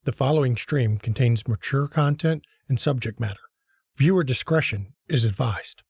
The following stream contains mature content and subject matter. Viewer discretion is advised.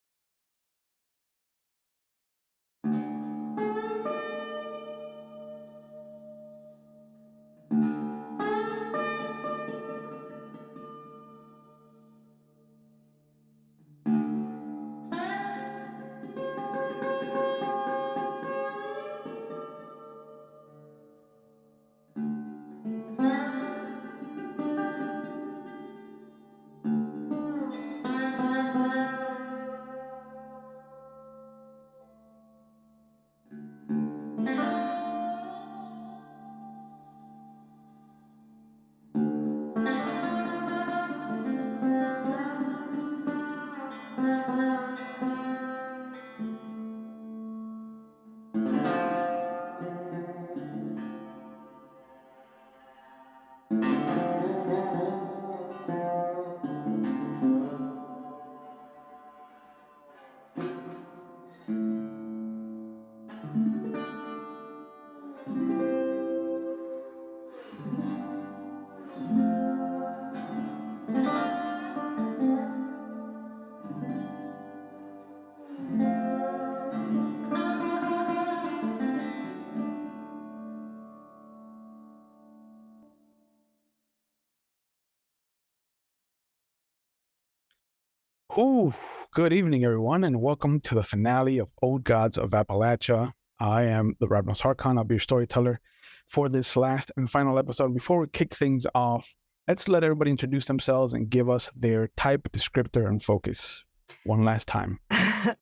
Ooh, good evening, everyone, and welcome to the finale of Old Gods of Appalachia. I am the Rabnos Harkon. I'll be your storyteller for this last and final episode. Before we kick things off, let's let everybody introduce themselves and give us their type, descriptor, and focus. One last time.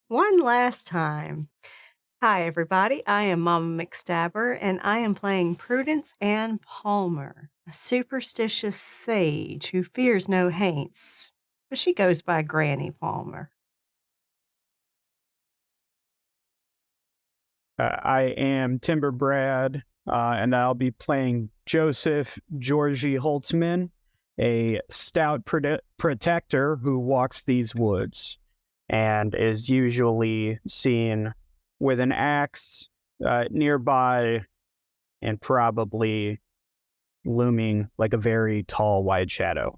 One last time. Hi, everybody. I am Mama McStabber, and I am playing Prudence Ann Palmer, a superstitious sage who fears no haints, but she goes by Granny Palmer. I am Timber Brad, and I'll be playing Joseph Georgie Holtzman, a stout protector who walks these woods and is usually seen with an axe nearby and probably looming like a very tall, wide shadow.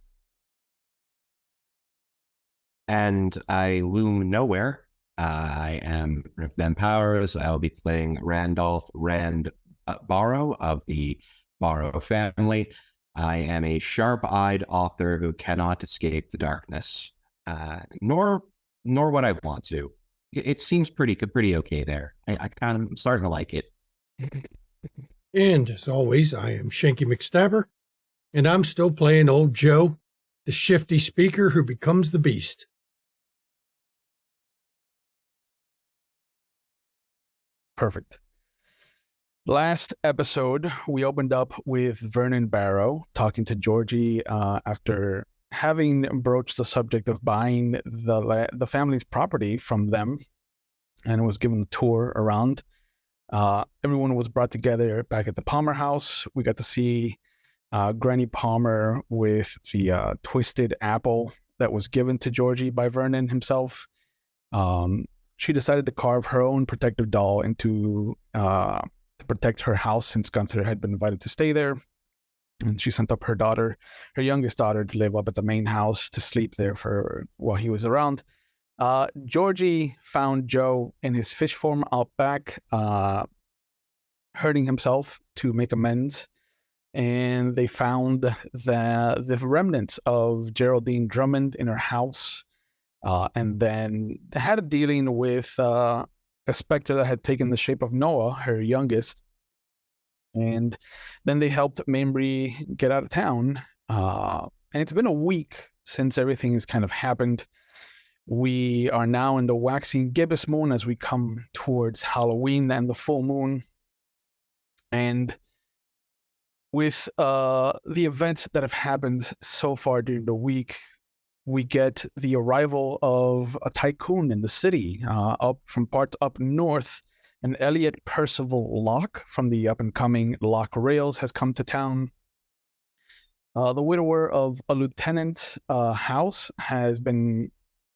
And I loom nowhere. I am Ben Powers. I'll be playing Randolph Rand Barrow of the Barrow family. I am a sharp-eyed author who cannot escape the darkness, nor would I want to. It seems pretty okay there. I kind of starting to like it. And as always, I am Shanky McStabber, and I'm still playing Old Joe, the shifty speaker who becomes the beast. Perfect. Last episode, we opened up with Vernon Barrow talking to Georgie after having broached the subject of buying the family's property from them, and was given a tour around. Everyone was brought together back at the Palmer house. We got to see Granny Palmer with the twisted apple that was given to Georgie by Vernon himself. She decided to carve her own protective doll to protect her house, since Gunther had been invited to stay there. And she sent up her youngest daughter, to live up at the main house to sleep there while he was around. Georgie found Joe in his fish form out back, hurting himself to make amends. And they found the remnants of Geraldine Drummond in her house. And then had a dealing with a specter that had taken the shape of Noah, her youngest. And then they helped Mamrie get out of town. And it's been a week since everything has kind of happened. We are now in the waxing gibbous moon as we come towards Halloween and the full moon. And with the events that have happened so far during the week, we get the arrival of a tycoon in the city, up north. And Elliot Percival Locke from the up-and-coming Locke Rails has come to town. The widower of a lieutenant's house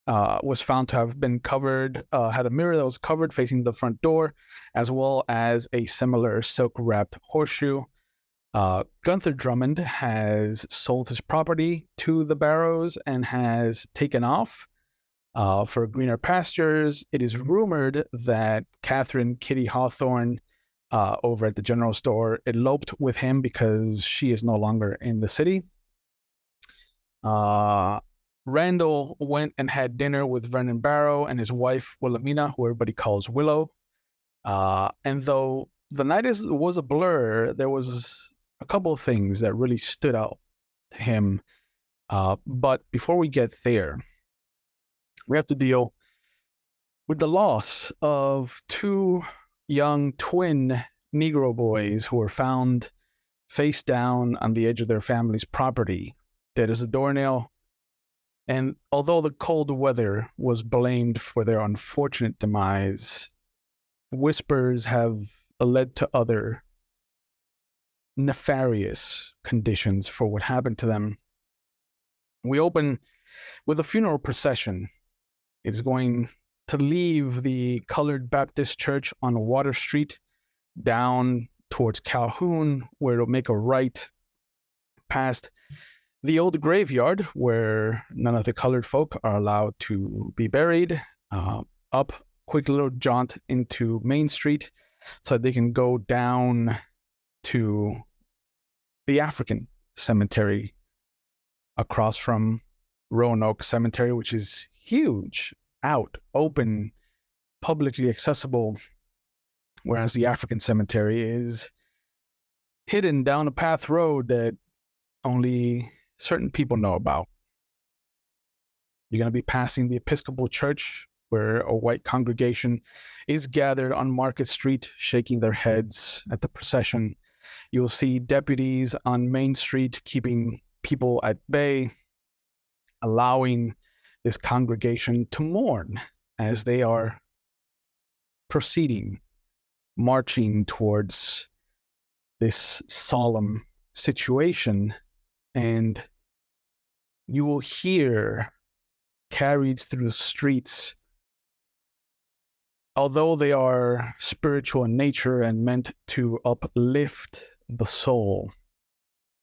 was found to have been covered, had a mirror that was covered facing the front door, as well as a similar silk-wrapped horseshoe. Gunther Drummond has sold his property to the Barrows and has taken off for greener pastures. It is rumored that Catherine Kitty Hawthorne over at the general store eloped with him because she is no longer in the city. Randall went and had dinner with Vernon Barrow and his wife Wilhelmina, who everybody calls Willow. And though the night was a blur, there was a couple of things that really stood out to him. But before we get there, we have to deal with the loss of two young twin Negro boys who were found face down on the edge of their family's property, dead as a doornail. And although the cold weather was blamed for their unfortunate demise, whispers have led to other nefarious conditions for what happened to them. We open with a funeral procession. It is going to leave the Colored Baptist Church on Water Street down towards Calhoun, where it'll make a right past the old graveyard where none of the colored folk are allowed to be buried, up quick little jaunt into Main Street so they can go down to the African cemetery across from Roanoke Cemetery, which is huge, out, open, publicly accessible, whereas the African cemetery is hidden down a path road that only certain people know about. You're going to be passing the Episcopal Church, where a white congregation is gathered on Market Street, shaking their heads at the procession. You'll see deputies on Main Street keeping people at bay, allowing this congregation to mourn as they are proceeding, marching towards this solemn situation. And you will hear carried through the streets, although they are spiritual in nature and meant to uplift the soul,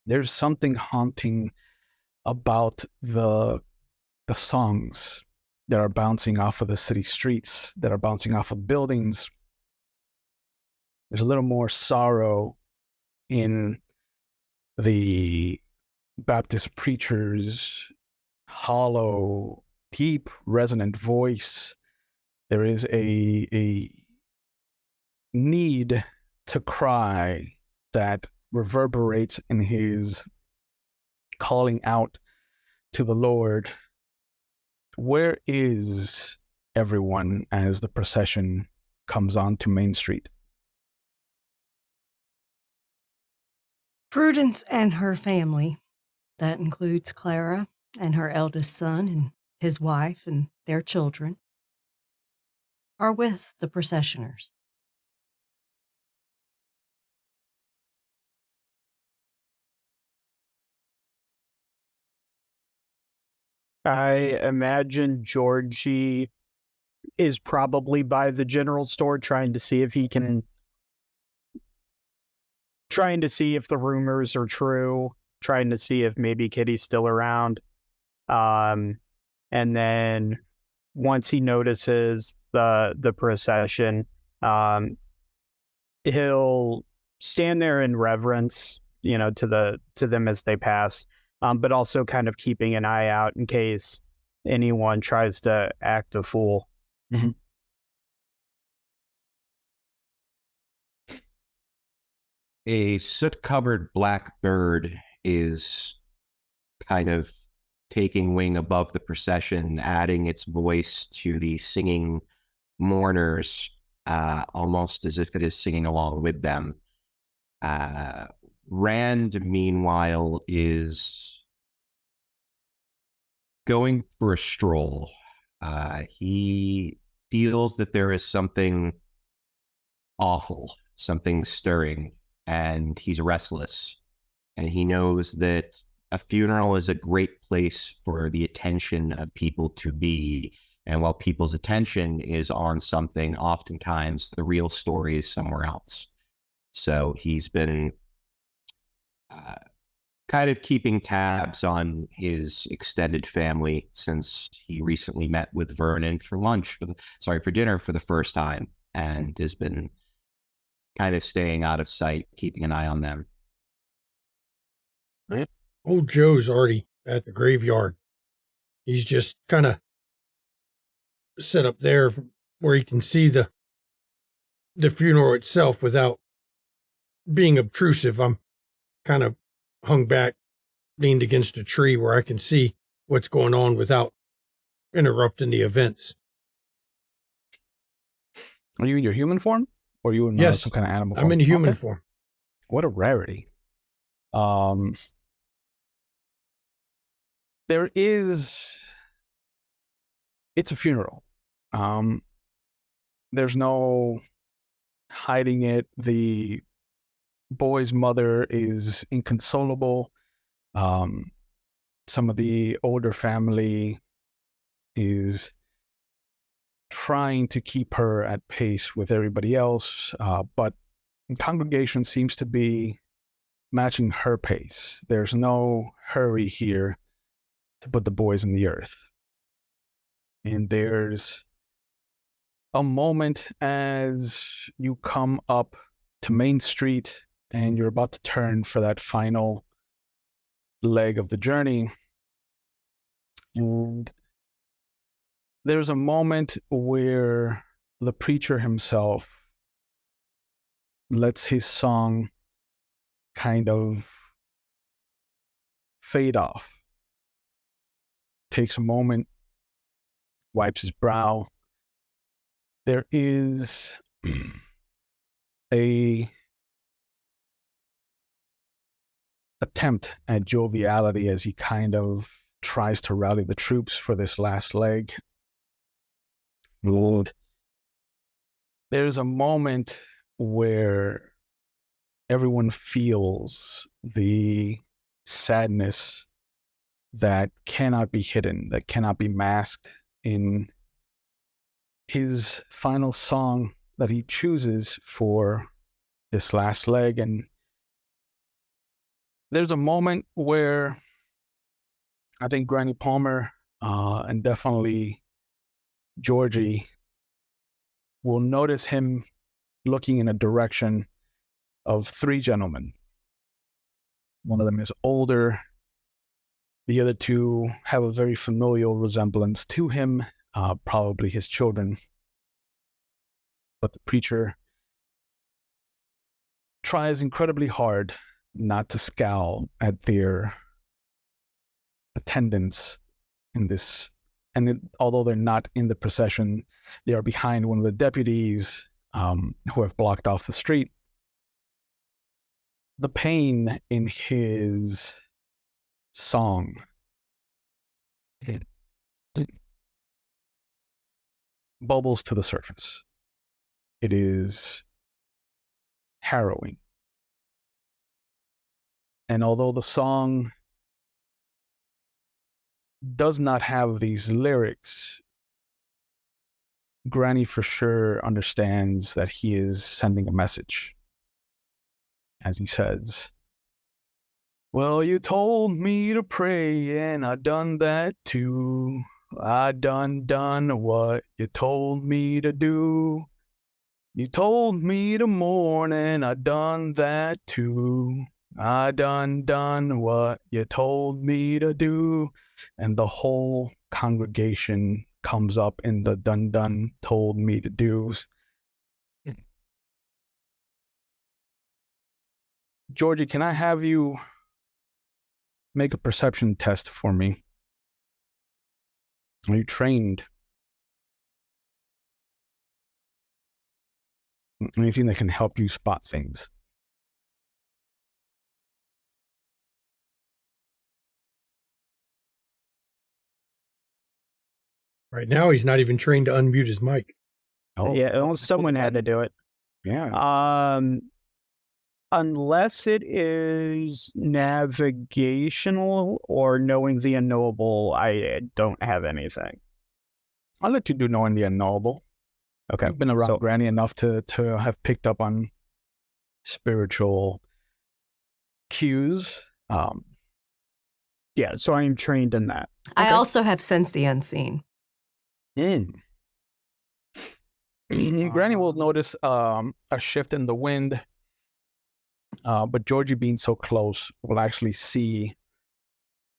there's something haunting about the songs that are bouncing off of the city streets, that are bouncing off of buildings. There's a little more sorrow in the Baptist preacher's hollow, deep, resonant voice. There is a need to cry that reverberates in his calling out to the Lord. Where is everyone as the procession comes on to Main Street? Prudence and her family, that includes Clara and her eldest son and his wife and their children, are with the processioners. I imagine Georgie is probably by the general store trying to see if the rumors are true, trying to see if maybe Kitty's still around. And then once he notices the procession, he'll stand there in reverence, to them as they pass, but also kind of keeping an eye out in case anyone tries to act a fool. Mm-hmm. A soot-covered black bird is kind of taking wing above the procession, adding its voice to the singing mourners, almost as if it is singing along with them. Rand, meanwhile, is going for a stroll. He feels that there is something awful, something stirring, and he's restless. And he knows that a funeral is a great place for the attention of people to be. And while people's attention is on something, oftentimes the real story is somewhere else. So he's been kind of keeping tabs on his extended family since he recently met with Vernon for dinner for the first time, and has been kind of staying out of sight, keeping an eye on them. Old Joe's already at the graveyard. He's just kind of set up there where he can see the funeral itself without being obtrusive. I'm kind of hung back, leaned against a tree where I can see what's going on without interrupting the events. Are you in your human form? Or are you in Yes, some kind of animal form? I'm in human form. What a rarity. There is... It's a funeral. There's no hiding it. The boy's mother is inconsolable. Some of the older family is trying to keep her at pace with everybody else, but the congregation seems to be matching her pace. There's no hurry here to put the boys in the earth. And there's a moment as you come up to Main Street and you're about to turn for that final leg of the journey. And there's a moment where the preacher himself lets his song kind of fade off. Takes a moment, wipes his brow. There is a attempt at joviality as he kind of tries to rally the troops for this last leg. Lord. There's a moment where everyone feels the sadness that cannot be hidden, that cannot be masked in his final song that he chooses for this last leg. And there's a moment where I think Granny Palmer and definitely Georgie will notice him looking in a direction of three gentlemen. One of them is older. The other two have a very familial resemblance to him, probably his children. But the preacher tries incredibly hard not to scowl at their attendance in this. And although they're not in the procession, they are behind one of the deputies who have blocked off the street. The pain in his song bubbles to the surface. It is harrowing. And although the song does not have these lyrics, Granny for sure understands that he is sending a message. As he says, "Well, you told me to pray and I done that too. I done what you told me to do. You told me to mourn and I done that too. I done what you told me to do." And the whole congregation comes up in the done told me to do's. Georgie, can I have you make a perception test for me? Are you trained? Anything that can help you spot things? Right now, he's not even trained to unmute his mic. Oh, Yeah, well, someone had to do it. Yeah. Unless it is navigational or knowing the unknowable, I don't have anything. I'll let you do knowing the unknowable. Okay. I've been around Granny enough to have picked up on spiritual cues. Yeah, so I am trained in that. I Okay. also have Sense the Unseen. Granny will notice a shift in the wind, but Georgie, being so close, will actually see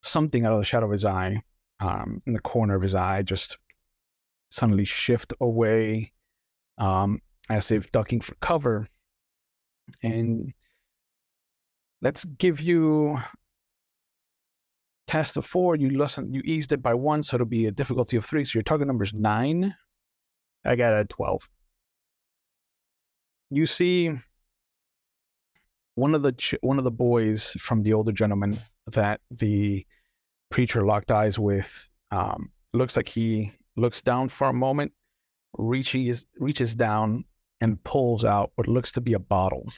something out of the shadow of his eye, in the corner of his eye, just suddenly shift away, as if ducking for cover. And let's give you test of 4. You eased it by 1, so it'll be a difficulty of 3. So your target number is 9. I got a 12. You see one of the boys from the older gentleman that the preacher locked eyes with. Looks like he looks down for a moment, reaches down and pulls out what looks to be a bottle.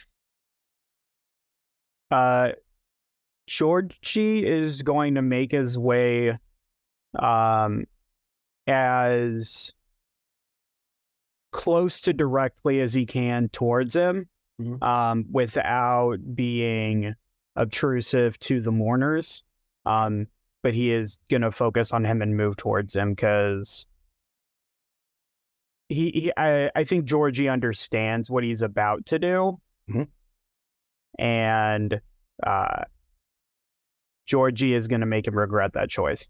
Georgie is going to make his way as close to directly as he can towards him, without being obtrusive to the mourners. But he is going to focus on him and move towards him because I think Georgie understands what he's about to do. Mm-hmm. And Georgie is going to make him regret that choice.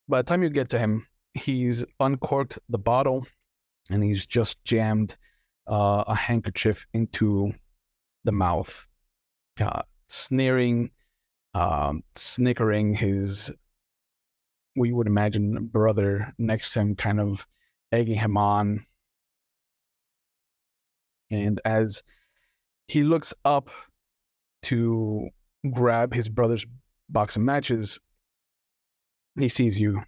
By the time you get to him, he's uncorked the bottle and he's just jammed a handkerchief into the mouth, sneering, snickering his, what you would imagine, brother next to him, kind of egging him on. And as he looks up to grab his brother's box of matches, he sees you.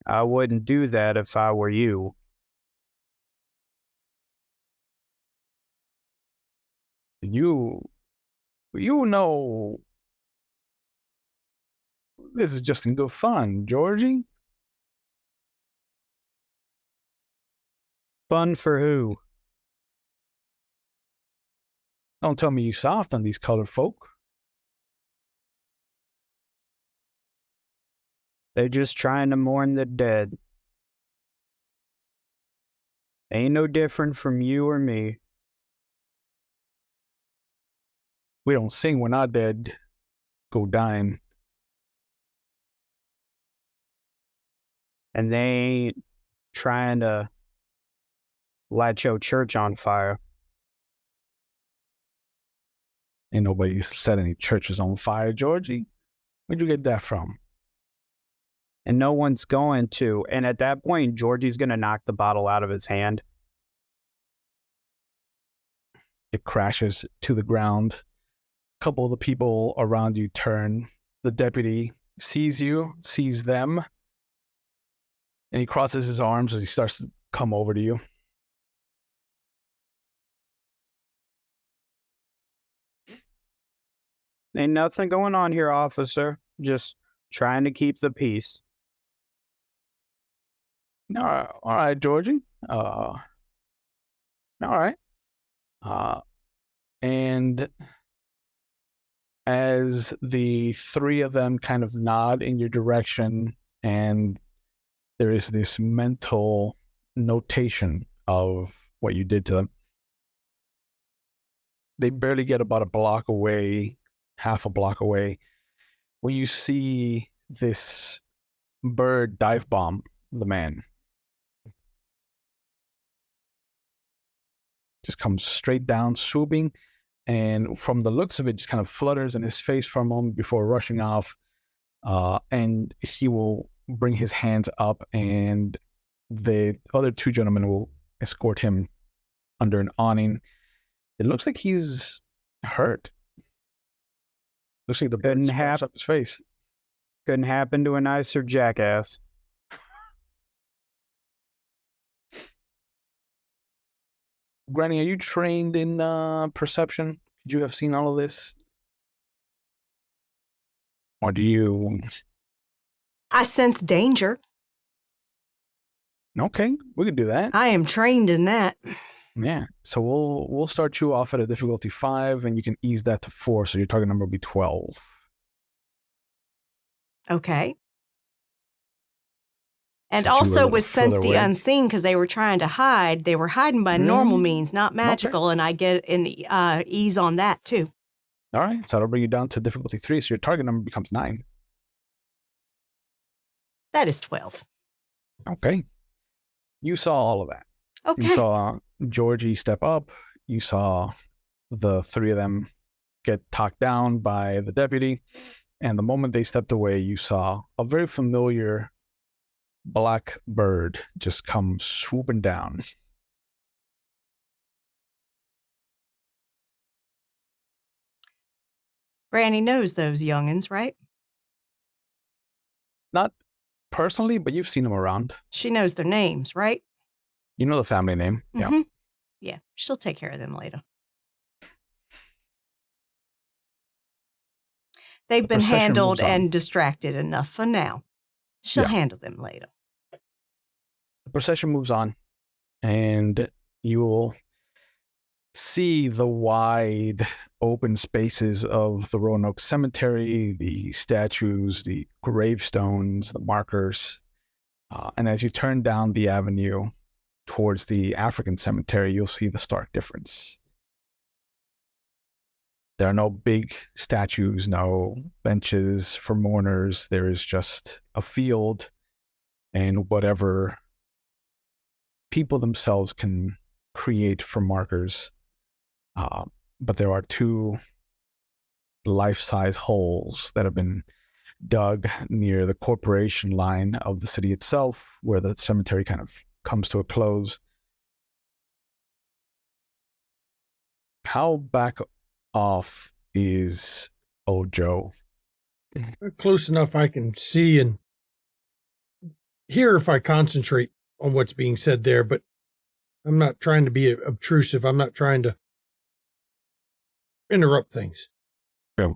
I wouldn't do that if I were you. You know this is just in good fun, Georgie. Fun for who? Don't tell me you soft on these colored folk. They're just trying to mourn the dead. Ain't no different from you or me. We don't sing when our dead go dying. And they ain't trying to light your church on fire. Ain't nobody set any churches on fire, Georgie. Where'd you get that from? And no one's going to. And at that point, Georgie's going to knock the bottle out of his hand. It crashes to the ground. A couple of the people around you turn. The deputy sees you, sees them, and he crosses his arms as he starts to come over to you. Ain't nothing going on here, officer. Just trying to keep the peace. All right, Georgie. All right. And as the three of them kind of nod in your direction, and there is this mental notation of what you did to them, they barely get about a block away, half a block away, when you see this bird dive bomb the man. Just comes straight down, swooping, and from the looks of it, just kind of flutters in his face for a moment before rushing off. And he will bring his hands up, and the other two gentlemen will escort him under an awning. It looks like he's hurt. Looks like the bird scratched up his face. Couldn't happen to a nicer jackass. Granny, are you trained in perception? Could you have seen all of this? Or do you... I sense danger. Okay, we could do that. I am trained in that. Yeah. So we'll start you off at a difficulty 5, and you can ease that to 4. So your target number will be 12. Okay. And Since you were a also little with Sense further the away. Unseen, because they were trying to hide. They were hiding by normal means, not magical, and I get an ease on that too. All right. So that'll bring you down to difficulty 3. So your target number becomes 9. That is 12. Okay. You saw all of that. Okay. You saw Georgie step up. You saw the 3 of them get talked down by the deputy. And the moment they stepped away, you saw a very familiar black bird just come swooping down. Granny knows those youngins, right? Not personally, but you've seen them around. She knows their names, right? You know the family name. Yeah. Mm-hmm. Yeah, she'll take care of them later. They've been procession handled moves on. and distracted enough for now. She'll Yeah. handle them later. The procession moves on, and you will see the wide open spaces of the Roanoke Cemetery, the statues, the gravestones, the markers. And as you turn down the avenue towards the African cemetery, you'll see the stark difference. There are no big statues, no benches for mourners. There is just a field and whatever people themselves can create for markers. But there are 2 life-size holes that have been dug near the corporation line of the city itself, where the cemetery kind of comes to a close. How back off is old Joe? Close enough I can see and hear if I concentrate on what's being said there, but I'm not trying to be obtrusive. I'm not trying to interrupt things. Yeah.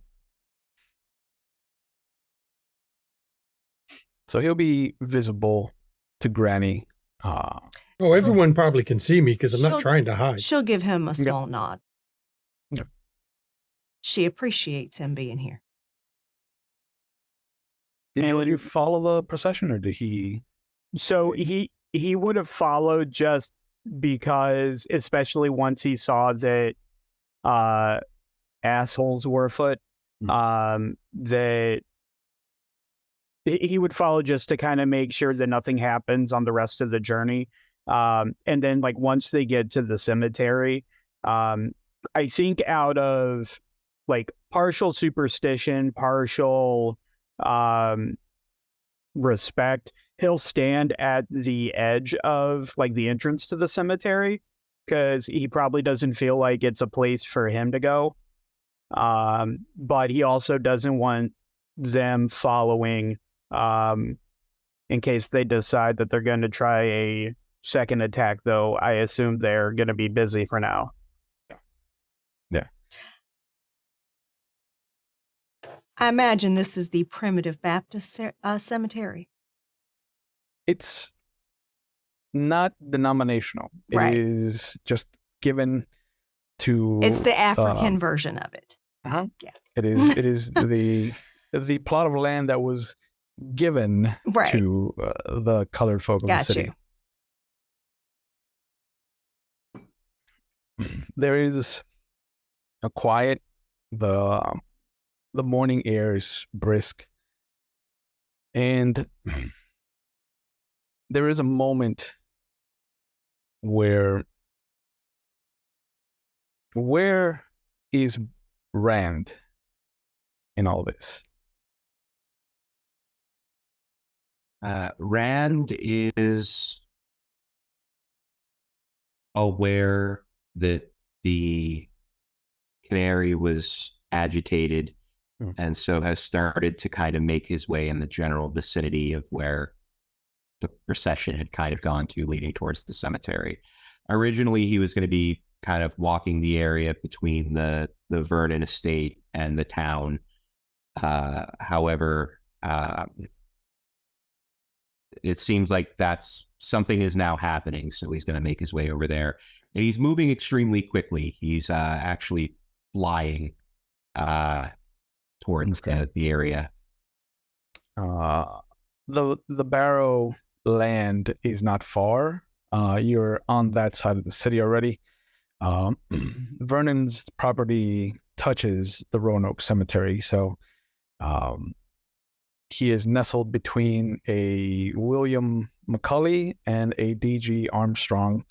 So he'll be visible to Granny. Oh, everyone probably can see me because I'm not She'll- trying to hide. She'll give him a small nod. Yep. She appreciates him being here. Did you follow the procession, or did he? So he would have followed just because, especially once he saw that assholes were afoot, that he would follow just to kind of make sure that nothing happens on the rest of the journey. And then, like, once they get to the cemetery, I think out of like partial superstition, partial respect, he'll stand at the edge of like the entrance to the cemetery because he probably doesn't feel like it's a place for him to go. But he also doesn't want them following in case they decide that they're going to try a second attack, though I assume they're going to be busy for now. Yeah. I imagine this is the primitive Baptist cemetery. It's not denominational. Right. It is just given to. It's the African version of it. Uh-huh. Yeah. It is the plot of land that was given Right. to the colored folk of the Got city. you. There is a quiet. The morning air is brisk, and there is a moment where is Rand in all this? Rand is aware that the canary was agitated, and so has started to kind of make his way in the general vicinity of where the procession had kind of gone to, leading towards the cemetery. Originally, he was going to be kind of walking the area between the Vernon estate and the town. However, it seems like that's something is now happening. So he's going to make his way over there, and he's moving extremely quickly. He's actually flying towards the area. The Barrow land is not far. You're on that side of the city already. Vernon's property touches the Roanoke Cemetery, so he is nestled between a William McCully and a D.G. Armstrong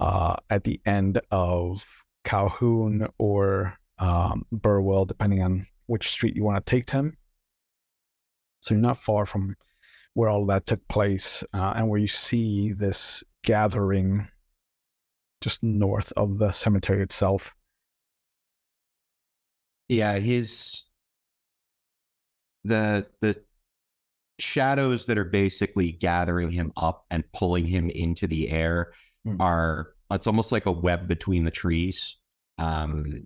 at the end of Calhoun or Burwell, depending on which street you want to take to him. So you're not far from where all that took place, and where you see this gathering just north of the cemetery itself. Yeah, the shadows that are basically gathering him up and pulling him into the air it's almost like a web between the trees. The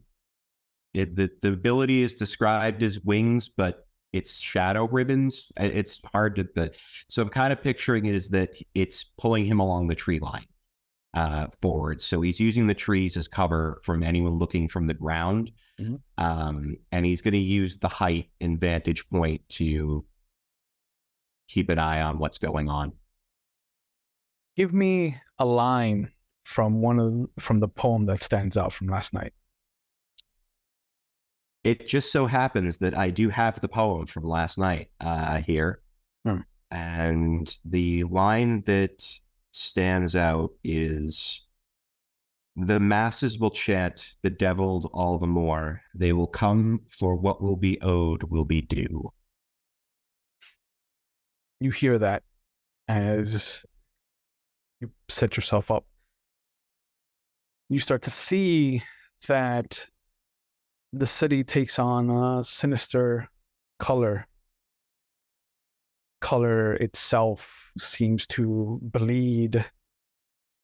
ability is described as wings, but it's shadow ribbons. It's hard to, so I'm kind of picturing it as that it's pulling him along the tree line forward. So he's using the trees as cover from anyone looking from the ground. And he's going to use the height and vantage point to keep an eye on what's going on. Give me a line from from the poem that stands out from last night. It just so happens that I do have the poem from last night here. And the line that stands out is, "The masses will chant the devil all the more. They will come, for what will be owed will be due." You hear that as you set yourself up. You start to see that the city takes on a sinister color. Color itself seems to bleed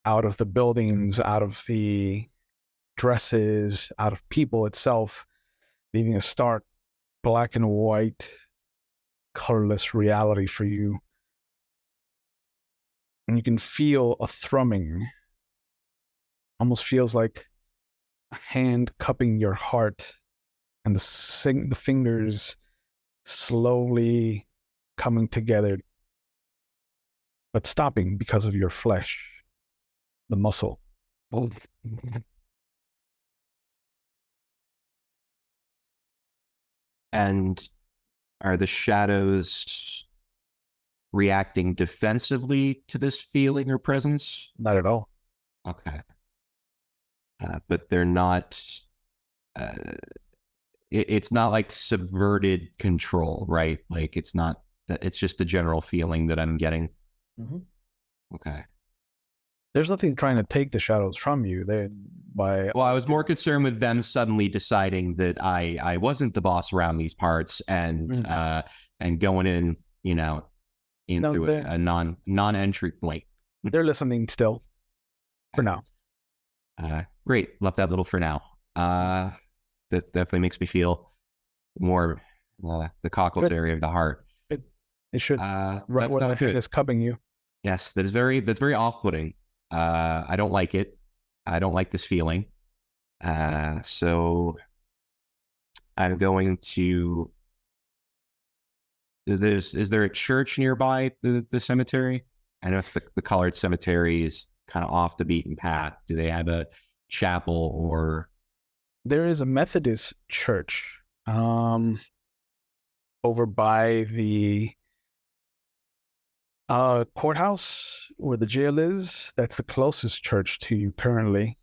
out of the buildings, out of the dresses, out of people itself, leaving a stark black and white, colorless reality for you. And you can feel a thrumming. Almost feels like a hand cupping your heart, and the fingers slowly coming together, but stopping because of your flesh, the muscle. And are the shadows reacting defensively to this feeling or presence? Not at all. Okay. But they're not, it's not like subverted control, right? Like it's not, it's just a general feeling that I'm getting. Okay. There's nothing trying to take the shadows from you. Well, I was more concerned with them suddenly deciding that I wasn't the boss around these parts and going in, through a non-entry point. They're listening still, for now. Great, left that little for now. That definitely makes me feel more the cockles area of the heart. It should. Right where the head is cupping you. Yes, that's very off-putting. I don't like it. I don't like this feeling. So I'm going to. Is there a church nearby the cemetery? I know it's the Collard Cemetery is kind of off the beaten path. Do they have a chapel or? There is a Methodist church over by the courthouse where the jail is. That's the closest church to you currently.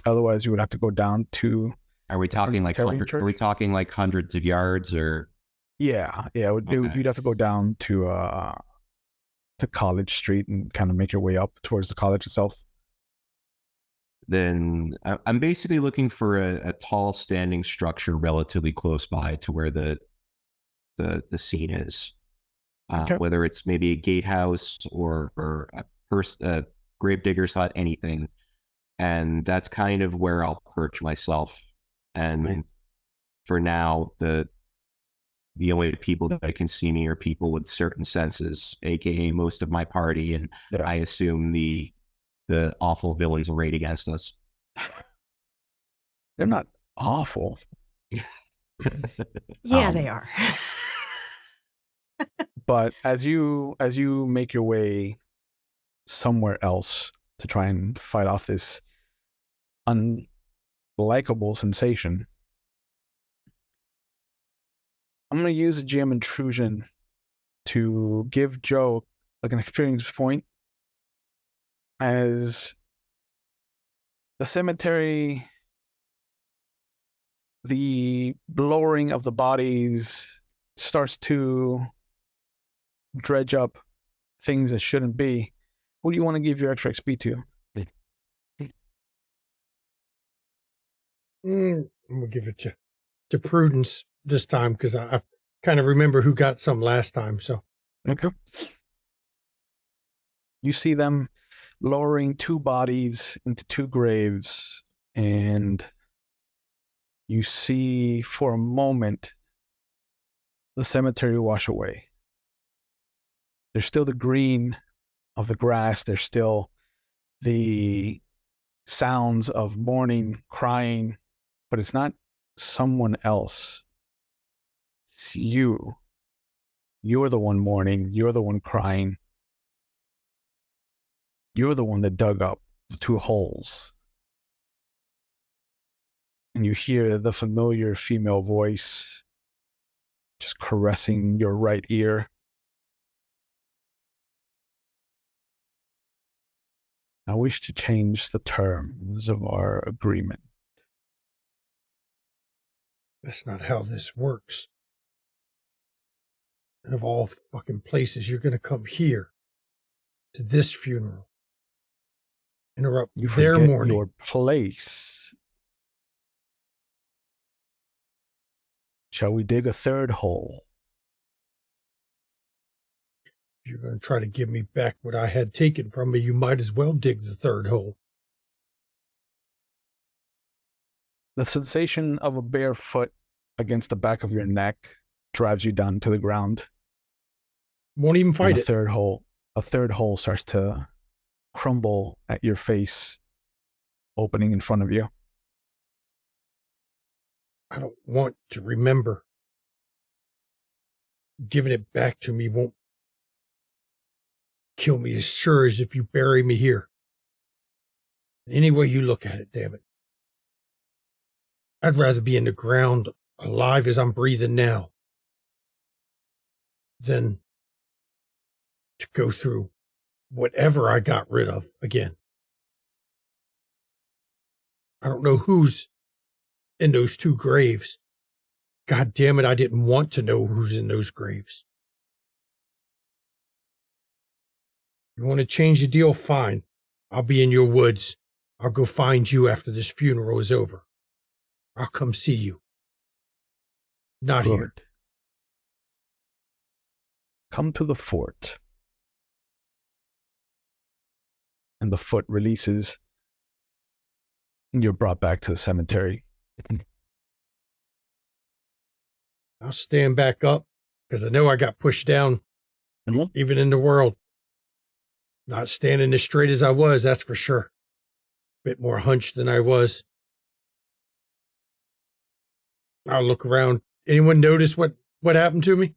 Otherwise, you would have to go down to. Are we talking like hundreds of yards or? Yeah. You'd have to go down to College Street and kind of make your way up towards the college itself. Then I'm basically looking for a tall standing structure relatively close by to where the scene is. Whether it's maybe a gatehouse or a gravedigger's hut, anything. And that's kind of where I'll perch myself. And for now, the the only people that can see me are people with certain senses, aka most of my party, and Yeah. I assume the awful villains arrayed against us. They're not awful. Yeah, they are. But as you make your way somewhere else to try and fight off this unlikable sensation, I'm going to use a GM intrusion to give Joe like an experience point, as the cemetery, the lowering of the bodies starts to dredge up things that shouldn't be. Who do you want to give your extra XP to? I'm gonna give it to Prudence this time because I kind of remember who got some last time. So Okay. You see them lowering 2 bodies into 2 graves, and you see for a moment the cemetery wash away. There's still the green of the grass. There's still the sounds of mourning, crying, but it's not someone else. It's you. You're the one mourning. You're the one crying. You're the one that dug up the 2 holes. And you hear the familiar female voice just caressing your right ear. I wish to change the terms of our agreement. that's not how this works. And of all fucking places, you're gonna come here to this funeral, interrupt You their forget mourning. your place. Shall we dig a 3rd hole? If you're gonna try to give me back what I had taken from me, you might as well dig the 3rd hole. The sensation of a bare foot against the back of your neck drives you down to the ground. Won't even And fight a it. third hole starts to crumble at your face, opening in front of you. I don't want to remember. Giving it back to me won't kill me as sure as if you bury me here. Any way you look at it, damn it. I'd rather be in the ground, alive as I'm breathing now, than to go through whatever I got rid of again. I don't know who's in those 2 graves. God damn it, I didn't want to know who's in those graves. You want to change the deal? Fine. I'll be in your woods. I'll go find you after this funeral is over. I'll come see you. Not here. Good. Come to the fort. And the foot releases. And you're brought back to the cemetery. I'll stand back up because I know I got pushed down, even in the world. Not standing as straight as I was, that's for sure. Bit more hunched than I was. I'll look around. Anyone notice what happened to me?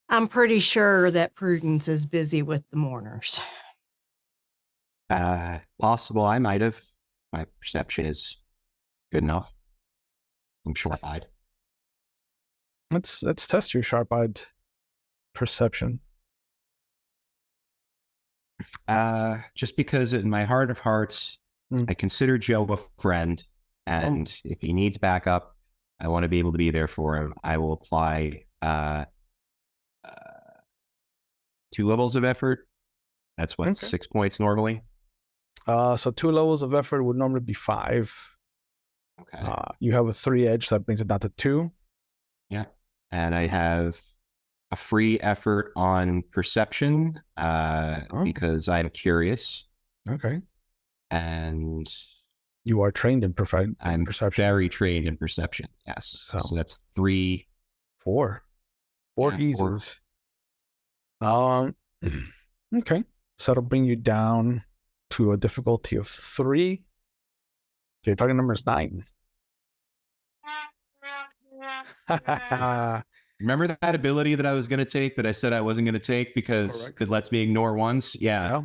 I'm pretty sure that Prudence is busy with the mourners. Possible I might have. My perception is good enough. I'm sharp-eyed. Let's test your sharp-eyed perception. Just because in my heart of hearts, I consider Joe a friend, and if he needs backup, I want to be able to be there for him. I will apply 2 levels of effort. That's what, 6 points normally? So 2 levels of effort would normally be 5. Okay. You have a 3 edge, so that brings it down to 2. Yeah. And I have a free effort on perception because I'm curious. Okay. And you are trained in I'm perception. very trained in perception. Yes. So that's 3 Four Yeah, four. eases. Okay. So that'll bring you down to a difficulty of 3. So your target number is 9. Remember that ability that I was going to take that I said I wasn't going to take because Correct. it lets me ignore ones? Yeah.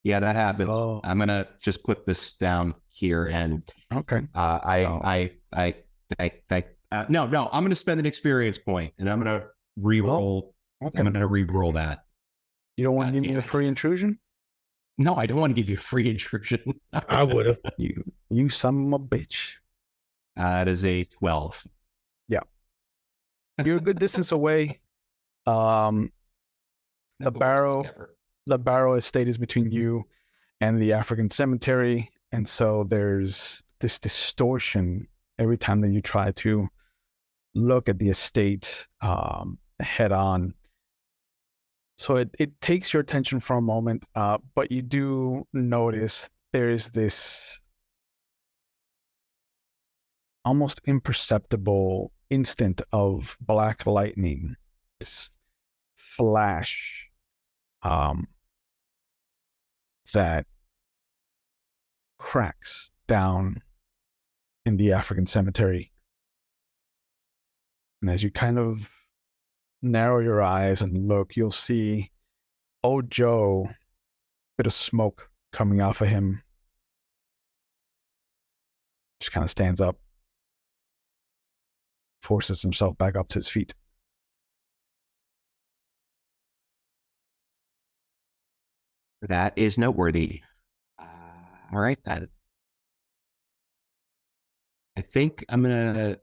Yeah, that happens. Oh. I'm going to just put this down here and Okay. no, I'm going to spend an experience point and I'm going to re-roll. Okay. I'm going to re-roll that. You don't want God to give me damn a it. free intrusion? No, I don't want to give you a free intrusion. I would have. You son of a bitch. That is a 12. You're a good distance away. The Barrow estate is between you and the African cemetery, and so there's this distortion every time that you try to look at the estate head on. So it takes your attention for a moment, but you do notice there is this almost imperceptible instant of black lightning, this flash that cracks down in the African cemetery. And as you kind of narrow your eyes and look, you'll see old Joe, bit of smoke coming off of him. Just kind of stands up, forces himself back up to his feet. That is noteworthy. All right, I think I'm going to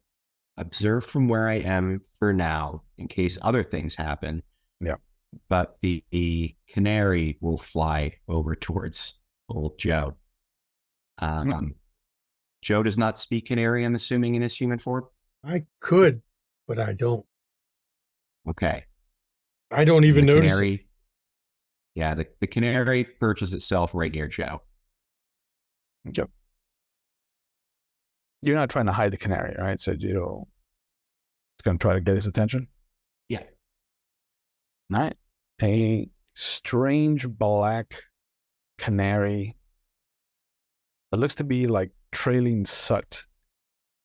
observe from where I am for now in case other things happen. Yeah. But the canary will fly over towards old Joe. Joe does not speak canary, I'm assuming, in his human form? I could, but I don't. Okay. I don't even The notice canary, it. yeah, the canary perches itself right near Joe. Yep. You're not trying to hide the canary, right? So it's going to try to get his attention? Yeah. All right. A strange black canary that looks to be like trailing soot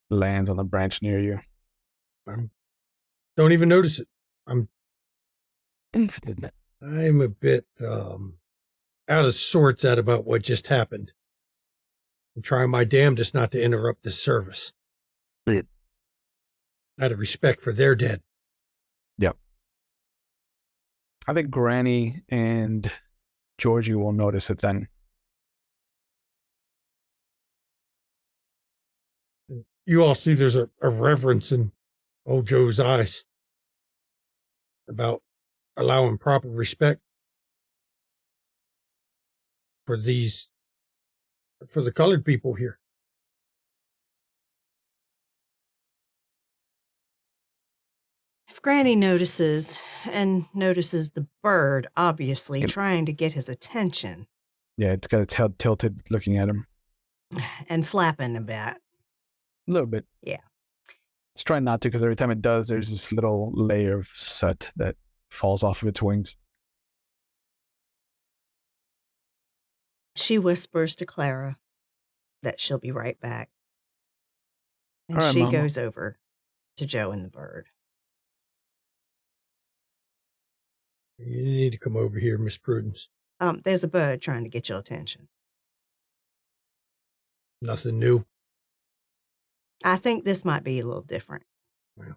lands on the branch near you. Don't even notice it. I'm a bit out of sorts about what just happened. I'm trying my damnedest not to interrupt this service. Out of respect for their dead. Yep. I think Granny and Georgie will notice it then. You all see there's a reverence in old Joe's eyes about allowing proper respect for the colored people here. If Granny notices, and notices the bird, obviously trying to get his attention, Yeah, it's got its head tilted looking at him. and flapping a bit. A little bit. Yeah. It's trying not to, because every time it does, there's this little layer of soot that falls off of its wings. She whispers to Clara that she'll be right back. And All right, she Mama. goes over to Joe and the bird. You need to come over here, Miss Prudence. There's a bird trying to get your attention. Nothing new. I think this might be a little different. Well.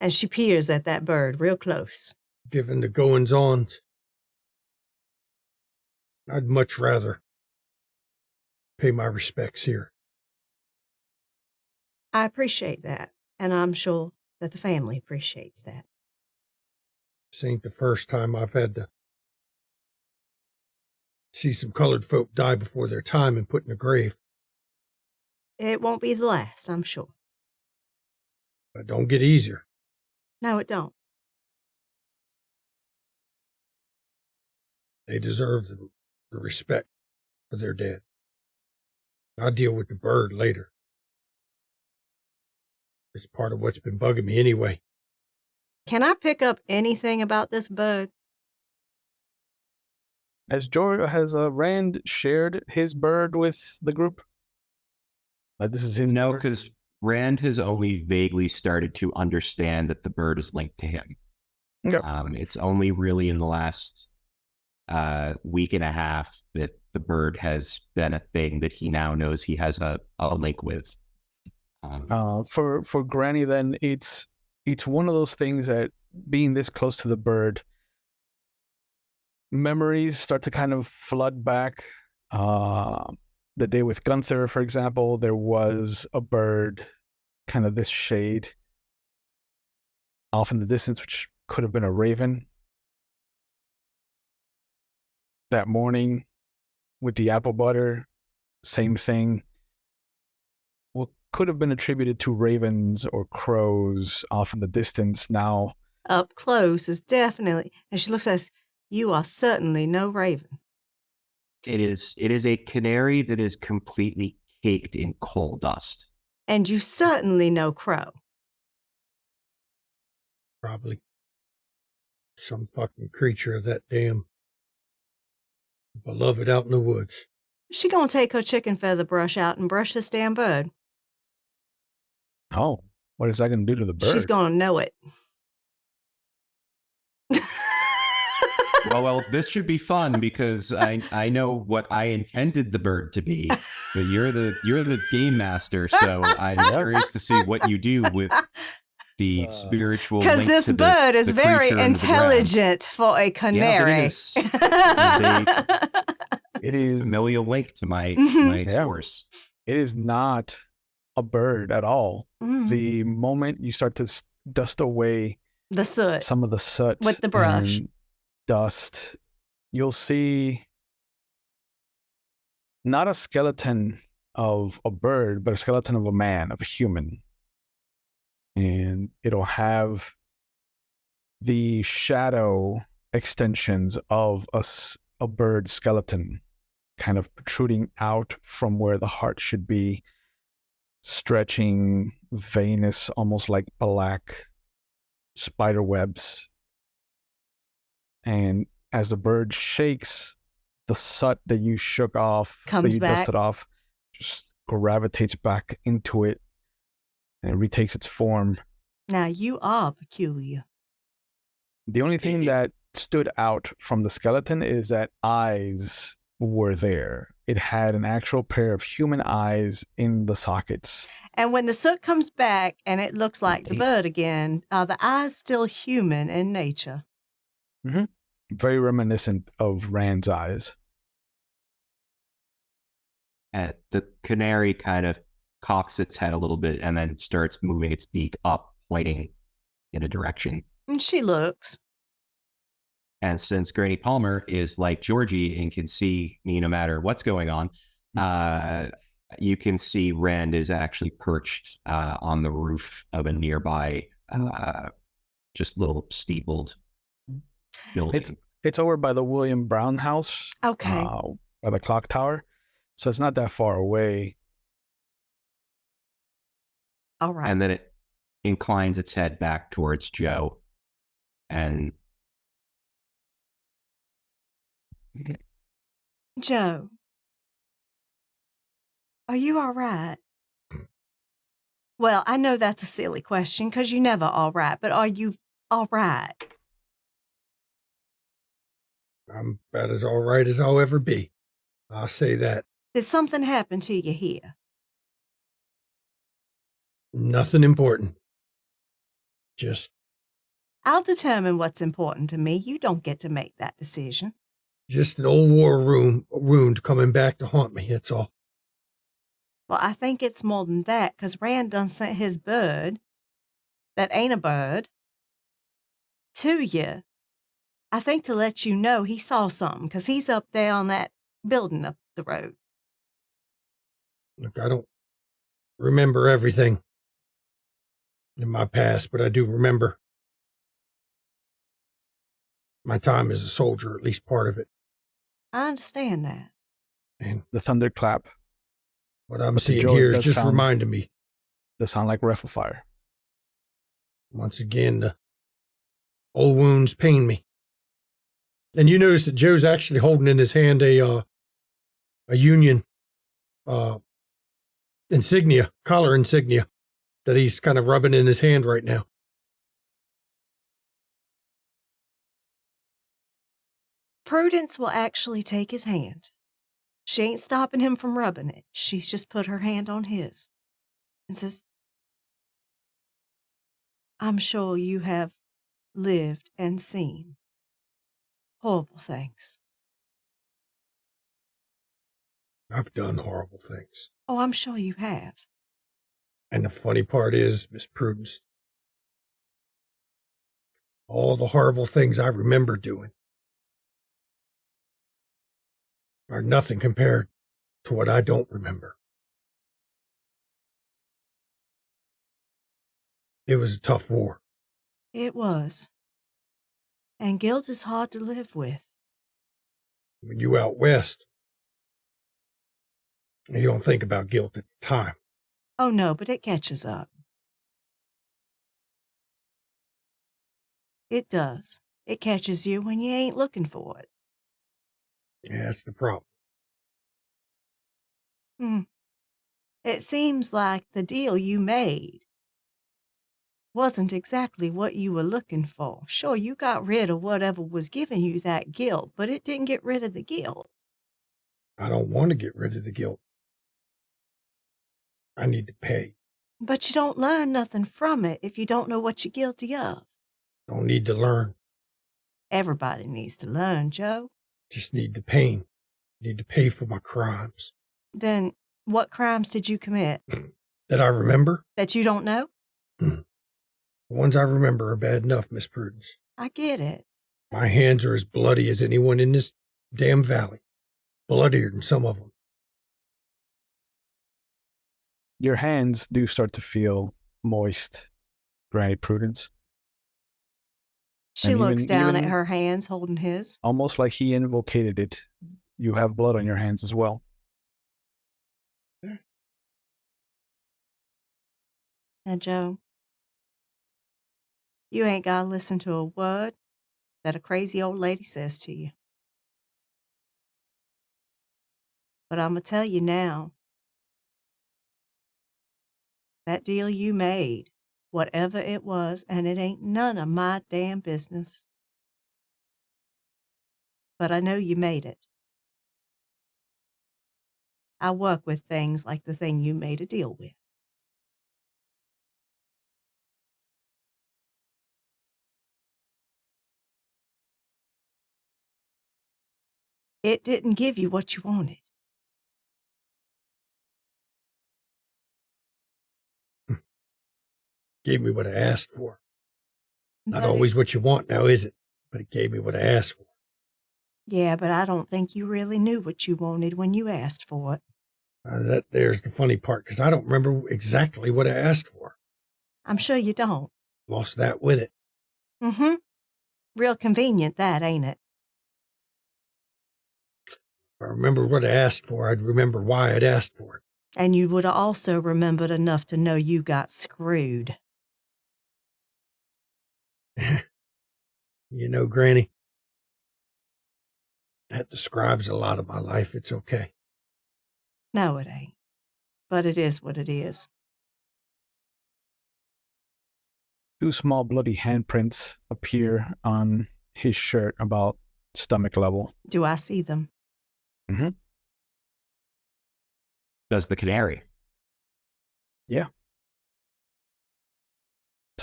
And she peers at that bird real close. Given the goings on, I'd much rather pay my respects here. I appreciate that, and I'm sure that the family appreciates that. This ain't the first time I've had to see some colored folk die before their time and put in a grave. It won't be the last, I'm sure. But don't get easier. No, it don't. They deserve the respect for their dead. I'll deal with the bird later. It's part of what's been bugging me anyway. Can I pick up anything about this bird? Has Rand shared his bird with the group? Like this is his No, bird? because Rand has only vaguely started to understand that the bird is linked to him. Okay. It's only really in the last week and a half that the bird has been a thing that he now knows he has a link with. For Granny, then it's one of those things that being this close to the bird, memories start to kind of flood back. The day with Gunther, for example, there was a bird, kind of this shade, off in the distance, which could have been a raven. That morning with the apple butter, same thing. What could have been attributed to ravens or crows off in the distance now. Up close is definitely, and she looks at us, you are certainly no raven. It is a canary that is completely caked in coal dust. And you certainly no crow. Probably some fucking creature of that damn beloved out in the woods. She gonna take her chicken feather brush out and brush this damn bird. Oh, what is that going to do to the bird? She's gonna know it. Well, this should be fun because I know what I intended the bird to be, but you're the game master, so I'm curious to see what you do with the spiritual link. Because this to bird is the very creature under the ground. intelligent for a canary. Yes, it It is is a familial link to my Yeah. source. It is not a bird at all. Mm. The moment you start to dust away The soot. some of the soot With the brush. and dust, you'll see not a skeleton of a bird, but a skeleton of a man, of a human. And it'll have the shadow extensions of a bird skeleton kind of protruding out from where the heart should be, stretching veinous, almost like black spider webs. And as the bird shakes, the soot that you shook off, that Comes you back. dusted off, just gravitates back into it, and it retakes its form. Now you are peculiar. The only thing that stood out from the skeleton is that eyes were there. It had an actual pair of human eyes in the sockets. And when the soot comes back and it looks like the bird again, are the eyes still human in nature? Very reminiscent of Rand's eyes. The canary kind of cocks its head a little bit and then starts moving its beak up, pointing in a direction. And she looks. And since Granny Palmer is like Georgie and can see me no matter what's going on, you can see Rand is actually perched on the roof of a nearby, just little steepled building. It's over by the William Brown house. Okay. By the clock tower. So it's not that far away. All right. And then it inclines its head back towards Joe. And Joe, are you all right? Well, I know that's a silly question because you're never all right, but are you all right? I'm about as all right as I'll ever be. I'll say that. Did something happen to you here? Nothing important. Just I'll determine what's important to me. You don't get to make that decision. an old war wound coming back to haunt me, that's all. Well, I think it's more than that because Rand done sent his bird, that ain't a bird, to you. I think to let you know he saw something because he's up there on that building up the road. Look, I don't remember everything in my past, but I do remember my time as a soldier, at least part of it. I understand that. And The thunderclap what I'm But the seeing Joe, here that is just sounds- reminding me. does sound like Ref of Fire. Once again, the old wounds pain me. And you notice that Joe's actually holding in his hand a Union insignia, collar insignia, that he's kind of rubbing in his hand right now. Prudence will actually take his hand. She ain't stopping him from rubbing it. She's just put her hand on his and says, I'm sure you have lived and seen horrible things. I've done horrible things. Oh, I'm sure you have. And the funny part is, Miss Prudence, all the horrible things I remember doing are nothing compared to what I don't remember. It was a tough war. It was. And guilt is hard to live with. When you out west, you don't think about guilt at the time. Oh, no, but it catches up. It does. It catches you when you ain't looking for it. Yeah, that's the problem. It seems like the deal you made wasn't exactly what you were looking for. Sure, you got rid of whatever was giving you that guilt, but it didn't get rid of the guilt. I don't want to get rid of the guilt. I need to pay. But you don't learn nothing from it if you don't know what you're guilty of. Don't need to learn. Everybody needs to learn, Joe. Just need the pain. Need to pay for my crimes. Then what crimes did you commit That I remember? that you don't know? The ones I remember are bad enough, Miss Prudence. I get it. My hands are as bloody as anyone in this damn valley. Bloodier than some of them. Your hands do start to feel moist, Granny Prudence. She And looks down at even- her hands holding his. Almost like he invocated it. You have blood on your hands as well. Now, Joe, you ain't got to listen to a word that a crazy old lady says to you. But I'm going to tell you now, that deal you made, whatever it was, and it ain't none of my damn business. But I know you made it. I work with things like the thing you made a deal with. It didn't give you what you wanted. Gave me what I asked for. Not But always what you want now, is it? But it gave me what I asked for. Yeah, but I don't think you really knew what you wanted when you asked for it. There's the funny part, because I don't remember exactly what I asked for. I'm sure you don't. Lost that with it. Mm-hmm. Real convenient, that, ain't it? If I remember what I asked for, I'd remember why I'd asked for it. And you would have also remembered enough to know you got screwed. You know, Granny, that describes a lot of my life. It's okay. No, it ain't. But it is what it is. 2 small bloody handprints appear on his shirt about stomach level. Do I see them? Does the canary? It's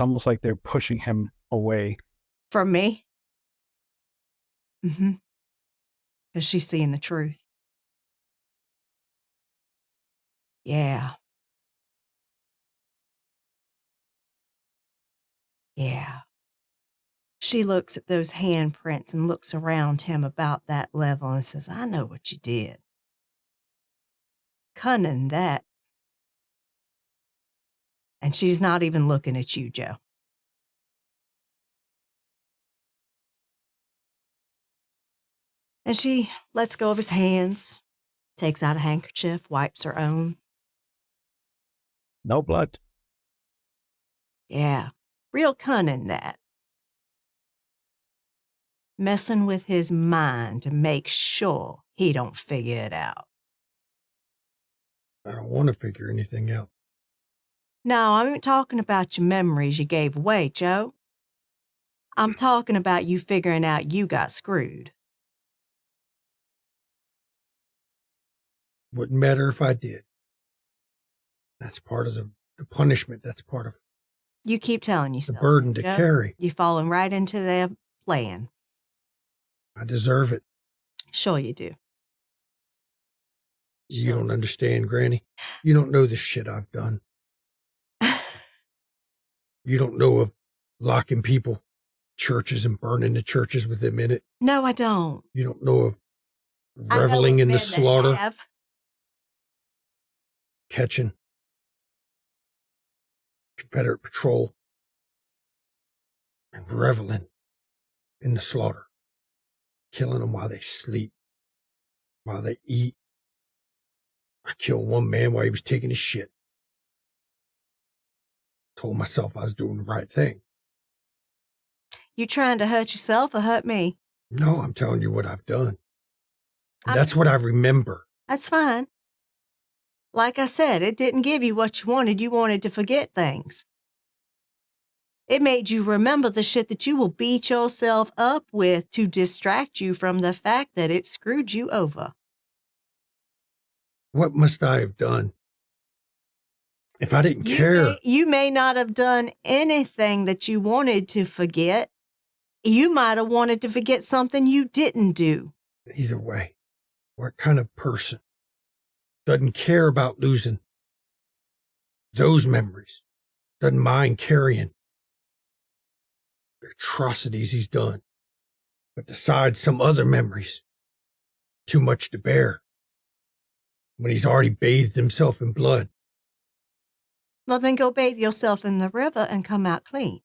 almost like they're pushing him away. From me? Mm-hmm. Because she's seeing the truth. Yeah. Yeah. She looks at those handprints and looks around him about that level and says, I know what you did. Cunning, that. And she's not even looking at you, Joe. And she lets go of his hands, takes out a handkerchief, wipes her own. No blood. Yeah. Real cunning, that. Messing with his mind to make sure he don't figure it out. I don't want to figure anything out. No, I ain't talking about your memories you gave away, Joe. I'm talking about you figuring out you got screwed. Wouldn't matter if I did. That's part of the punishment. That's part of You keep telling the yourself. burden to Joe. carry. You're falling right into their plan. I deserve it. Sure you do. You don't understand, Granny. You don't know the shit I've done. You don't know of locking people, churches, and burning the churches with them in it. No, I don't. You don't know of I know reveling in men the that slaughter, have. catching Confederate patrol, and reveling in the slaughter, killing them while they sleep, while they eat. I killed one man while he was taking his shit. Told myself I was doing the right thing. You trying to hurt yourself or hurt me? No, I'm telling you what I've done. I- That's what I remember. That's fine. Like I said, it didn't give you what you wanted. You wanted to forget things. It made you remember the shit that you will beat yourself up with to distract you from the fact that it screwed you over. What must I have done? If I didn't care, You may not have done anything that you wanted to forget. You might have wanted to forget something you didn't do. either way, what kind of person doesn't care about losing those memories, doesn't mind carrying the atrocities he's done, but decides some other memories too much to bear when he's already bathed himself in blood? Well, then go bathe yourself in the river and come out clean.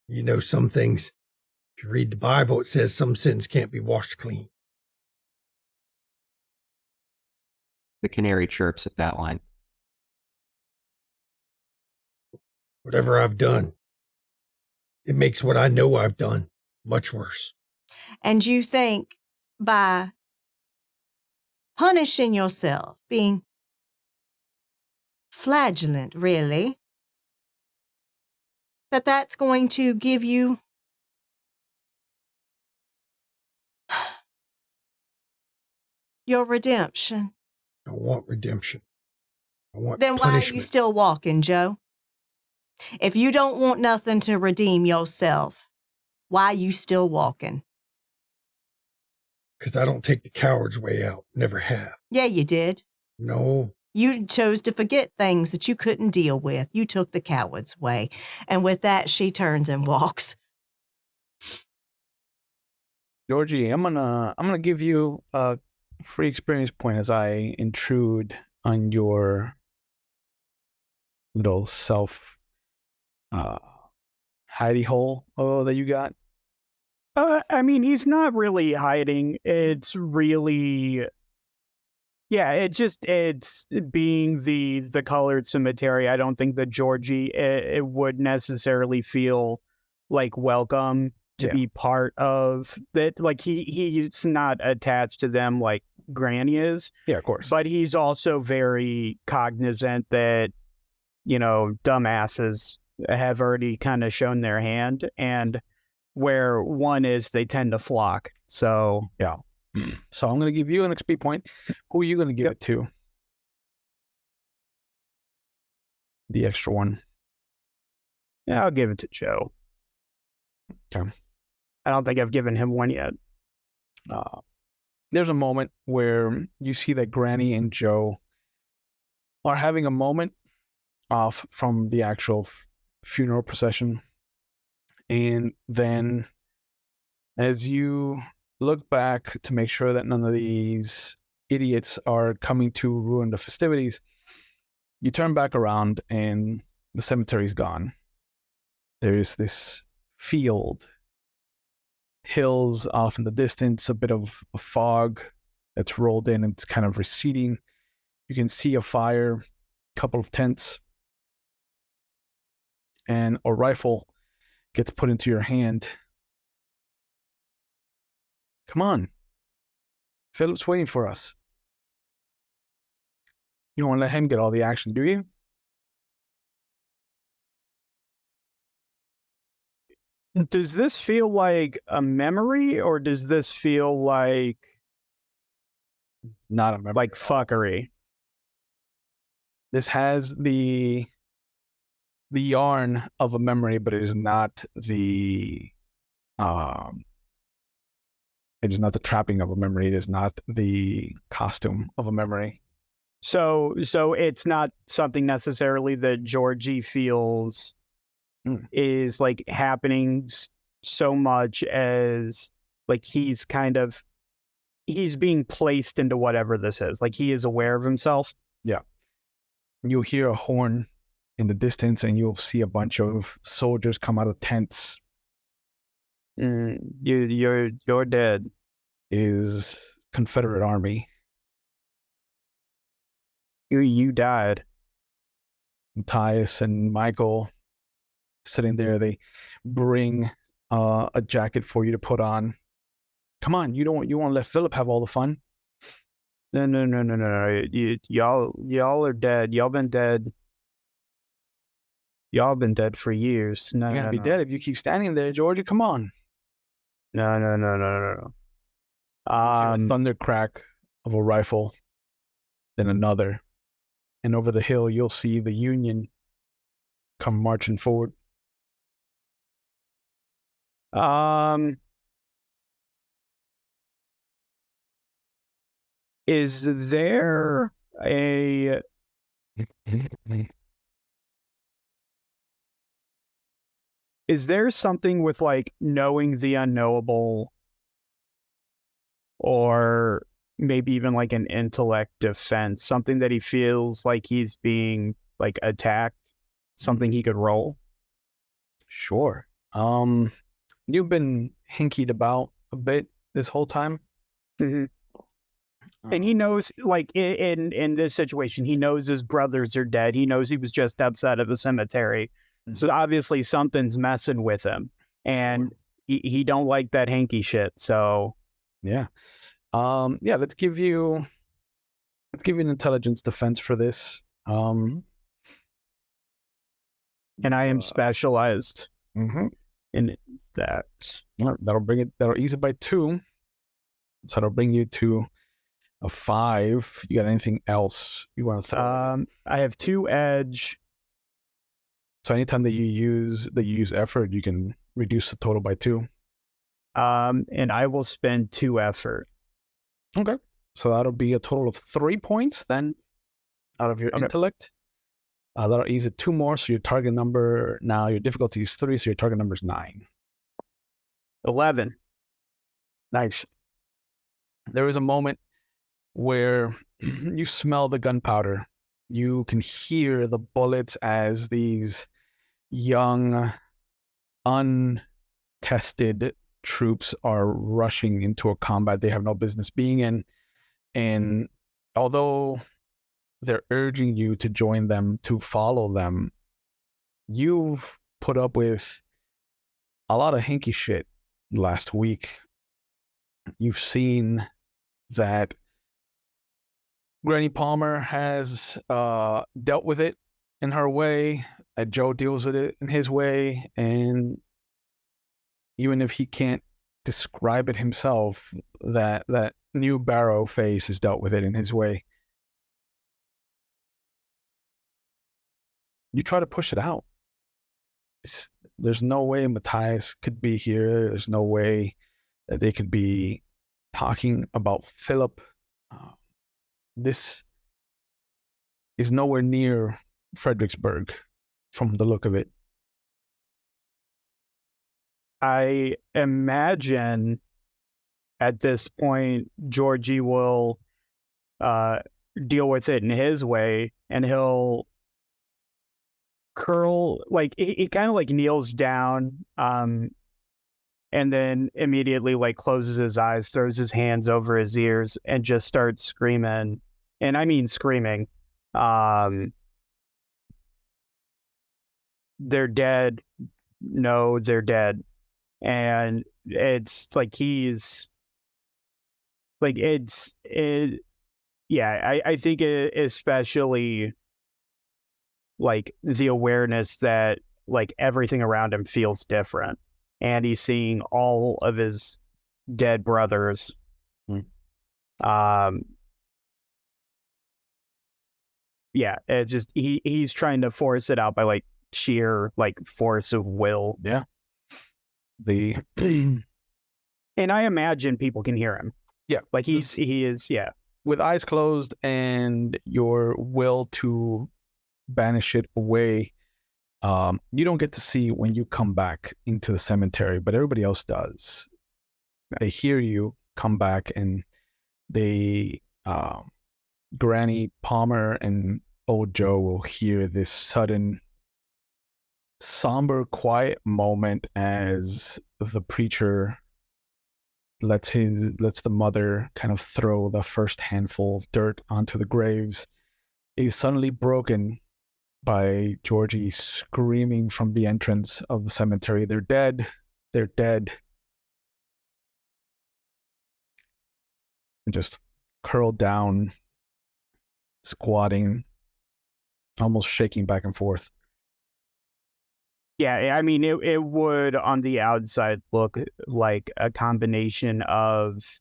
You know, some things, if you read the Bible, it says some sins can't be washed clean. The canary chirps at that line. Whatever I've done, it makes what I know I've done much worse. And you think by punishing yourself, being flagellant, really, that's going to give you your redemption. I want redemption. I want Then why are punishment. you still walking, Joe? If you don't want nothing to redeem yourself, why are you still walking? Because I don't take the coward's way out. Never have. Yeah, you did. No. You chose to forget things that you couldn't deal with. You took the coward's way. And with that, she turns and walks. Georgie, I'm gonna give you a free experience point as I intrude on your little self hidey hole that you got. I mean, he's not really hiding. It's really, yeah. It's being the colored cemetery. I don't think that Georgie it would necessarily feel like welcome to be part of that. Like he's not attached to them like Granny is. Yeah, of course. But he's also very cognizant that, you know, dumbasses have already kind of shown their hand, and where one is, they tend to flock. So, yeah. So I'm going to give you an XP point. Who are you going to give it to? The extra one. Yeah, I'll give it to Joe. Okay. I don't think I've given him one yet. There's a moment where you see that Granny and Joe are having a moment off from the actual funeral procession. And then as you look back to make sure that none of these idiots are coming to ruin the festivities, you turn back around and the cemetery's gone. There's this field, hills off in the distance, a bit of a fog that's rolled in and it's kind of receding. You can see a fire, a couple of tents. and a rifle gets put into your hand. Come on. Philip's waiting for us. You don't want to let him get all the action, do you? Does this feel like a memory, or does this feel like Not a memory. like fuckery? This has the yarn of a memory, but it is not the it is not the trapping of a memory. It is not the costume of a memory. So it's not something necessarily that Georgie feels is like happening so much as like he's being placed into whatever this is. Like he is aware of himself. Yeah. You'll hear a horn in the distance, and you'll see a bunch of soldiers come out of tents. You're dead. It is Confederate Army. You died. Matthias and Michael sitting there. They bring a jacket for you to put on. Come on, you want to let Philip have all the fun? No. Y'all are dead. Y'all been dead. Y'all been dead for years. No, You're gonna no, be no. dead if you keep standing there, Georgia. Come on. No. A thunder crack of a rifle, then another, and over the hill you'll see the Union come marching forward. Is there a is there something with like knowing the unknowable, or maybe even like an intellect defense, something that he feels like he's being like attacked, something he could roll? Sure. You've been hinkied about a bit this whole time. Mm-hmm. And he knows, like, in this situation, he knows his brothers are dead. He knows he was just outside of a cemetery. Mm-hmm. So obviously something's messing with him. And he don't like that hanky shit. So yeah. Let's give you an intelligence defense for this. And I am specialized in that. That'll ease it by 2. So that'll bring you to a 5. You got anything else you want to throw? I have 2 edge. So anytime that you use effort, you can reduce the total by 2. And I will spend 2 effort. Okay. So that'll be a total of 3 points then out of your intellect. That'll ease it 2 more. So your target number now, your difficulty is 3. So your target number is 9. 11. Nice. There is a moment where you smell the gunpowder. You can hear the bullets as these young, untested troops are rushing into a combat they have no business being in. And although they're urging you to join them, to follow them, you've put up with a lot of hinky shit last week. You've seen that Granny Palmer has dealt with it in her way, that Joe deals with it in his way, and even if he can't describe it himself, that new Barrow face has dealt with it in his way. You try to push it out. There's no way Matthias could be here. There's no way that they could be talking about Philip. This is nowhere near Fredericksburg from the look of it. I imagine at this point, Georgie will deal with it in his way, and he'll curl, like he kind of like kneels down, and then immediately like closes his eyes, throws his hands over his ears, and just starts screaming. And I mean screaming. they're dead. No, they're dead. And it's like I think especially like the awareness that like everything around him feels different, and he's seeing all of his dead brothers. It's just he's trying to force it out by like sheer like force of will. Yeah. And I imagine people can hear him. Yeah. Like he is. With eyes closed and your will to banish it away, you don't get to see when you come back into the cemetery, but everybody else does. They hear you come back, and they, Granny, Palmer, and old Joe will hear this sudden, somber, quiet moment as the preacher lets the mother kind of throw the first handful of dirt onto the graves. It is suddenly broken by Georgie screaming from the entrance of the cemetery, "They're dead! They're dead!" And just curled down, squatting, almost shaking back and forth. Yeah, I mean, it would on the outside look like a combination of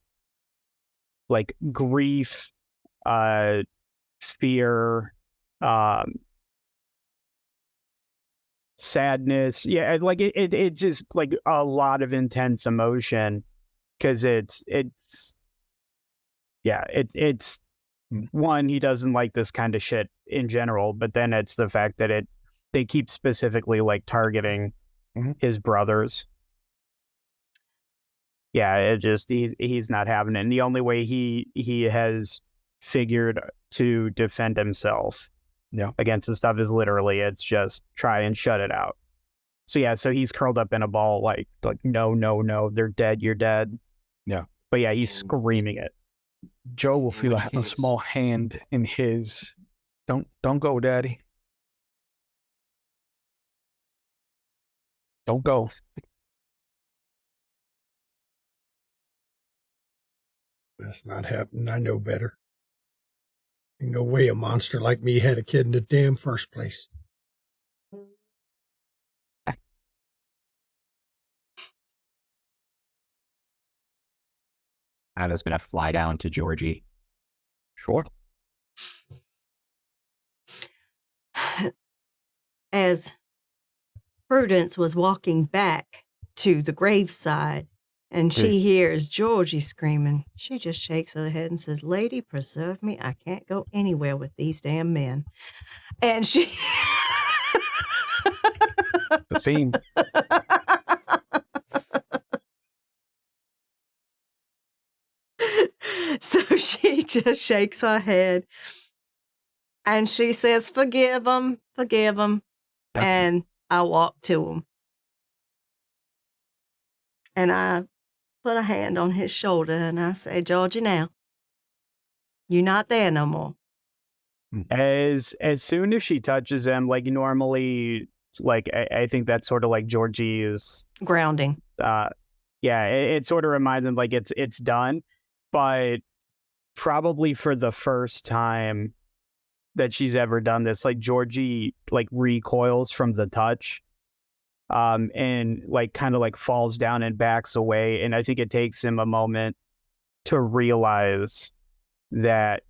like grief, fear, sadness. Yeah, like it just like a lot of intense emotion, because it's one, he doesn't like this kind of shit in general, but then it's the fact that they keep specifically like targeting his brothers. Yeah, it just he's not having it. And the only way he has figured to defend himself against this stuff is literally it's just try and shut it out. So he's curled up in a ball like no, they're dead, you're dead. Yeah. But yeah, he's screaming it. Joe will feel a small hand in his. Don't go, Daddy. Don't go. That's not happening. I know better. Ain't no way a monster like me had a kid in the damn first place. I was going to fly down to Georgie. Sure. As Prudence was walking back to the graveside and she hears Georgie screaming, she just shakes her head and says, "Lady, preserve me. I can't go anywhere with these damn men." And she... The scene. So she just shakes her head and she says, "Forgive him, forgive him." And I walk to him and I put a hand on his shoulder and I say, "Georgie, now, you're not there no more." As soon as she touches him, like normally, like I think that's sort of like Georgie's grounding. It sort of reminds him like it's done, but probably for the first time that she's ever done this, like Georgie like recoils from the touch, and like kind of like falls down and backs away, and I think it takes him a moment to realize that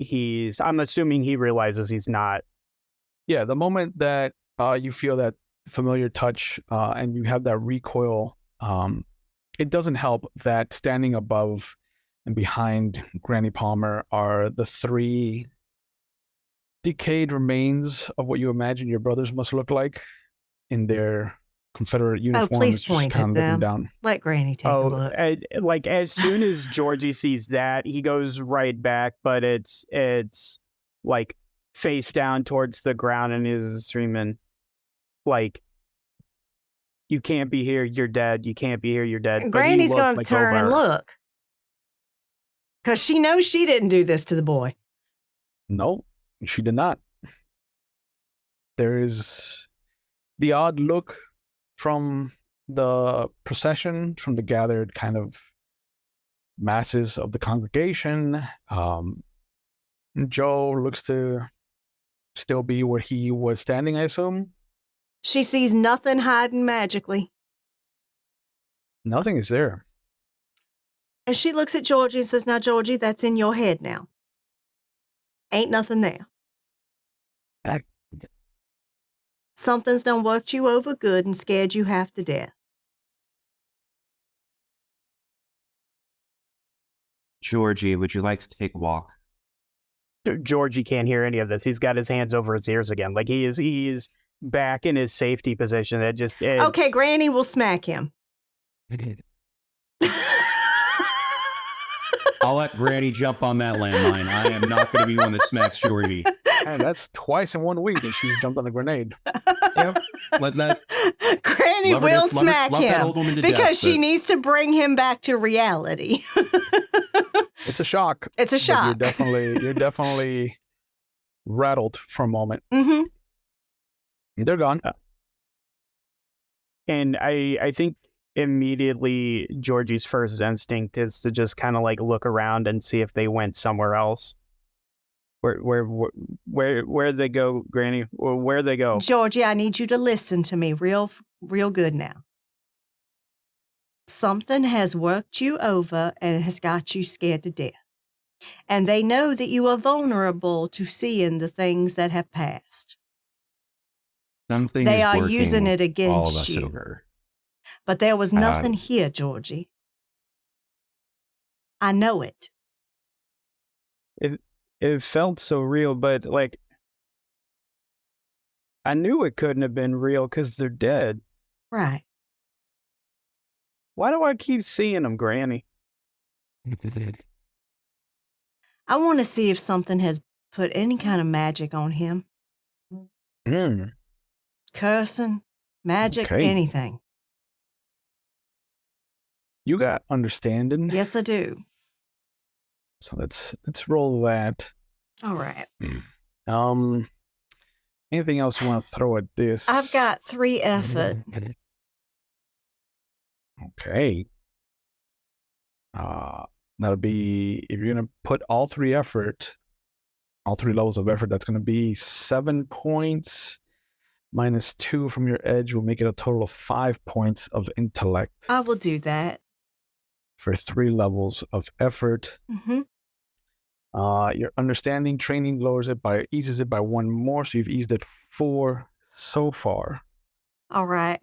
I'm assuming he realizes he's not. Yeah, the moment that you feel that familiar touch and you have that recoil, it doesn't help that standing above and behind Granny Palmer are the three decayed remains of what you imagine your brothers must look like in their Confederate uniforms. Oh, please point at them. Down. Let Granny take a look. Like as soon as Georgie sees that, he goes right back, but it's like face down towards the ground, and he's screaming like, "You can't be here, you're dead. You can't be here, you're dead." And Granny's going to turn and look, because she knows she didn't do this to the boy. No, she did not. There is the odd look from the procession, from the gathered kind of masses of the congregation. Joe looks to still be where he was standing, I assume. She sees nothing hiding magically. Nothing is there. And she looks at Georgie and says, now, Georgie, that's in your head now. Ain't nothing there. Something's done worked you over good and scared you half to death. Georgie, would you like to take a walk? Georgie can't hear any of this. He's got his hands over his ears again. Like he is back in his safety position. Okay, Granny will smack him. I'll let Granny jump on that landmine. I am not going to be one that smacks Georgie. And that's twice in 1 week, and she's jumped on a grenade. Yep. Let that. Granny will smack him because she needs to bring him back to reality. It's a shock. It's a shock. You're definitely rattled for a moment. Mm-hmm. They're gone. And I think immediately Georgie's first instinct is to just kind of like look around and see if they went somewhere else. Where'd they go, Granny? Or where'd they go? Georgie, I need you to listen to me real good now. Something has worked you over and has got you scared to death. And they know that you are vulnerable to seeing the things that have passed. Something they is are working using it all of against us you. over. But there was nothing here, Georgie. I know it. It felt so real, but like I knew it couldn't have been real because they're dead. Right. Why do I keep seeing them, Granny? I want to see if something has put any kind of magic on him. Cursing, magic, Okay. anything. You got understanding. Yes, I do. So let's roll that. All right. Anything else you want to throw at this? I've got 3 effort. Okay. That'll be, if you're gonna put all 3 levels of effort, that's gonna be 7 points minus 2 from your edge will make it a total of 5 points of intellect I will do that. for 3 levels of effort. Mm-hmm. Your understanding training eases it by 1 more, so you've eased it 4 so far. All right.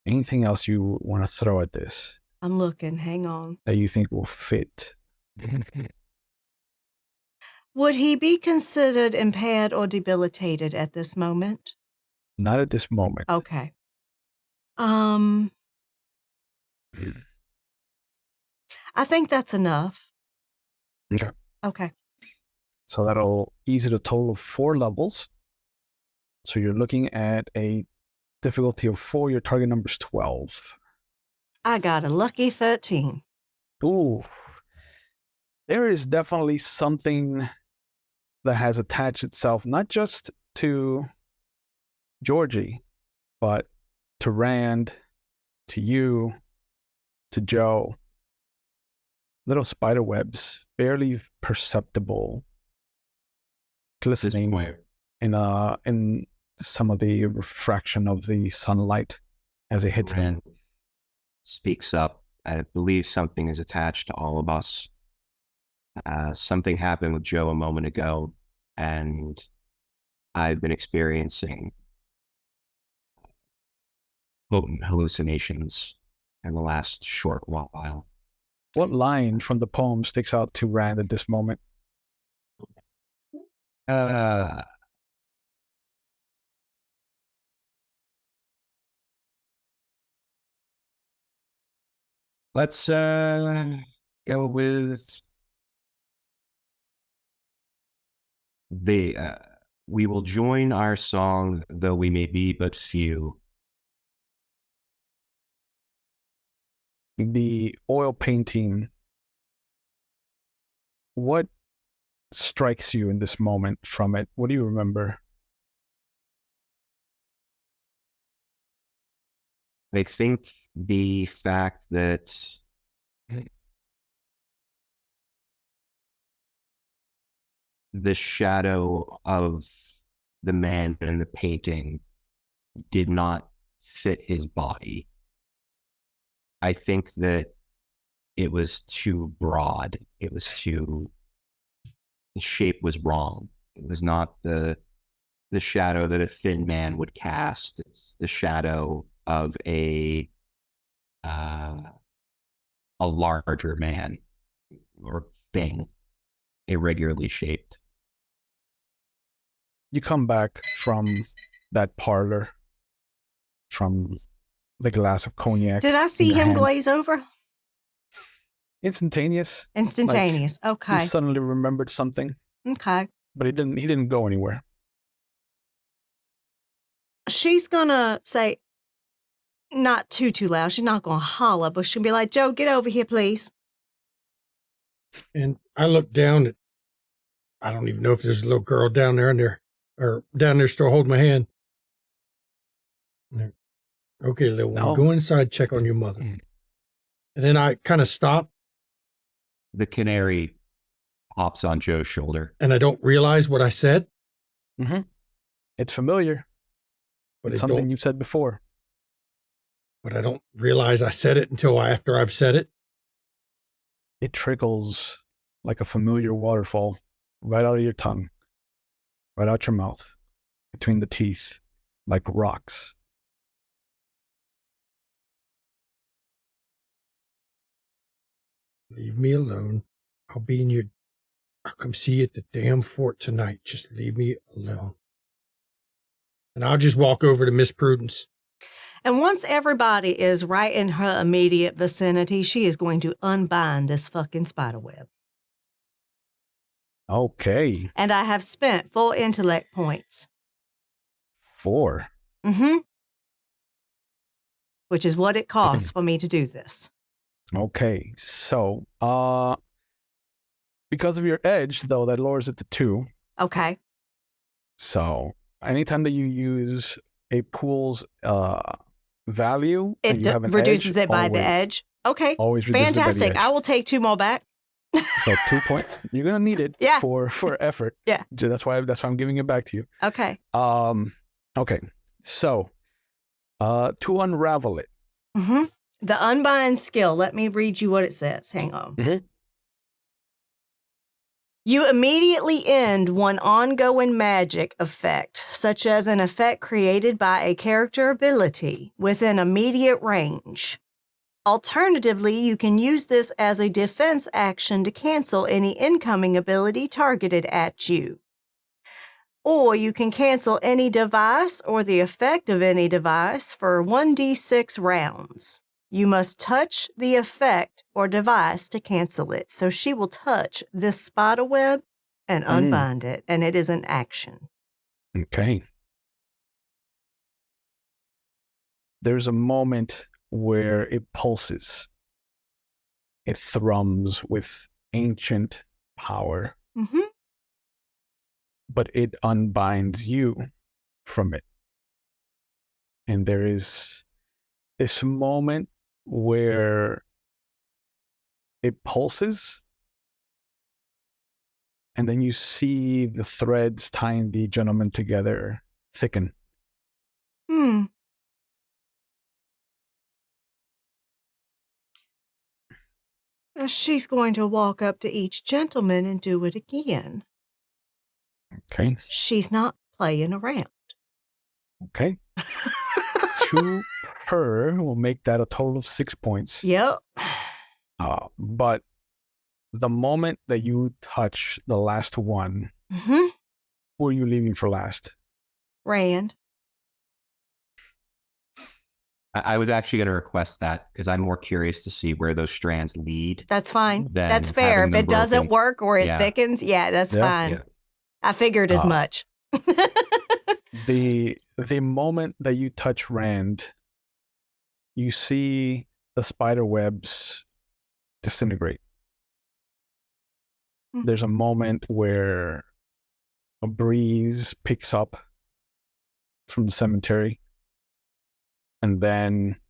Anything else you want to throw at this I'm looking. Hang on. that you think will fit? Would he be considered impaired or debilitated at this moment? Not at this moment. Okay. I think that's enough. Okay. Okay. So that'll ease it a total of 4 levels. So you're looking at a difficulty of 4. Your target number is 12. I got a lucky 13. Ooh. There is definitely something that has attached itself, not just to Georgie, but to Rand, to you, to Joe. Little spider webs, barely perceptible, glistening in some of the refraction of the sunlight as it hits them. Rand speaks up. I believe something is attached to all of us. Something happened with Joe a moment ago, and I've been experiencing potent hallucinations in the last short while. What line from the poem sticks out to Rand at this moment? Let's go with we will join our song, though we may be but few. The oil painting. What strikes you in this moment from it? What do you remember? I think the fact that the shadow of the man in the painting did not fit his body. I think that it was too broad. The shape was wrong. It was not the shadow that a thin man would cast. It's the shadow of a larger man or thing, irregularly shaped. You come back from that parlor, from the glass of cognac. Did I see in your him hand. glaze over? Instantaneous. Instantaneous. He Okay. suddenly remembered something, Okay. but he didn't go anywhere. She's gonna say, not too loud. She's not gonna holler, but she'll be like, Joe, get over here, please. And I look down at, I don't even know if there's a little girl down there or down there still holding my hand. Okay, little one, No. go inside, check on your mother. And then I kind of stop The canary hops on Joe's shoulder. and I don't realize what I said, Mm-hmm. It's familiar. but It's I something don't, you've said before. but I don't realize I said it until after I've said it. It trickles like a familiar waterfall right out of your tongue, right out your mouth, between the teeth, like rocks. Leave me alone. I'll come see you at the damn fort tonight. Just leave me alone. And I'll just walk over to Miss Prudence. And once everybody is right in her immediate vicinity, she is going to unbind this fucking spider web. Okay. And I have spent full intellect points. 4. Mm-hmm. Which is what it costs for me to do this. Okay. So, because of your edge, though, that lowers it to 2. Okay. So, anytime that you use a pool's value, It and you have an reduces edge, it by the always- edge. Okay. Always reduces it by the Fantastic. edge. I will take 2 more back. So 2 points. You're gonna need it Yeah. for effort. Yeah. That's why I'm giving it back to you. Okay. Okay. So, to unravel it. Mm-hmm. The unbind skill. Let me read you what it says. Hang on. Mhm. You immediately end one ongoing magic effect, such as an effect created by a character ability within immediate range. Alternatively, you can use this as a defense action to cancel any incoming ability targeted at you. Or you can cancel any device or the effect of any device for 1d6 rounds. You must touch the effect or device to cancel it. So she will touch this spider web and unbind it, and it is an action. Okay. There's a moment where it pulses. It thrums with ancient power, Mm-hmm. but it unbinds you from it. And there is this moment where it pulses, and then you see the threads tying the gentleman together thicken. She's going to walk up to each gentleman and do it again. Okay. She's not playing around. Okay. 2 per will make that a total of 6 points. Yep. But the moment that you touch the last one, Mm-hmm. who are you leaving for last? Rand. I was actually going to request that because I'm more curious to see where those strands lead. That's fine. Then That's fair. having If them it doesn't broken- work or it Yeah. thickens, that's Yeah. fine. Yeah. I figured as much. The moment that you touch Rand, you see the spider webs disintegrate. Mhm. There's a moment where a breeze picks up from the cemetery, and then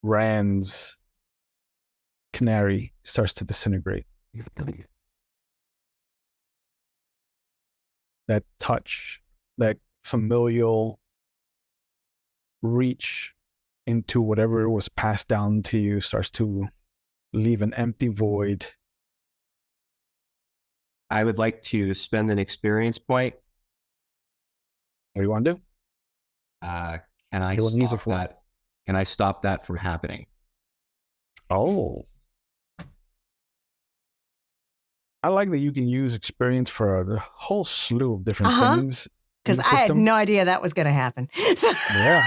Rand's canary starts to disintegrate. That touch, that familial reach into whatever was passed down to you starts to leave an empty void. I would like to spend an experience point. What do you want to do? Can I You wanna use it stop for? that? Can I stop that from happening? Oh. I like that you can use experience for a whole slew of different things. Because I had no idea that was going to happen. So Yeah.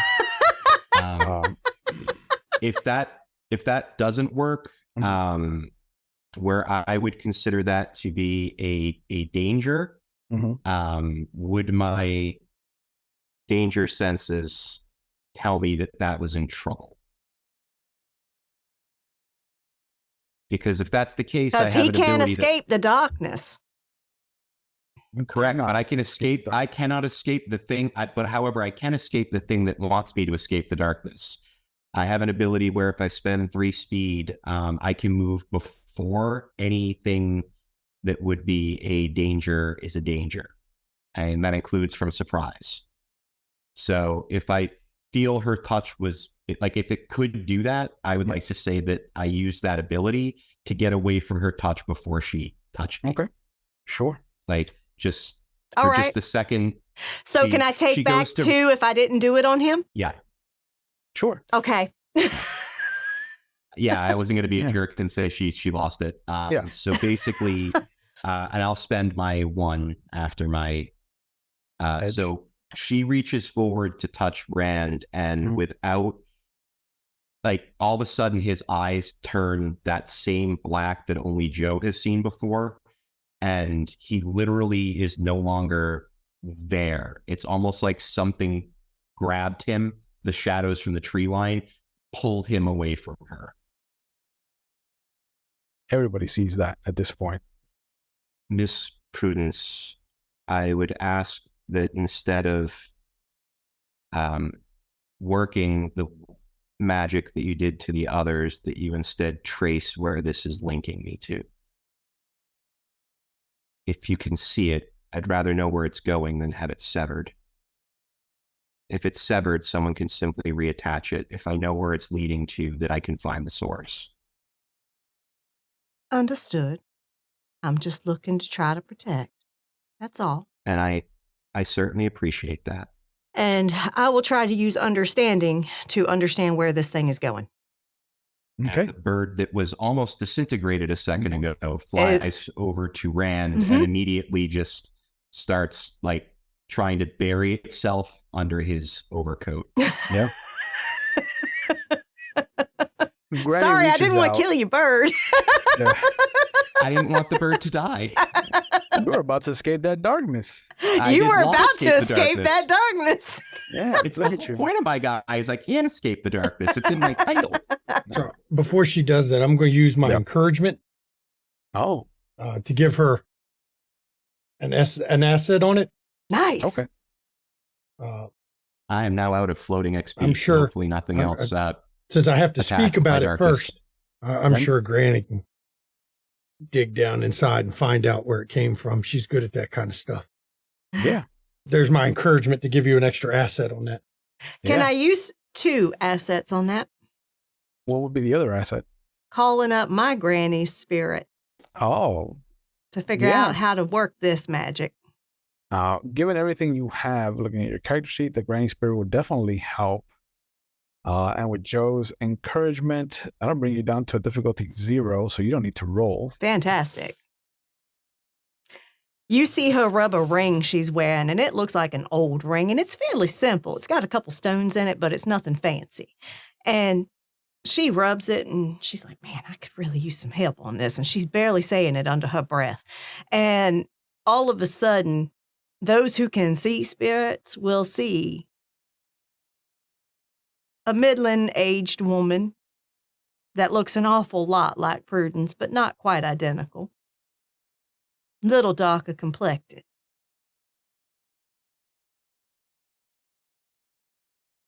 If that doesn't work, where I would consider that to be a danger, would my danger senses tell me that was in trouble? Because if that's the case, I because have he an can't ability escape the darkness. Correct, but I can escape. I cannot escape the thing, but however, I can escape the thing that wants me to escape the darkness. I have an ability where if I spend 3 speed, I can move before anything that would be a danger is a danger. And that includes from surprise. So if I feel her touch was, like if it could do that, I would like to say that I used that ability to get away from her touch before she touched me. Okay. Sure. Like just All for right. just a second. So can I take back 2 if I didn't do it on him? Yeah. Sure. Okay. Yeah, I wasn't going to be a jerk and say she lost it. So basically, and I'll spend my 1 after my. So she reaches forward to touch Rand, and without, like, all of a sudden his eyes turn that same black that only Joe has seen before, and he literally is no longer there. It's almost like something grabbed him, the shadows from the tree line, pulled him away from her. Everybody sees that at this point. Miss Prudence, I would ask that instead of working the magic that you did to the others, that you instead trace where this is linking me to. If you can see it, I'd rather know where it's going than have it severed. If it's severed, someone can simply reattach it. If I know where it's leading to, that I can find the source. Understood. I'm just looking to try to protect. That's all. And I certainly appreciate that. And I will try to use understanding to understand where this thing is going. Okay. And the bird that was almost disintegrated a second ago flies over to Rand and immediately just starts like trying to bury itself under his overcoat. Yeah. Sorry, I didn't want to kill you, bird. Yeah. I didn't want the bird to die. You were about to escape that darkness. You were about to escape that darkness. Yeah, It's the whole point of my guys. I can't escape the darkness. It's in my title. So before she does that, I'm going to use my encouragement Oh, to give her an asset on it. Nice. okay. I am now out of floating XP. I'm sure- Hopefully nothing else. Since I have to Attacked speak about by it darkness. first, I'm sure Granny can dig down inside and find out where it came from. She's good at that kind of stuff. Yeah. There's my encouragement to give you an extra asset on that. Can Yeah. I use 2 assets on that? What would be the other asset? Calling up my granny's spirit Oh, to figure Yeah. out how to work this magic. given everything you have, looking at your character sheet, the Granny Spirit would definitely help. And with Joe's encouragement, that'll bring you down to a difficulty 0, so you don't need to roll. Fantastic. You see her rub a ring she's wearing, and it looks like an old ring, and it's fairly simple. It's got a couple stones in it, but it's nothing fancy. And she rubs it, and she's like, man, I could really use some help on this. And she's barely saying it under her breath. And all of a sudden, those who can see spirits will see a middling-aged woman that looks an awful lot like Prudence, but not quite identical. Little darker complected.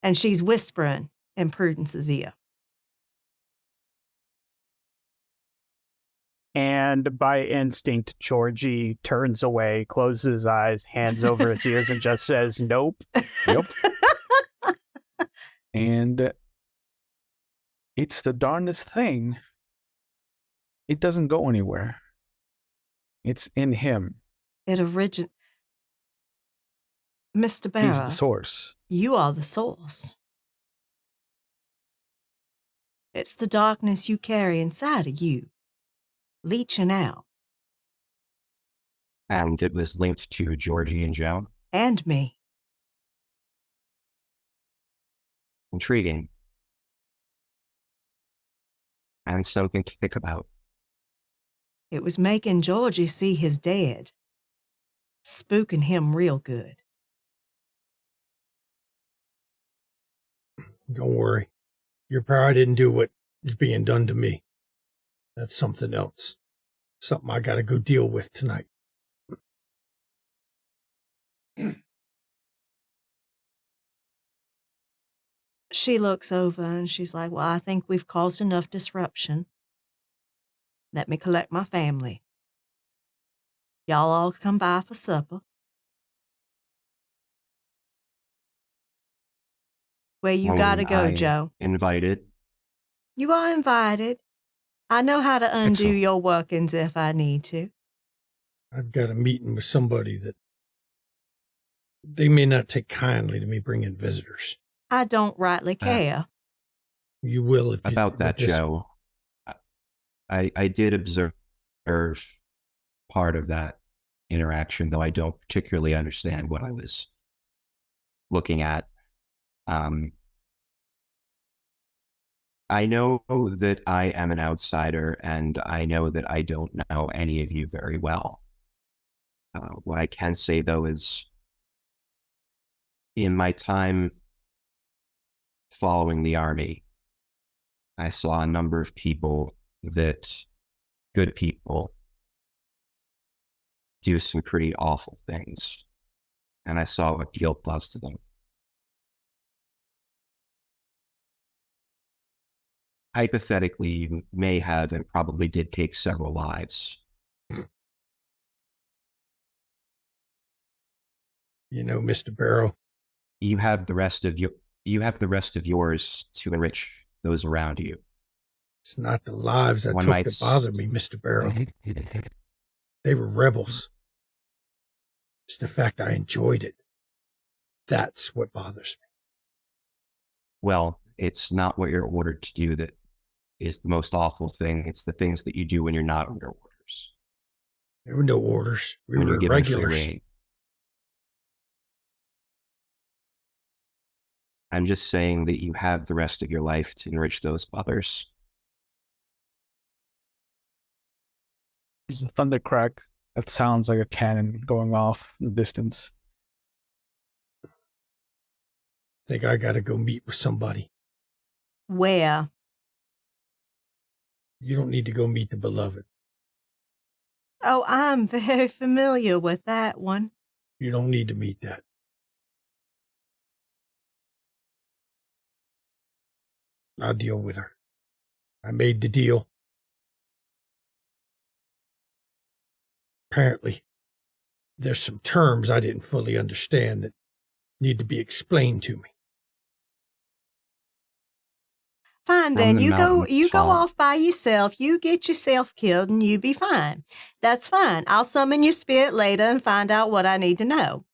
And she's whispering in Prudence's ear. And by instinct, Georgie turns away, closes his eyes, hands over his ears, and just says, "Nope." Yep. And it's the darndest thing. It doesn't go anywhere. It's in him. It Mr. He's the Barra, source. you are the source. It's the darkness you carry inside of you, leaching out. And it was linked to Georgie and Joe. And me. Intriguing. And something to think about. It was making Georgie see his dad, spooking him real good. Don't worry. Your power didn't do what is being done to me. That's something else. Something I gotta go deal with tonight. She looks over and she's like, well, I think we've caused enough disruption. Let me collect my family. Y'all all come by for supper. Where you gotta go, Joe? Invited. You are invited. I know how to undo Excellent. your workings if I need to. I've got a meeting with somebody that they may not take kindly to me bringing visitors. I don't rightly care. You will if you About that, Joe. I did observe part of that interaction, though I don't particularly understand what I was looking at. I know that I am an outsider, and I know that I don't know any of you very well. What I can say, though, is in my time following the army, I saw a number of people good people, do some pretty awful things. And I saw what guilt does to them. Hypothetically, you may have and probably did take several lives. You know, Mr. Barrow, You have the rest of yours to enrich those around you. it's not the lives I One took might that bother me, Mr. Barrow. They were rebels. It's the fact I enjoyed it. That's what bothers me. Well, it's not what you're ordered to do that is the most awful thing. It's the things that you do when you're not under orders. There were no orders. We When were you're given free regulars. rein. I'm just saying that you have the rest of your life to enrich those others. There's a thunder crack that sounds like a cannon going off in the distance. Think I gotta go meet with somebody. Where? You don't need to go meet the beloved. Oh, I'm very familiar with that one. You don't need to meet that. I'll deal with her. I made the deal. Apparently, there's some terms I didn't fully understand that need to be explained to me. Fine, From then the you go mountaintop. off by yourself. You get yourself killed and you be fine. That's fine. I'll summon your spirit later and find out what I need to know.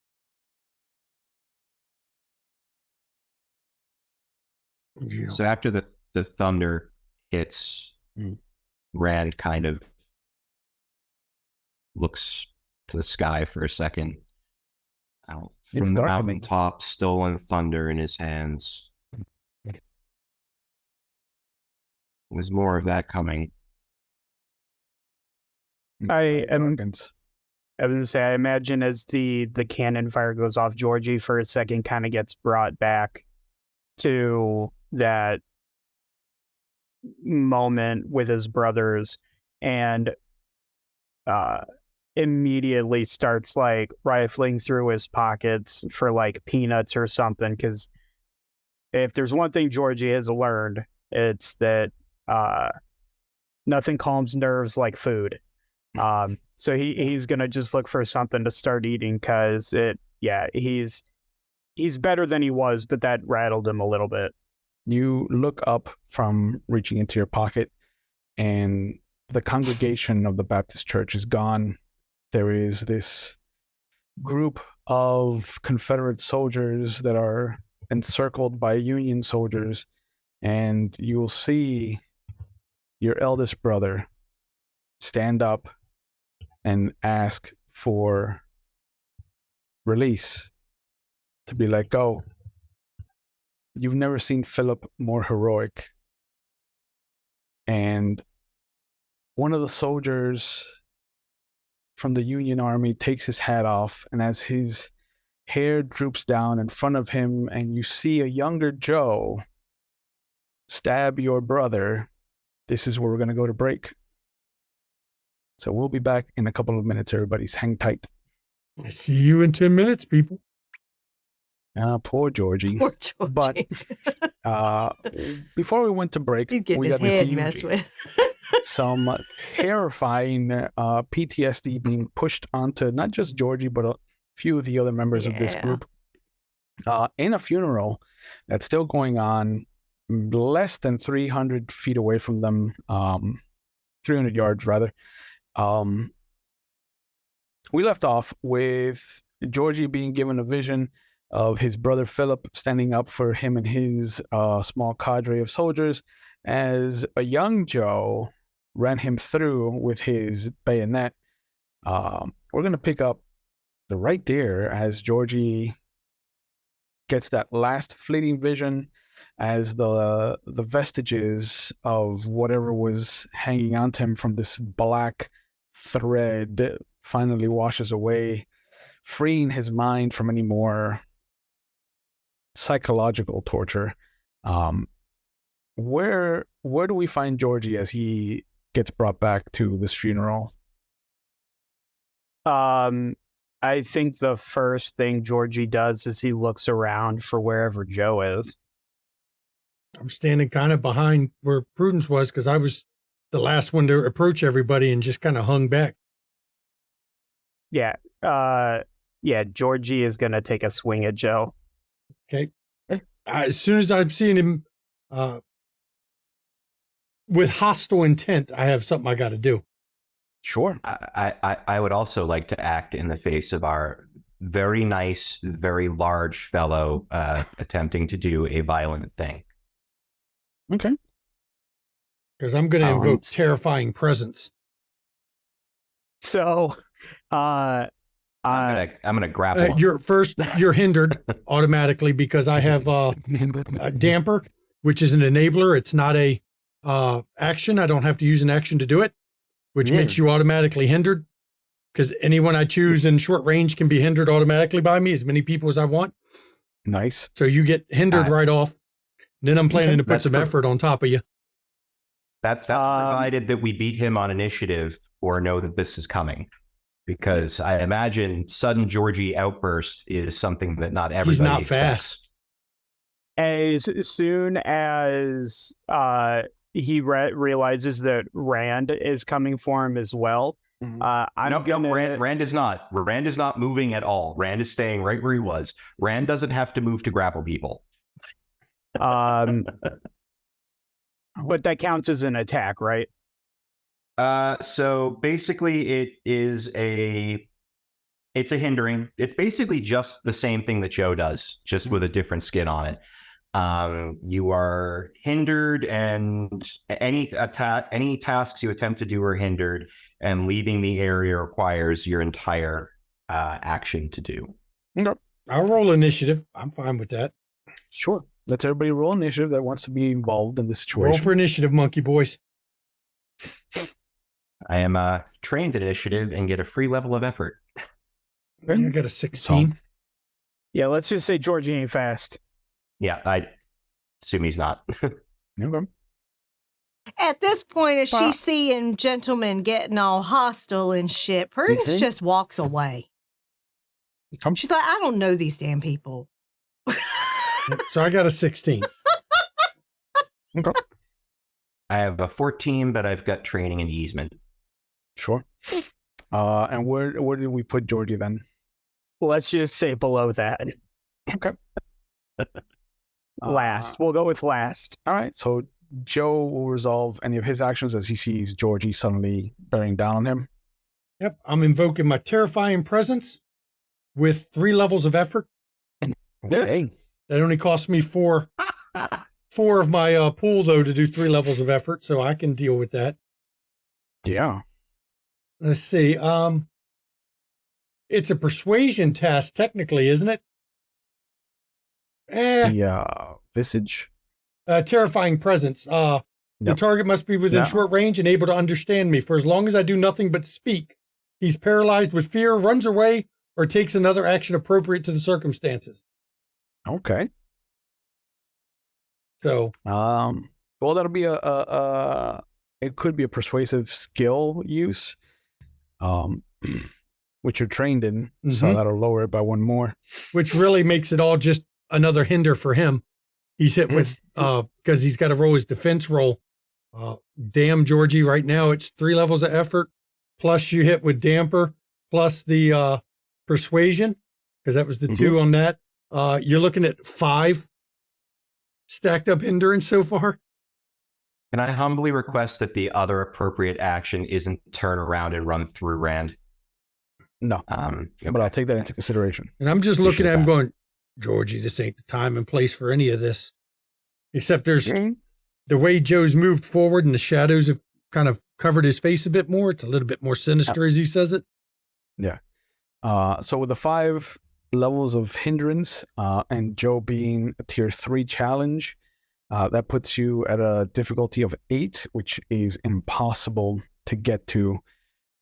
You know, So after the thunder hits, Rand kind of looks to the sky for a second. From It's the darkening. mountaintop, stolen thunder in his hands. There's more of that coming. I Darkens. was gonna say, I imagine as the cannon fire goes off, Georgie for a second kind of gets brought back to that moment with his brothers and immediately starts like rifling through his pockets for like peanuts or something, because if there's one thing Georgie has learned, it's that Nothing calms nerves like food. So he's gonna just look for something to start eating because he's better than he was, but that rattled him a little bit. You look up from reaching into your pocket, and the congregation of the Baptist church is gone. There is this group of Confederate soldiers that are encircled by Union soldiers, and you'll see your eldest brother stand up and ask for release, to be let go. You've never seen Philip more heroic. And one of the soldiers from the Union Army takes his hat off, and as his hair droops down in front of him, and you see a younger Joe stab your brother, this is where we're going to go to break. So we'll be back in a couple of minutes, everybody's hang tight. I see you in 10 minutes, people. Poor Georgie. Poor Georgie. But before we went to break, He's getting we his got to head see messed with. some terrifying PTSD being pushed onto not just Georgie, but a few of the other members of this group in a funeral that's still going on less than 300 feet away from them, 300 yards rather. We left off with Georgie being given a vision of his brother Philip standing up for him and his small cadre of soldiers as a young Joe ran him through with his bayonet. We're going to pick up right there as Georgie gets that last fleeting vision as the vestiges of whatever was hanging onto him from this black thread finally washes away, freeing his mind from any more psychological torture. Where do we find Georgie as he gets brought back to this funeral? I think the first thing Georgie does is he looks around for wherever Joe is. I'm standing kind of behind where Prudence was because I was the last one to approach everybody and just kind of hung back. Yeah. Georgie is going to take a swing at Joe. Okay. As soon as I'm seeing him with hostile intent, I have something I got to do. Sure. I would also like to act in the face of our very nice, very large fellow attempting to do a violent thing. Okay. Because I'm going to invoke terrifying presence. So, I'm gonna grapple. You're hindered automatically because I have a damper, which is an enabler. It's not a action. I don't have to use an action to do it, which makes you automatically hindered. Because anyone I choose in short range can be hindered automatically by me, as many people as I want. Nice. So you get hindered right off. Then I'm planning to put some effort on top of you. That's provided that we beat him on initiative or know that this is coming. Because I imagine sudden Georgie outburst is something that not everybody He's not expects. Fast. As soon as he realizes that Rand is coming for him as well, Rand is not. Rand is not moving at all. Rand is staying right where he was. Rand doesn't have to move to grapple people. But that counts as an attack, right? So basically it's a hindering. It's basically just the same thing that Joe does, just with a different skin on it. You are hindered, and any tasks you attempt to do are hindered, and leaving the area requires your entire action to do. Okay. I'll roll initiative. I'm fine with that. Sure. Let's everybody roll initiative that wants to be involved in this situation. Roll for initiative, monkey boys. I am trained in initiative and get a free level of effort. I got a 16. Yeah, let's just say Georgie ain't fast. Yeah, I assume he's not. Okay. At this point, as she's seeing gentlemen getting all hostile and shit, Prudence just walks away. She's like, I don't know these damn people. So I got a 16. Okay. I have a 14, but I've got training and easement. Sure. And where did we put Georgie then? Let's just say below that. Okay. Last. We'll go with last. All right. So Joe will resolve any of his actions as he sees Georgie suddenly bearing down on him. Yep, I'm invoking my terrifying presence with 3 levels of effort. Okay. That only cost me 4 of my pool, though, to do 3 levels of effort, so I can deal with that. Yeah. Let's see. It's a persuasion test, technically, isn't it? The visage. Terrifying presence. The Yep. target must be within No. short range and able to understand me. For as long as I do nothing but speak, he's paralyzed with fear, runs away, or takes another action appropriate to the circumstances. Okay. So, Well, that'll be it could be a persuasive skill use, which you're trained in. So Mhm. that'll lower it by 1 more. which really makes it all just another hinder for him. He's hit with, because he's got to roll his defense roll. Damn, Georgie, right now it's 3 levels of effort, plus you hit with damper, plus the persuasion, because that was the 2 on that. You're looking at 5 stacked up hindrance so far. Can I humbly request that the other appropriate action isn't turn around and run through Rand? No, but I'll take that into consideration. And I'm just looking at him that. going, Georgie, this ain't the time and place for any of this. Except there's the way Joe's moved forward and the shadows have kind of covered his face a bit more. It's a little bit more sinister as he says it. Yeah. So with the 5 levels of hindrance and Joe being a tier 3 challenge, that puts you at a difficulty of 8, which is impossible to get to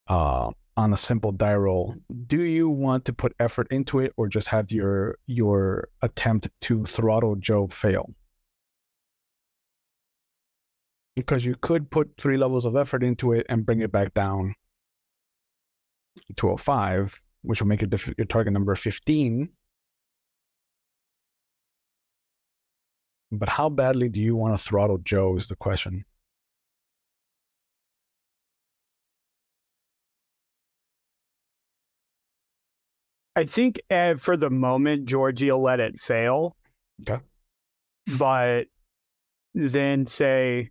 on a simple die roll. Do you want to put effort into it or just have your attempt to throttle Joe fail? Because you could put 3 levels of effort into it and bring it back down to a 5, which will make your target number 15. But how badly do you want to throttle Joe is the question. I think for the moment, Georgie will let it fail. Okay. But then say,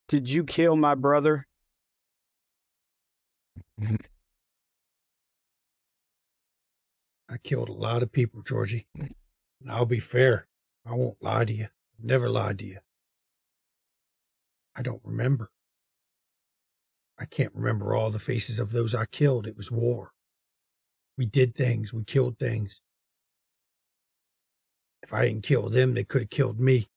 did you kill my brother? I killed a lot of people, Georgie. And I'll be fair. I won't lie to you. I've never lied to you. I don't remember. I can't remember all the faces of those I killed. It was war. We did things. We killed things. If I didn't kill them, they could have killed me.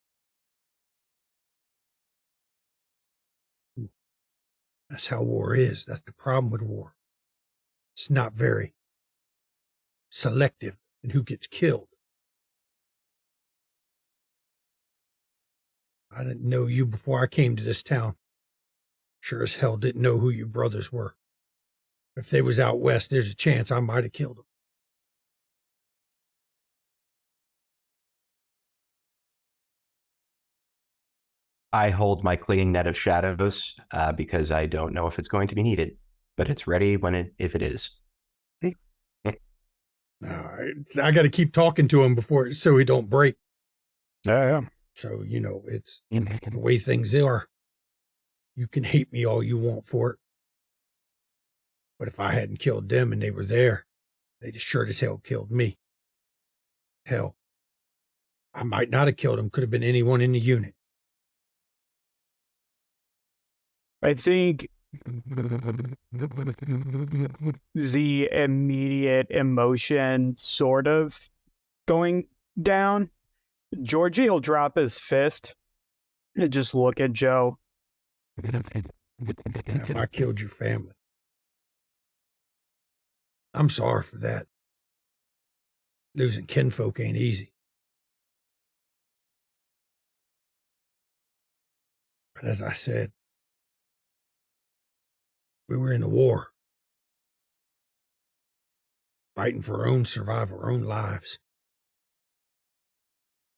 That's how war is. That's the problem with war. It's not very selective in who gets killed. I didn't know you before I came to this town. Sure as hell didn't know who your brothers were. If they was out west, there's a chance I might have killed them. I hold my clean net of shadows because I don't know if it's going to be needed, but it's ready if it is. I got to keep talking to him so he don't break. Yeah. So, it's the way things are. You can hate me all you want for it. But if I hadn't killed them and they were there, they'd sure as hell killed me. Hell, I might not have killed them. Could have been anyone in the unit. I think the immediate emotion sort of going down. Georgie will drop his fist and just look at Joe. If I killed your family, I'm sorry for that. Losing kinfolk ain't easy. But as I said, we were in a war, fighting for our own survival, our own lives.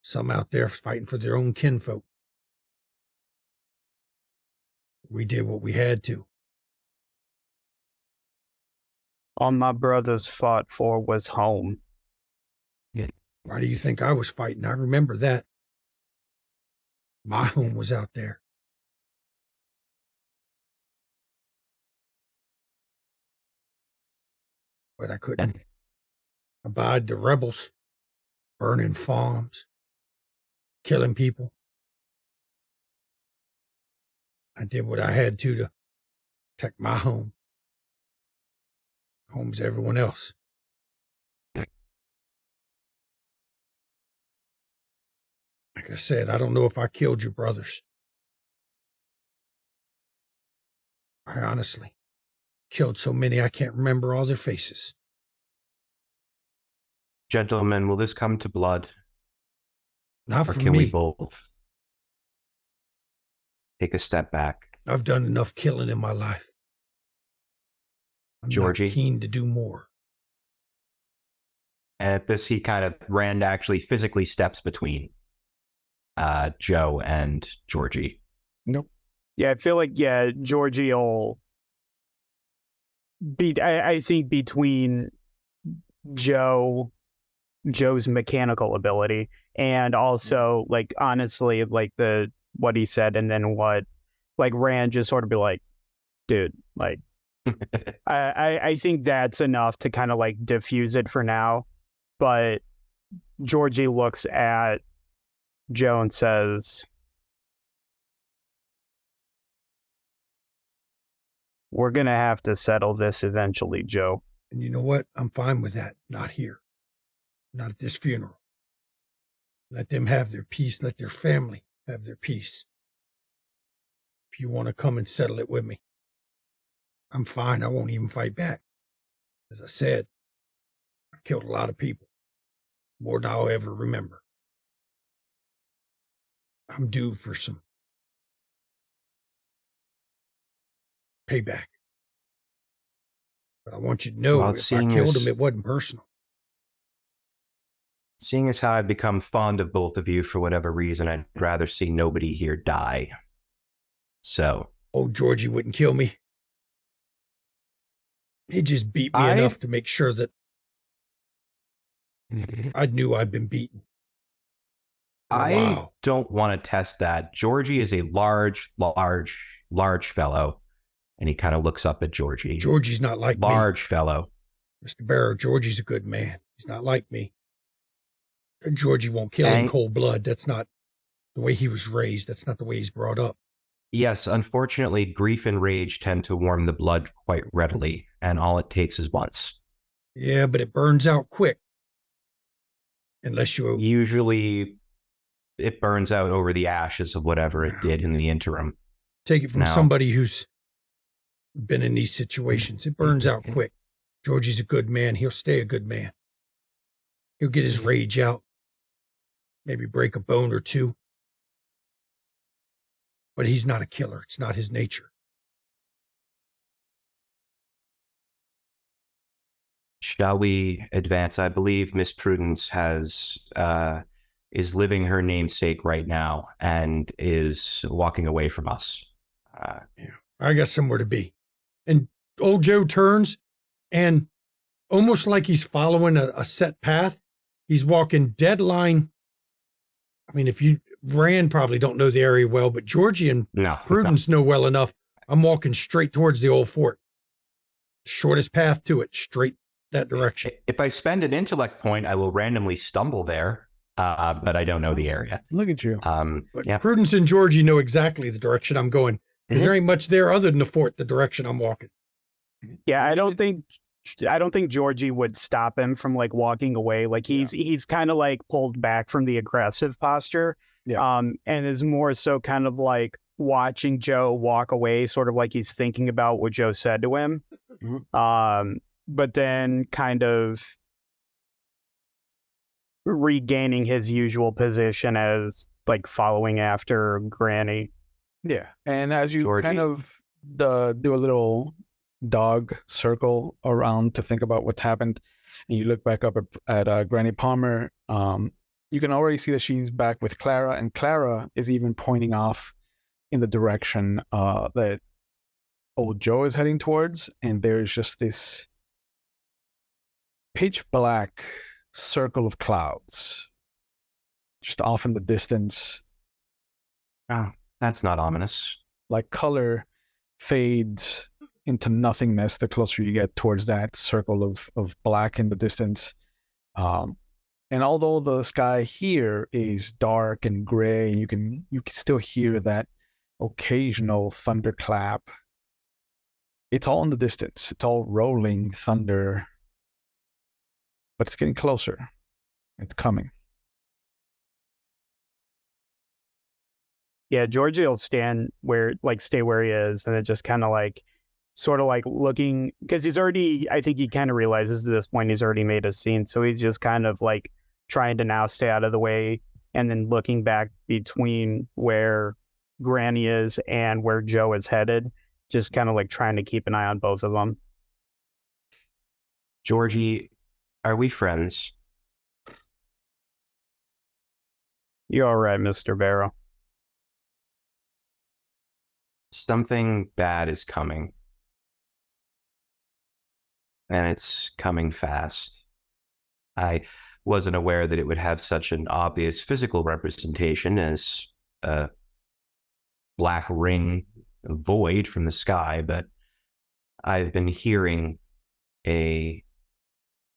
Some out there fighting for their own kinfolk. We did what we had to. All my brothers fought for was home. Why do you think I was fighting? I remember that. My home was out there. But I couldn't abide the rebels, burning farms, killing people. I did what I had to protect my home. Home's everyone else. Like I said, I don't know if I killed your brothers. I honestly killed so many I can't remember all their faces. Gentlemen, will this come to blood? Not Or for can me. we both take a step back? I've done enough killing in my life. I'm Georgie? not keen to do more. And at this, Rand actually physically steps between Joe and Georgie. Nope. Yeah, I feel like, Georgie will be, I think between Joe's mechanical ability and also, like, honestly, like what he said, and then what, like, Rand just sort of be like, dude, like, I think that's enough to kind of like diffuse it for now. But Georgie looks at Joe and says, we're going to have to settle this eventually, Joe. And you know what? I'm fine with that. Not here. Not at this funeral. Let them have their peace. Let their family have their peace. If you want to come and settle it with me, I'm fine. I won't even fight back. As I said, I've killed a lot of people. More than I'll ever remember. I'm due for some payback. But I want you to know, if I killed him, it wasn't personal. Seeing as how I've become fond of both of you for whatever reason, I'd rather see nobody here die. So. Oh, Georgie wouldn't kill me. He just beat me enough to make sure that I knew I'd been beaten. I don't want to test that. Georgie is a large fellow. And he kind of looks up at Georgie. Georgie's not like me. Large fellow. Mr. Barrow, Georgie's a good man. He's not like me. Georgie won't kill in cold blood. That's not the way he was raised. That's not the way he's brought up. Yes, unfortunately, grief and rage tend to warm the blood quite readily, and all it takes is once. Yeah, but it burns out quick. Unless you... Usually, it burns out over the ashes of whatever it did in the interim. Take it from somebody who's been in these situations. It burns out quick. Georgie's a good man. He'll stay a good man. He'll get his rage out. Maybe break a bone or two. But he's not a killer. It's not his nature. Shall we advance? I believe Miss Prudence is living her namesake right now and is walking away from us. Yeah, I got somewhere to be. And old Joe turns, and almost like he's following a set path, he's walking dead line. I mean, Rand probably don't know the area well, but Georgie and Prudence know well enough. I'm walking straight towards the old fort. Shortest path to it, straight that direction. If I spend an intellect point, I will randomly stumble there, but I don't know the area. Look at you. But Prudence and Georgie know exactly the direction I'm going. Because there ain't much there other than the fort, the direction I'm walking. Yeah, I don't think Georgie would stop him from like walking away. Like he's kind of like pulled back from the aggressive posture. Yeah. And is more so kind of like watching Joe walk away, sort of like he's thinking about what Joe said to him. Mm-hmm. But then kind of regaining his usual position as like following after Granny. Yeah. And as you kind of do a little dog circle around to think about what's happened, and you look back up at Granny Palmer, you can already see that she's back with Clara, and Clara is even pointing off in the direction that old Joe is heading towards, and there's just this pitch black circle of clouds just off in the distance. Oh, that's not ominous. Like color fades into nothingness the closer you get towards that circle of black in the distance. And although the sky here is dark and gray, and you can still hear that occasional thunderclap, it's all in the distance. It's all rolling thunder, but it's getting closer. It's coming. Yeah, Georgie will stay where he is, and then just kind of sort of looking, because I think he kind of realizes at this point he's already made a scene, so he's just kind of trying to now stay out of the way, and then looking back between where Granny is and where Joe is headed, just kind of trying to keep an eye on both of them. Georgie, are we friends? You all right, Mr. Barrow? Something bad is coming. And it's coming fast. I wasn't aware that it would have such an obvious physical representation as a black ring void from the sky, but I've been hearing a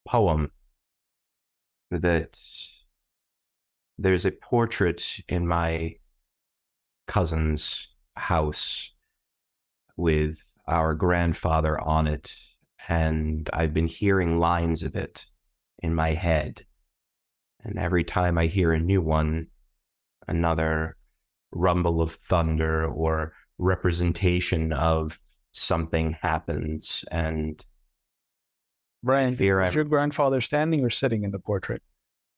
poem that there's a portrait in my cousin's house with our grandfather on it, and I've been hearing lines of it in my head. And every time I hear a new one, another rumble of thunder or representation of something happens. And Brian, is fear your grandfather standing or sitting in the portrait?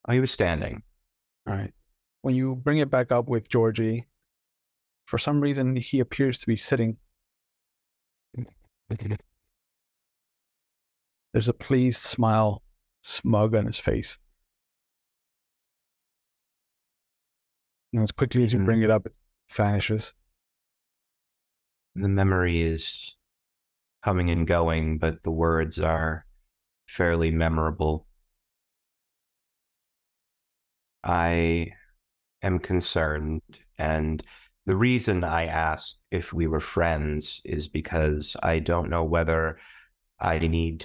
Oh, he was standing. All right. When you bring it back up with Georgie, for some reason he appears to be sitting. There's a pleased smile, smug on his face. And as quickly as you bring it up, it vanishes. The memory is coming and going, but the words are fairly memorable. I am concerned, and the reason I asked if we were friends is because I don't know whether I need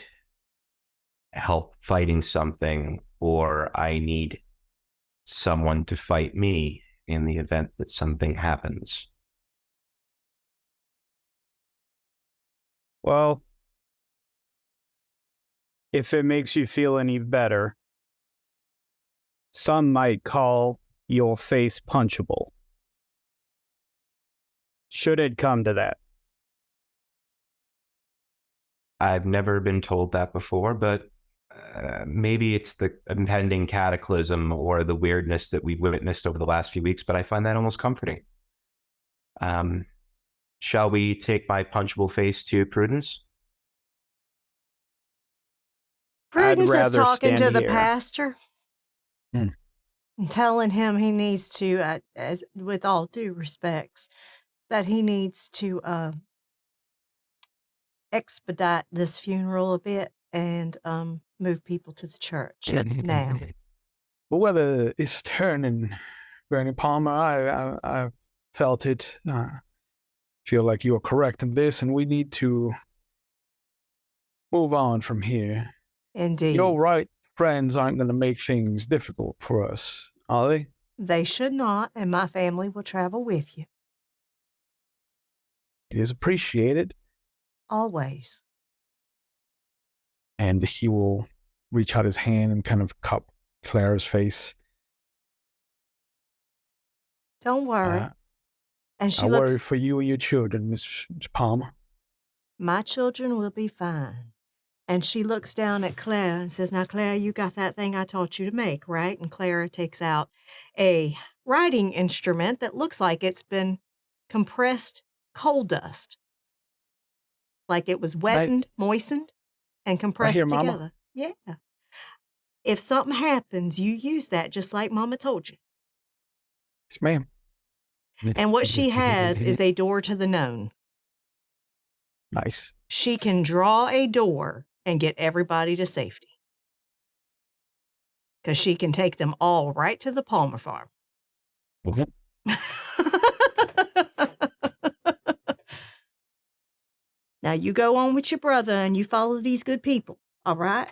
help fighting something or I need someone to fight me in the event that something happens. Well, if it makes you feel any better, some might call your face punchable. Should it come to that. I've never been told that before, but maybe it's the impending cataclysm or the weirdness that we've witnessed over the last few weeks, but I find that almost comforting. Shall we take my punchable face to Prudence? Prudence is rather talking to stand the here. pastor and telling him he needs to, as with all due respects, that he needs to expedite this funeral a bit and move people to the church now. The weather is turning, Granny Palmer. I felt it. Feel like you are correct in this, and we need to move on from here. Indeed. Your right friends aren't going to make things difficult for us, are they? They should not, and my family will travel with you. It is appreciated. Always. And he will reach out his hand and kind of cup Clara's face. Don't worry. And she I looks, worry for you and your children, Miss Palmer. my children will be fine. And she looks down at Clara and says, now, Clara, you got that thing I taught you to make, right? And Clara takes out a writing instrument that looks like it's been compressed coal dust. Like it was wetted, moistened, and compressed here, Mama. together. Yeah. If something happens, you use that just like Mama told you. Yes, ma'am. And what she has is a door to the known. Nice. She can draw a door and get everybody to safety. Because she can take them all right to the Palmer farm. Now you go on with your brother and you follow these good people, all right?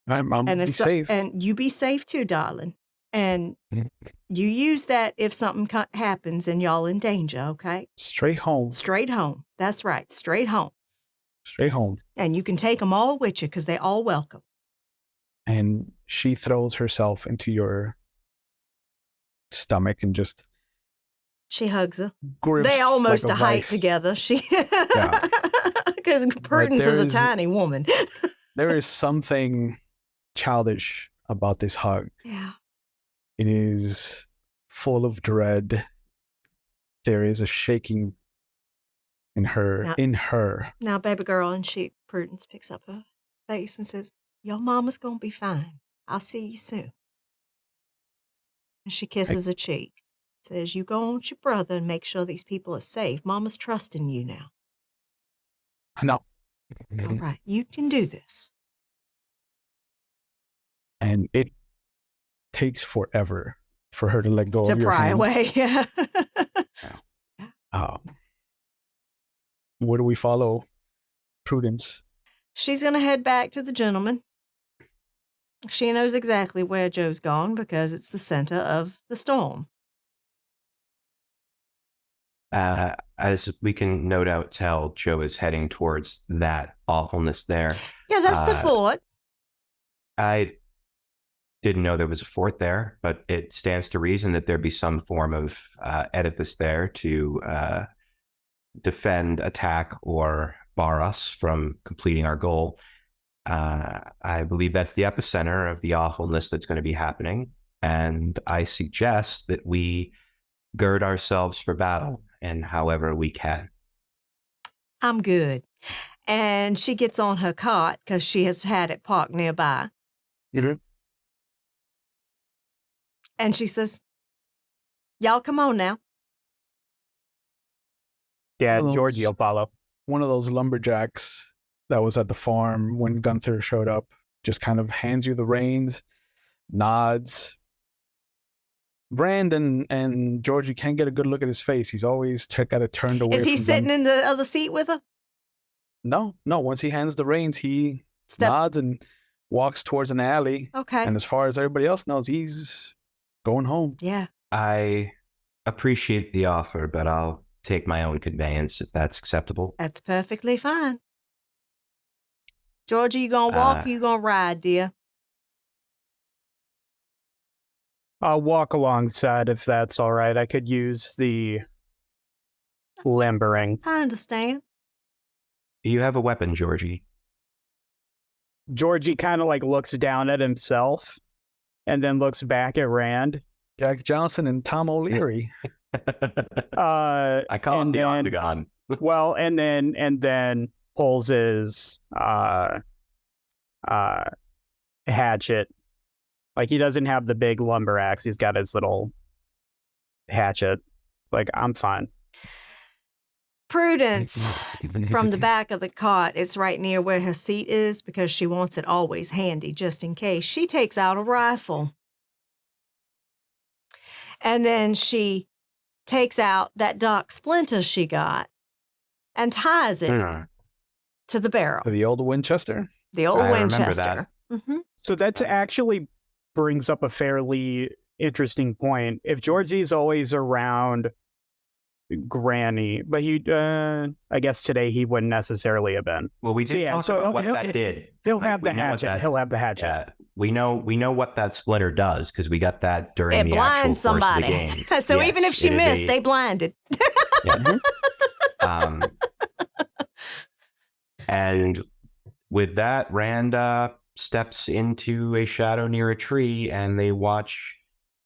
I'm And be safe. and you be safe too, darling. And you use that if something happens and y'all in danger, okay? Straight home. Straight home. That's right, straight home. Straight home. And you can take them all with you because they all welcome. And she throws herself into your stomach and just She hugs her. grips They almost like a height vice. together. Because Prudence is a there's- tiny woman. There is something childish about this hug. Yeah. It is full of dread. There is a shaking in her. Now, baby girl, and Prudence picks up her face and says, "Your mama's gonna be fine. I'll see you soon." And she kisses her cheek. Says, "You go on with your brother and make sure these people are safe. Mama's trusting you now. No. All right, you can do this." And it takes forever for her to let go To of your pry hand. away. Yeah. Where do we follow Prudence? She's gonna head back to the gentleman. She knows exactly where Joe's gone because it's the center of the storm. As we can no doubt tell, Joe is heading towards that awfulness there. Yeah, that's the fort. I didn't know there was a fort there, but it stands to reason that there be some form of edifice there to defend, attack, or bar us from completing our goal. I believe that's the epicenter of the awfulness that's going to be happening. And I suggest that we gird ourselves for battle in however we can. I'm good. And she gets on her cot because she has had it parked nearby. Mm-hmm. And she says, "Y'all come on now." Yeah, Hello. Georgie will follow. One of those lumberjacks that was at the farm when Gunther showed up just kind of hands you the reins, nods. Brandon and Georgie can't get a good look at his face. He's always got it turned away. Is he from sitting them. in the other seat with her? No. Once he hands the reins, he nods and walks towards an alley. Okay. And as far as everybody else knows, he's going home. Yeah. I appreciate the offer, but I'll take my own conveyance if that's acceptable. That's perfectly fine. Georgie, you gonna walk or you gonna ride, dear? I'll walk alongside if that's all right. I could use the limbering. I understand. Do you have a weapon, Georgie? Georgie kind of like looks down at himself and then looks back at Rand. Jack Johnson and Tom O'Leary. I call him the Octagon. Well, and then pulls his hatchet. Like, he doesn't have the big lumber axe. He's got his little hatchet. It's like, I'm fine. Prudence, from the back of the cot, it's right near where her seat is because she wants it always handy just in case. She takes out a rifle. And then she takes out that Doc splinter she got and ties it to the barrel. For the old Winchester. The old I remember Winchester. that. Mm-hmm. So that actually brings up a fairly interesting point. If Georgie's always around Granny, but I guess today he wouldn't necessarily have been. Well, we did talk about what that did. He'll Like, have the we know what hatchet. that- He'll have the hatchet. Yeah, we know what that splinter does because we got that during It the actual blinds course somebody. of the game. So Yes, even if she it is missed, they blinded. Yeah. And with that, Rand steps into a shadow near a tree, and they watch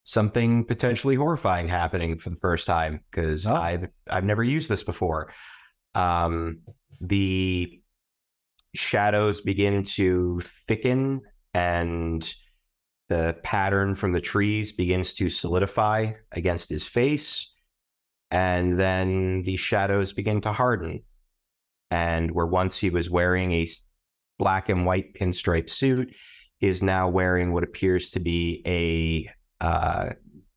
something potentially horrifying happening for the first time because I've never used this before. The shadows begin to thicken, and the pattern from the trees begins to solidify against his face. And then the shadows begin to harden. And where once he was wearing a black and white pinstripe suit, he is now wearing what appears to be a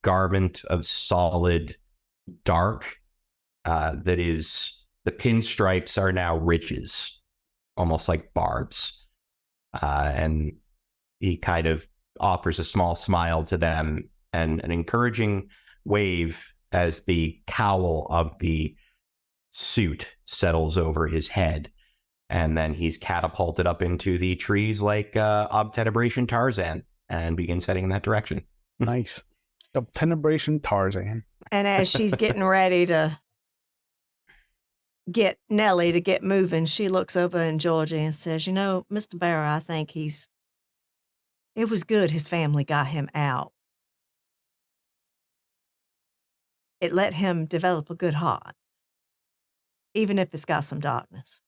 garment of solid dark that is, the pinstripes are now ridges, almost like barbs. And he kind of offers a small smile to them and an encouraging wave as the cowl of the suit settles over his head. And then he's catapulted up into the trees like Obtenebration Tarzan and begins heading in that direction. Nice. Obtenebration Tarzan. And as she's getting ready to get Nellie to get moving, she looks over at Georgie and says, you know, Mr. Barrow, I think it was good his family got him out. It let him develop a good heart, even if it's got some darkness.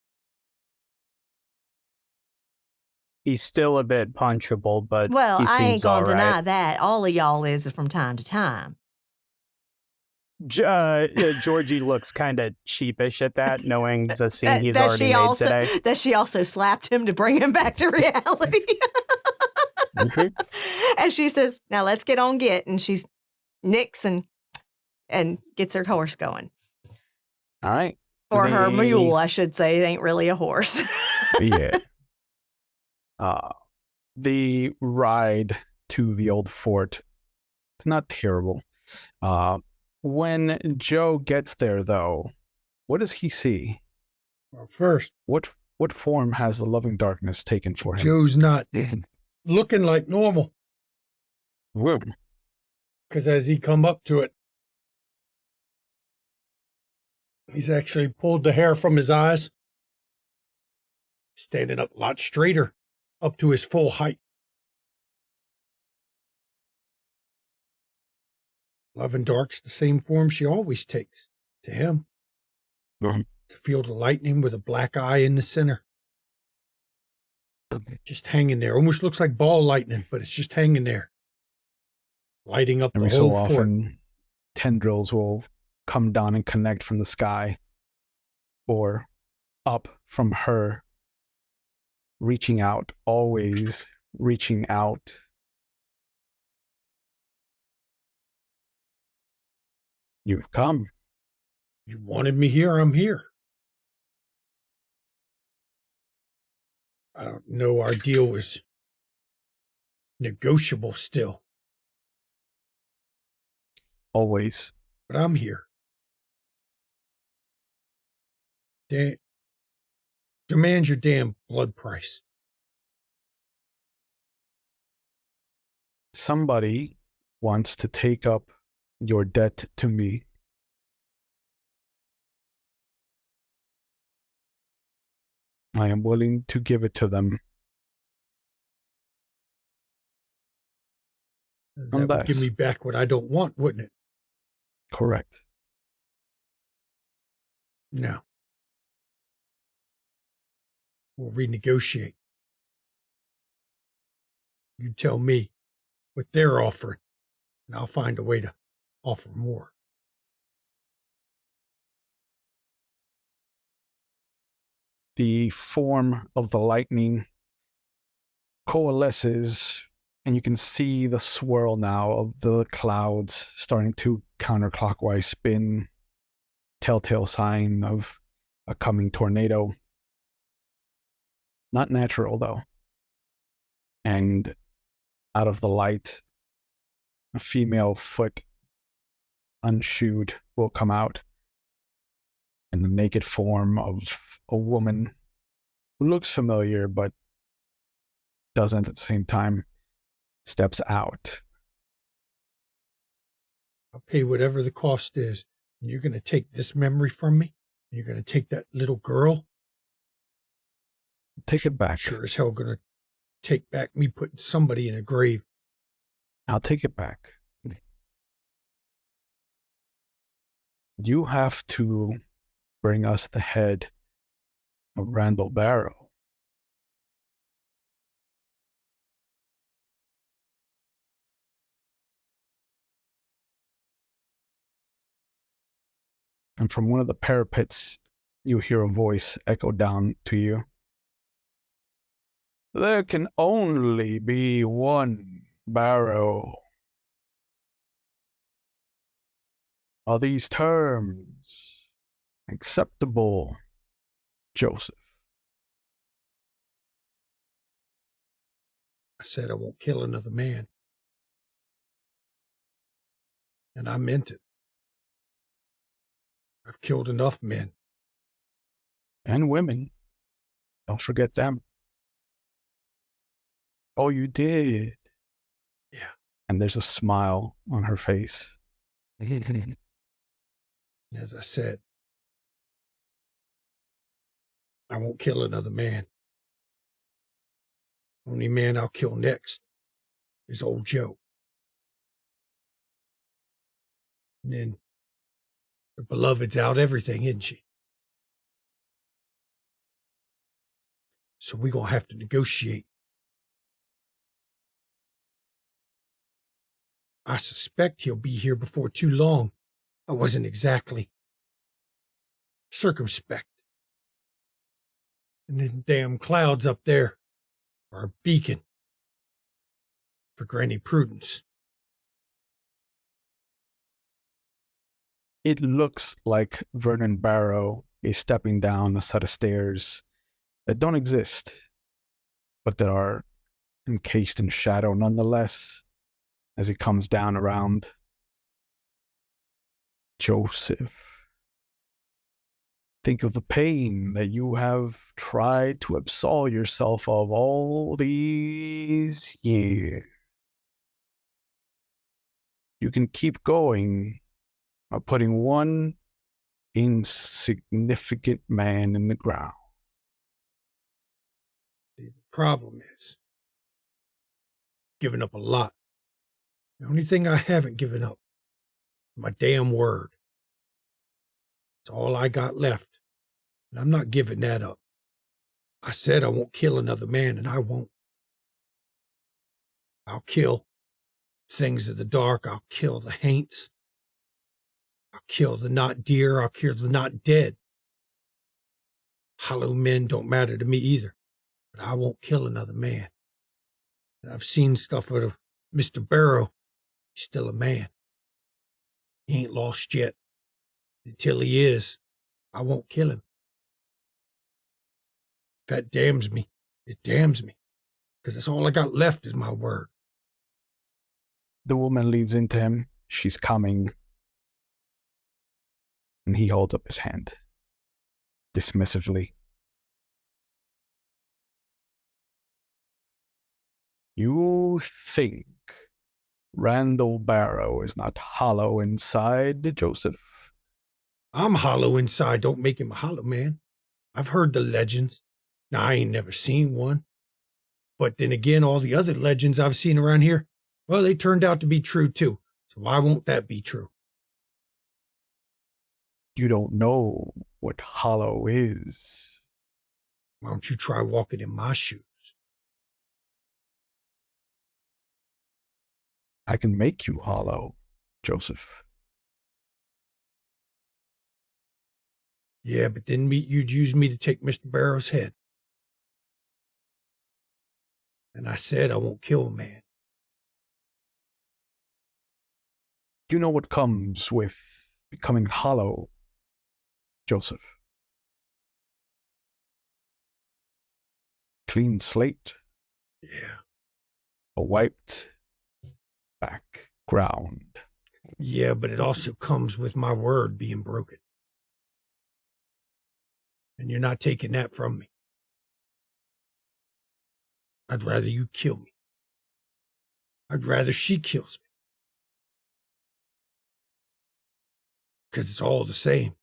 He's still a bit punchable, but Well, he I ain't seems gonna all deny right. that. All of y'all is from time to time. Georgie looks kind of sheepish at that, knowing the scene he's that already she made also today. that she also slapped him to bring him back to reality. Okay. And she says, "Now let's get on get." And she's nicks and gets her horse going. All right. Or her They- mule, I should say. It ain't really a horse. Yeah. The ride to the old fort, it's not terrible. When Joe gets there, though, what does he see? Well, first, What form has the loving darkness taken for him? Joe's not looking like normal, Whoa. because as he come up to it, he's actually pulled the hair from his eyes, standing up a lot straighter, up to his full height. Love and Dark's the same form she always takes, to him. Mhm. To feel the lightning with a black eye in the center. Just hanging there. Almost looks like ball lightning, but it's just hanging there. Lighting up the Every whole so fort. often, tendrils will come down and connect from the sky or up from her, reaching out, always reaching out. You've come. You wanted me here, I'm here. I don't know, our deal was negotiable still, Always. but I'm here. Demand your damn blood price. Somebody wants to take up your debt to me. I am willing to give it to them. That would give Unless. me back what I don't want, wouldn't it? Correct. No. We'll renegotiate. You tell me what they're offering, and I'll find a way to offer more. The form of the lightning coalesces, and you can see the swirl now of the clouds starting to counterclockwise spin, telltale sign of a coming tornado. Not natural, though. And out of the light, a female foot, unshoed, will come out, and the naked form of a woman who looks familiar but doesn't at the same time steps out. I'll pay whatever the cost is. And you're going to take this memory from me? And you're going to take that little girl? Take it back. Sure as hell going to take back me putting somebody in a grave. I'll take it back. You have to bring us the head of Randall Barrow. And from one of the parapets, you hear a voice echo down to you. There can only be one Barrow. Are these terms acceptable, Joseph? I said I won't kill another man. And I meant it. I've killed enough men. And women. Don't forget them. Oh, you did. Yeah. And there's a smile on her face. As I said, I won't kill another man. Only man I'll kill next is old Joe. And then the beloved's out everything, isn't she? So we're going to have to negotiate. I suspect he'll be here before too long. I wasn't exactly circumspect. And then damn clouds up there are a beacon for Granny Prudence. It looks like Vernon Barrow is stepping down a set of stairs that don't exist, but that are encased in shadow nonetheless as he comes down around. Joseph, think of the pain that you have tried to absolve yourself of all these years. You can keep going by putting one insignificant man in the ground. The problem is, giving up a lot. The only thing I haven't given up is my damn word. It's all I got left, and I'm not giving that up. I said I won't kill another man, and I won't. I'll kill things of the dark. I'll kill the haints. I'll kill the not dear. I'll kill the not dead. Hollow men don't matter to me either, but I won't kill another man. And I've seen stuff out of Mr. Barrow. He's still a man. He ain't lost yet. Until he is, I won't kill him. If that damns me, it damns me. Because that's all I got left is my word. The woman leads into him. She's coming. And he holds up his hand, dismissively. You think Randall Barrow is not hollow inside, Joseph? I'm hollow inside. Don't make him a hollow man. I've heard the legends. Now, I ain't never seen one. But then again, all the other legends I've seen around here, well, they turned out to be true too. So why won't that be true? You don't know what hollow is. Why don't you try walking in my shoes? I can make you hollow, Joseph. Yeah, but then you'd use me to take Mr. Barrow's head. And I said I won't kill a man. You know what comes with becoming hollow, Joseph? Clean slate. Yeah. A wiped background. Yeah, but it also comes with my word being broken. And you're not taking that from me. I'd rather you kill me. I'd rather she kills me. Because it's all the same.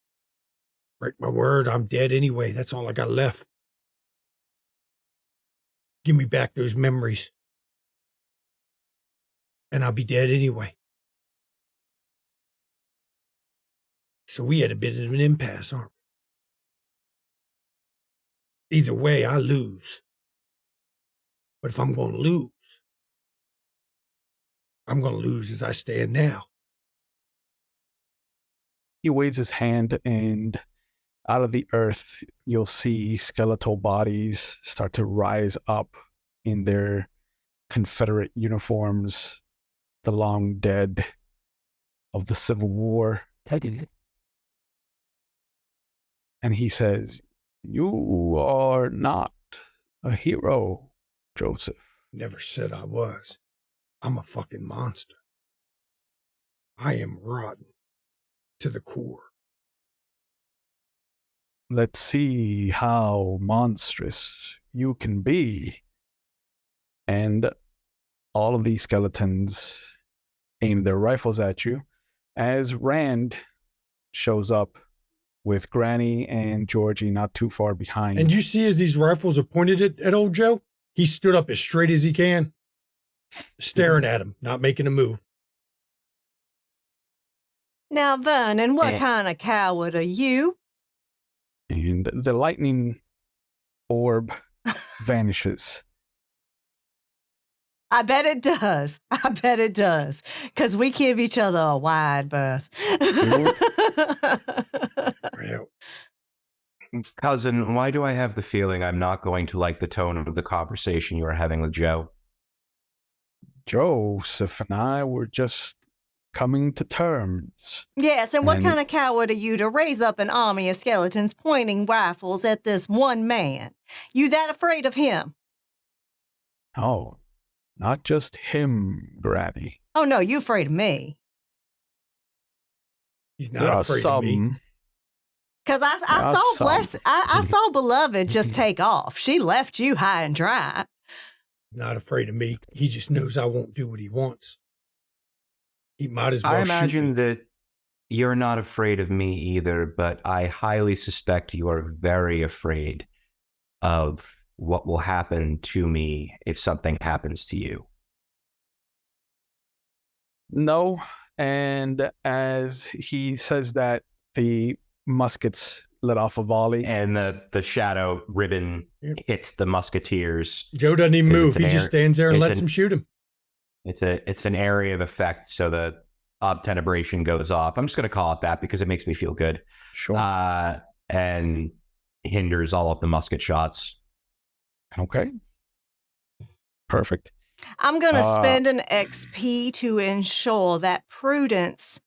Break my word, I'm dead anyway. That's all I got left. Give me back those memories. And I'll be dead anyway. So we had a bit of an impasse, aren't we? Either way, I lose. But if I'm going to lose, I'm going to lose as I stand now. he waves his hand, and out of the earth, you'll see skeletal bodies start to rise up in their Confederate uniforms, the long dead of the Civil War. And he says, "You are not a hero, Joseph." Never said I was. I'm a fucking monster. I am rotten to the core. Let's see how monstrous you can be. And all of these skeletons aim their rifles at you as Rand shows up with Granny and Georgie not too far behind. And you see as these rifles are pointed at old Joe, he stood up as straight as he can, staring at him, not making a move. Now, Vernon, what kind of coward are you? And the lightning orb vanishes. I bet it does. I bet it does. Because we give each other a wide berth. Well, Cousin, why do I have the feeling I'm not going to like the tone of the conversation you are having with Joe? Joseph and I were just coming to terms. Yes, and what And- kind of coward are you to raise up an army of skeletons pointing rifles at this one man? You that afraid of him? Oh, not just him, Granny. Oh, no, you afraid of me. he's There not are afraid of me. some. Because I Yeah, saw some. I saw Beloved just take off. She left you high and dry. He's not afraid of me. He just knows I won't do what he wants. He might as well I shoot imagine me. that you're not afraid of me either, but I highly suspect you are very afraid of what will happen to me if something happens to you. No. And as he says that, the muskets let off a volley. And the shadow ribbon Yep. hits the musketeers. Joe doesn't even It's move. an He just air- stands there and it's lets an- him shoot him. It's an area of effect, so the obtenebration goes off. I'm just going to call it that because it makes me feel good. Sure. And hinders all of the musket shots. Okay. Perfect. I'm going to spend an XP to ensure that Prudence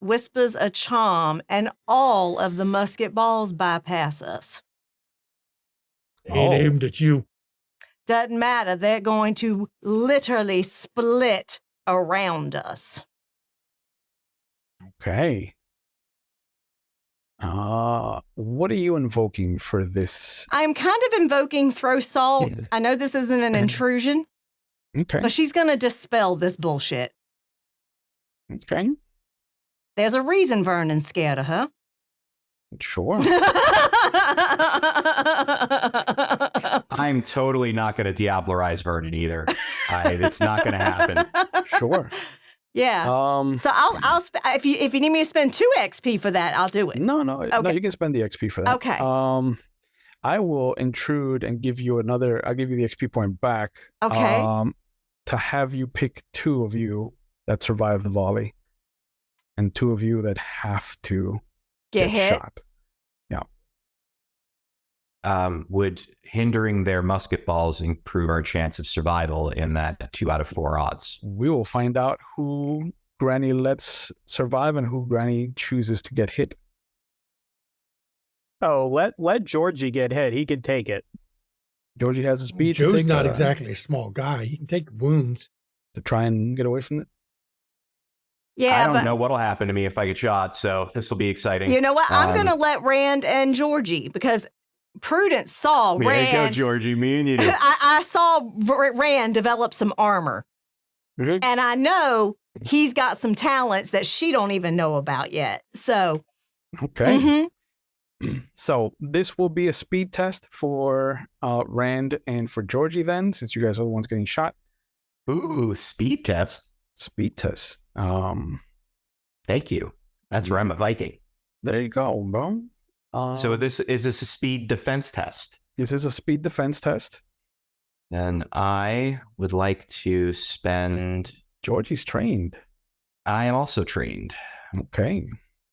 whispers a charm and all of the musket balls bypass us. Ain't Oh. aimed at you. Doesn't matter. They're going to literally split around us. Okay. What are you invoking for this? I'm kind of invoking throw salt. I know this isn't an intrusion, Okay. but she's going to dispel this bullshit. Okay. There's a reason Vernon's scared of her. Sure. I'm totally not going to Diablerize Vernon either. It's not going to happen. Sure. Yeah. So I'll if you need me to spend 2 XP for that, I'll do it. No, Okay. you can spend the XP for that. Okay. I will intrude and give you I'll give you the XP point back. Okay. To have you pick 2 of you that survive the volley, and 2 of you that have to Get hit. shot. Would hindering their musket balls improve our chance of survival in that 2 out of 4 odds? We will find out who Granny lets survive and who Granny chooses to get hit. Oh, let Georgie get hit. He can take it. Georgie has a speed Joe's to take, not exactly a small guy. He can take wounds. to try and get away from it. Yeah, I don't but know what'll happen to me if I get shot, so this will be exciting. you know what? I'm Um, going to let Rand and Georgie, because Prudence saw There you go, Rand. Georgie. Me and you. I saw Rand develop some armor, Mhm. and I know he's got some talents that she don't even know about yet. So, Okay. mhm. So this will be a speed test for Rand and for Georgie then, since you guys are the ones getting shot. Ooh, speed test. Speed test. Thank you. That's where I'm a Viking. There you go, bro. So this is a speed defense test. This is a speed defense test. And I would like to spend. Georgie's trained. I am also trained. Okay.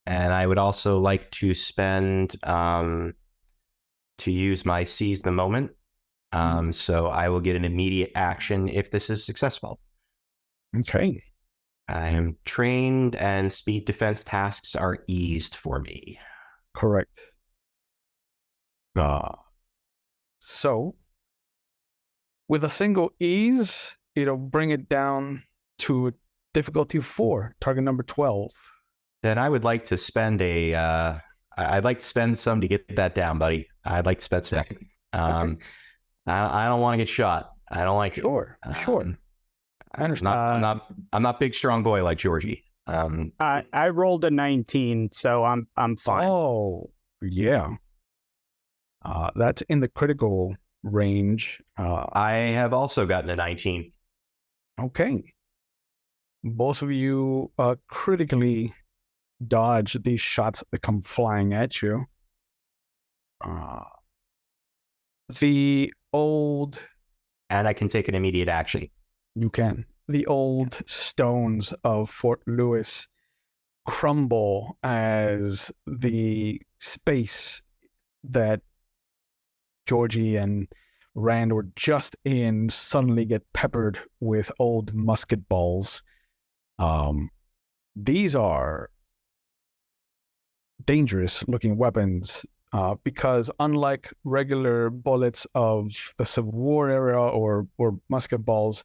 And I would also like to spend to use my seize the moment. So I will get an immediate action if this is successful. Okay. I am trained and speed defense tasks are eased for me. Correct. So, with a single ease, it'll bring it down to difficulty 4, target number 12. Then I would like to spend I'd like to spend some to get that down, buddy. I'd like to spend some. I don't want to get shot. I don't like Sure. it. Sure. I understand. I'm not big strong boy like Georgie. I rolled a 19, so I'm fine. Oh, yeah. That's in the critical range. I have also gotten a 19. Okay. Both of you critically dodge these shots that come flying at you. The old... And I can take an immediate action. You can. The old stones of Fort Lewis crumble as the space that Georgie and Rand were just in suddenly get peppered with old musket balls. These are dangerous looking weapons because unlike regular bullets of the Civil War era or musket balls,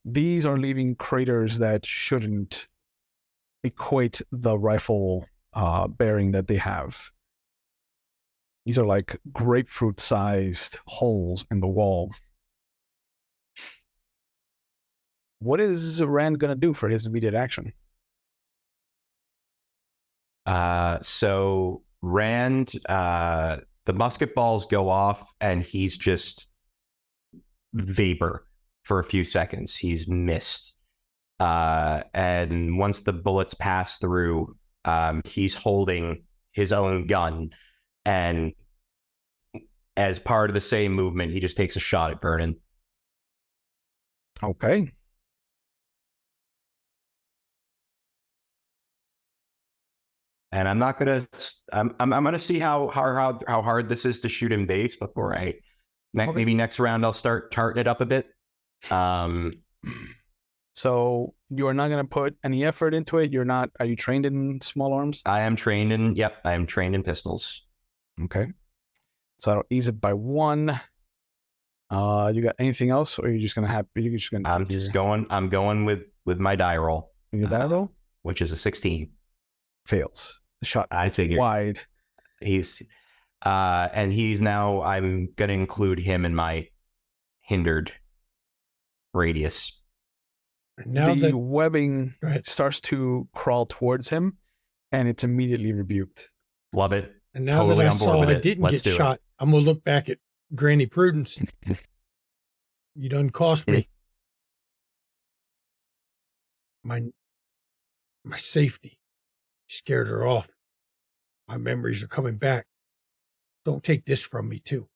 these are leaving craters that shouldn't equate the rifle bearing that they have. These are like grapefruit-sized holes in the wall. What is Rand going to do for his immediate action? So Rand, the musket balls go off and he's just vapor for a few seconds. He's missed. And once the bullets pass through, he's holding his own gun. And as part of the same movement, he just takes a shot at Vernon. Okay. And I'm not gonna. I'm gonna see how hard this is to shoot in base before maybe next round I'll start tarting it up a bit. So you are not going to put any effort into it. You're not. Are you trained in small arms? I am trained in. Yep, I am trained in pistols. Okay. So I'll ease it by 1. You got anything else, or are you just gonna have? You're just gonna. I'm going with my die roll. Your die roll, which is a 16, fails. The shot I figured wide. He's and he's now. I'm gonna include him in my hindered radius. Now the webbing starts to crawl towards him, and it's immediately rebuked. Love it. And now totally that I saw I didn't get shot, I'm going to look back at Granny Prudence. You done cost me my safety. Scared her off. My memories are coming back. Don't take this from me, too.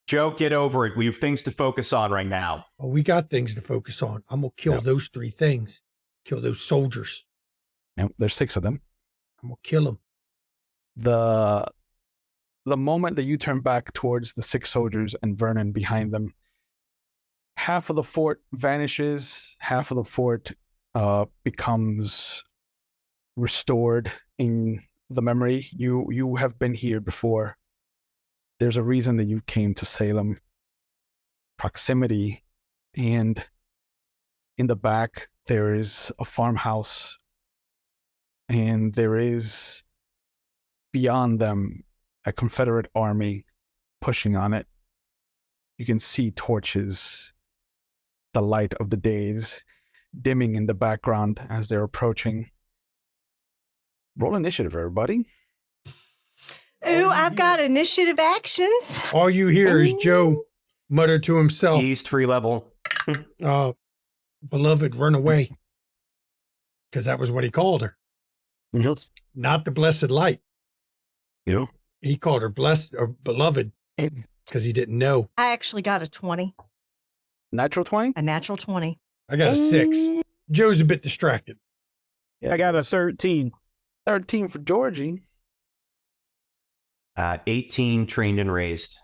Joe, get over it. We have things to focus on right now. Oh, we got things to focus on. I'm going to kill those 3 things. Kill those soldiers. Yep, there's 6 of them. I'm going to kill them. The moment that you turn back towards the 6 soldiers and Vernon behind them, half of the fort vanishes, half of the fort becomes restored in the memory. You have been here before. There's a reason that you came to Salem. Proximity. And in the back, there is a farmhouse. And there is, beyond them, a Confederate army pushing on it. You can see torches, the light of the days, dimming in the background as they're approaching. Roll initiative, everybody. Ooh, I've got initiative actions. All you hear is Joe mutter to himself. East 3 level. Beloved, run away. Because that was what he called her. Yes. Not the blessed light. Yeah. He called her blessed or beloved because he didn't know. I actually got a 20. Natural 20? A natural 20. I got a 6. Joe's a bit distracted. Yeah, I got a 13. 13 for Georgie. 18 trained and raised.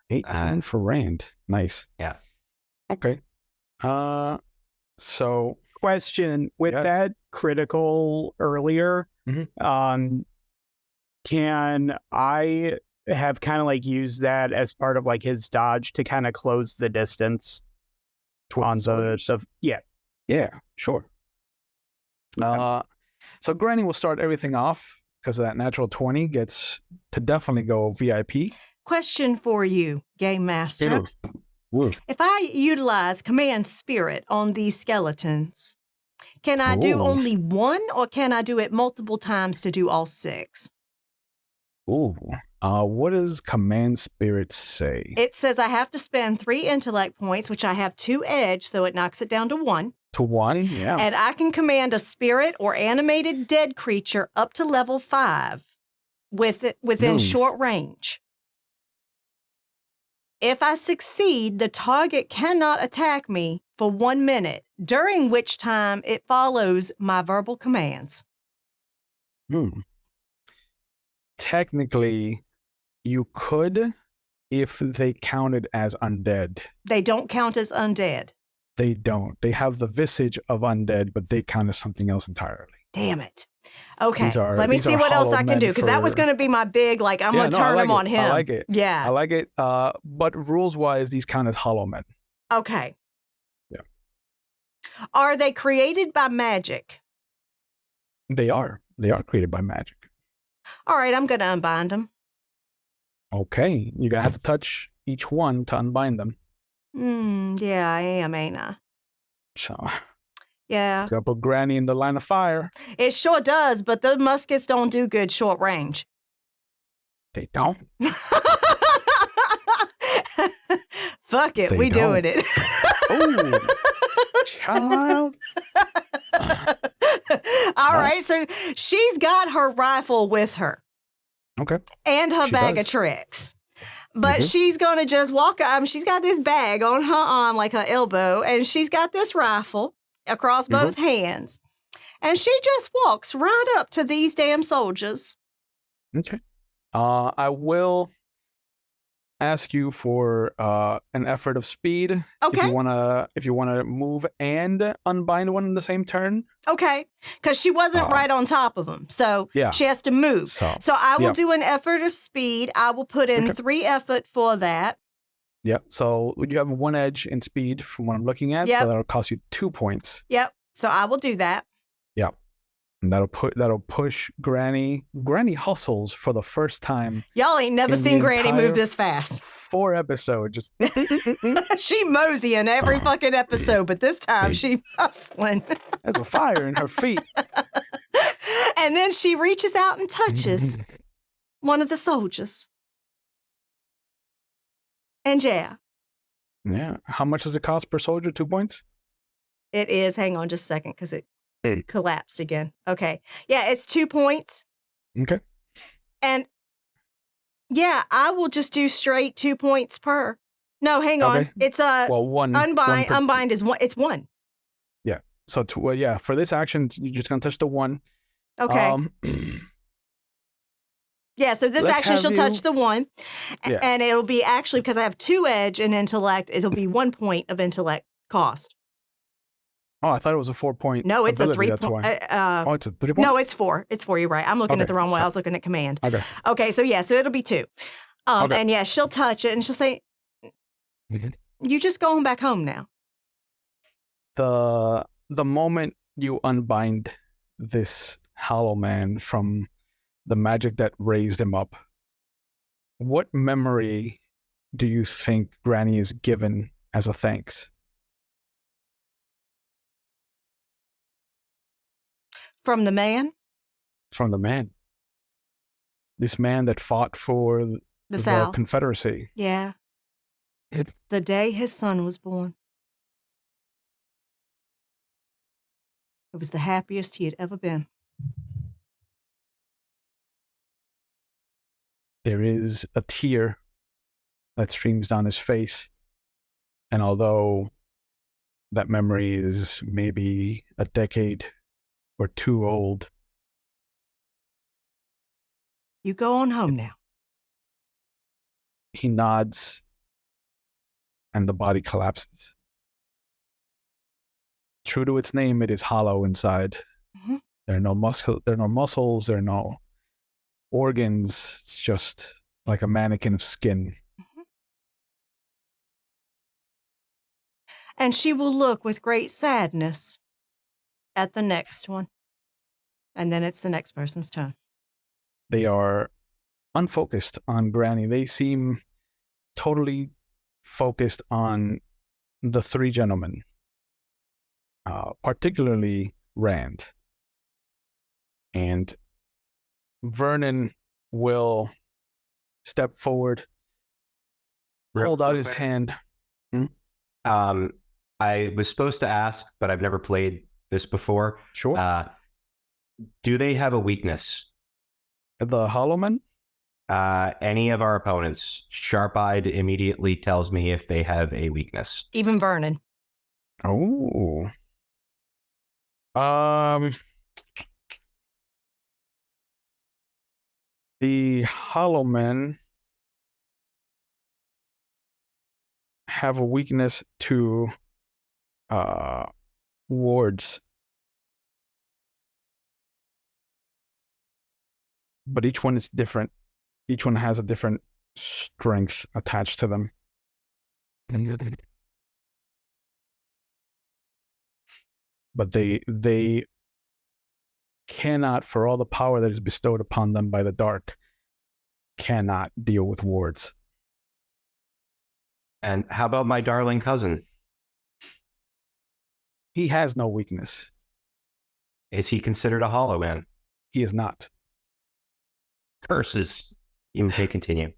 18 for Rand. Nice. Yeah. Okay. So Question with Yes. that critical earlier, Mhm. can I have kind of like used that as part of like his dodge to kind of close the distance on the yeah. Yeah, sure. So Granny will start everything off because of that natural 20 gets to definitely go VIP. Question for you, Game Master. If I utilize Command Spirit on these skeletons, can I do Ooh. only one or can I do it multiple times to do all 6? Ooh. What does Command Spirit say? It says I have to spend 3 intellect points, which I have 2 edge, so it knocks it down to 1. To 1? Yeah. And I can command a spirit or animated dead creature up to level 5 within Nice. short range. If I succeed, the target cannot attack me for 1 minute, during which time it follows my verbal commands. Technically, you could if they counted as undead. They don't count as undead. They don't. They have the visage of undead, but they count as something else entirely. Damn it. Okay, These are- let me these see are what else hollow I can men do, because that was for- going to be my big, like, I'm going to turn I like them on it. him. I like it. Yeah. I like it. But rules-wise, these count as hollow men. Okay. Yeah. Are they created by magic? They are. They are created by magic. All right, I'm going to unbind them. Okay. You're going to have to touch each one to unbind them. Yeah, I am, ain't I? So Yeah. it's going to put Granny in the line of fire. It sure does, but the muskets don't do good short range. They don't. Fuck it, They we don't. doing it. Oh, child. All right, so she's got her rifle with her Okay. and her She bag does. of tricks. But Mhm. she's going to just walk up. She's got this bag on her arm, like her elbow, and she's got this rifle across both hands. And she just walks right up to these damn soldiers. Okay. I will ask you for an effort of speed. Okay. If you wanna move and unbind one in the same turn. Okay. Because she wasn't right on top of them. So Yeah. she has to move. So I will do an effort of speed. I will put in 3 effort for that. Yep. So you have 1 edge in speed from what I'm looking at. Yep. So that'll cost you 2 points. Yep. So I will do that. Yep. And that'll push Granny. Granny hustles for the first time. Y'all ain't never in seen the Granny entire move this fast. 4 episodes. Just She moseying every fucking episode, but this time she hustling. there's a fire in her feet. And then she reaches out and touches one of the soldiers. And yeah, Yeah. How much does it cost per soldier? 2 points? it is. Hang on just a second because it collapsed again. Okay. Yeah, it's 2 points. Okay. And yeah, I will just do straight 2 points per. No, hang on. Okay. It's Well, one. unbind. per- Unbind is 1. It's 1. So, for this action, you're just going to touch the 1. Okay. Yeah, so this let's action have she'll you- touch the 1. Yeah. And it'll be actually, because I have 2 edge and intellect, it'll be 1 point of intellect cost. Oh, I thought it was a 4-point. No, it's a ability, 3 That's point. why. Oh, it's a 3 point? No, it's 4. It's 4. You're right. I'm looking at Okay, the wrong way. so- I was looking at command. Okay. Okay, so yeah, so it'll be 2. Okay. And yeah, she'll touch it and she'll say, Mhm. "You just going back home now." The moment you unbind this hollow man from the magic that raised him up, what memory do you think Granny is given as a thanks? From the man, From the man. This man that fought for the South. Confederacy. Yeah. The day his son was born. It was the happiest he had ever been. There is a tear that streams down his face. And although that memory is maybe a decade or 2 old, You go on home now. He nods, and the body collapses. True to its name, it is hollow inside. Mm-hmm. There are no muscles, there are no organs. It's just like a mannequin of skin. Mm-hmm. And she will look with great sadness at the next one. And then it's the next person's turn. They are unfocused on Granny. They seem totally focused on the three gentlemen, particularly Rand. And Vernon will step forward, hold out his hand. I was supposed to ask, but I've never played this before. Sure. Do they have a weakness? The Hollow Men? Any of our opponents, sharp-eyed immediately tells me if they have a weakness. Even Vernon. Oh. The Hollow Men have a weakness to wards. But each one is different. Each one has a different strength attached to them. But they cannot, for all the power that is bestowed upon them by the dark, cannot deal with wards. And how about my darling cousin? He has no weakness. Is he considered a hollow man? He is not. Curses. You may continue.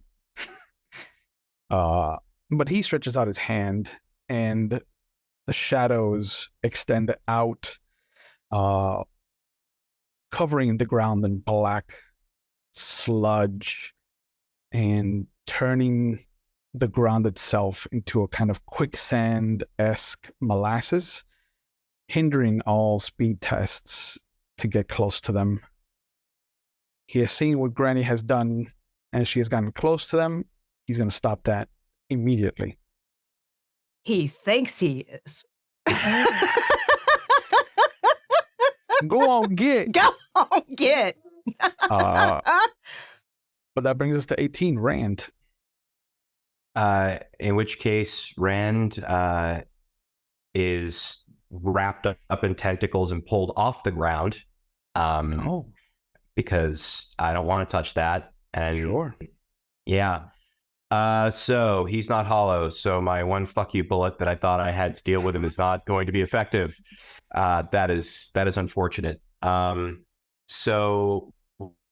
But he stretches out his hand, and the shadows extend out, covering the ground in black sludge and turning the ground itself into a kind of quicksand-esque molasses, hindering all speed tests to get close to them. He has seen what Granny has done, and she has gotten close to them. He's going to stop that immediately. He thinks he is. Go on, get. Go on, get. But that brings us to 18, Rand. In which case, Rand is wrapped up in tentacles and pulled off the ground. Because I don't want to touch that. And Sure. Yeah. So he's not hollow. So my one fuck you bullet that I thought I had to deal with him is not going to be effective. That is unfortunate. So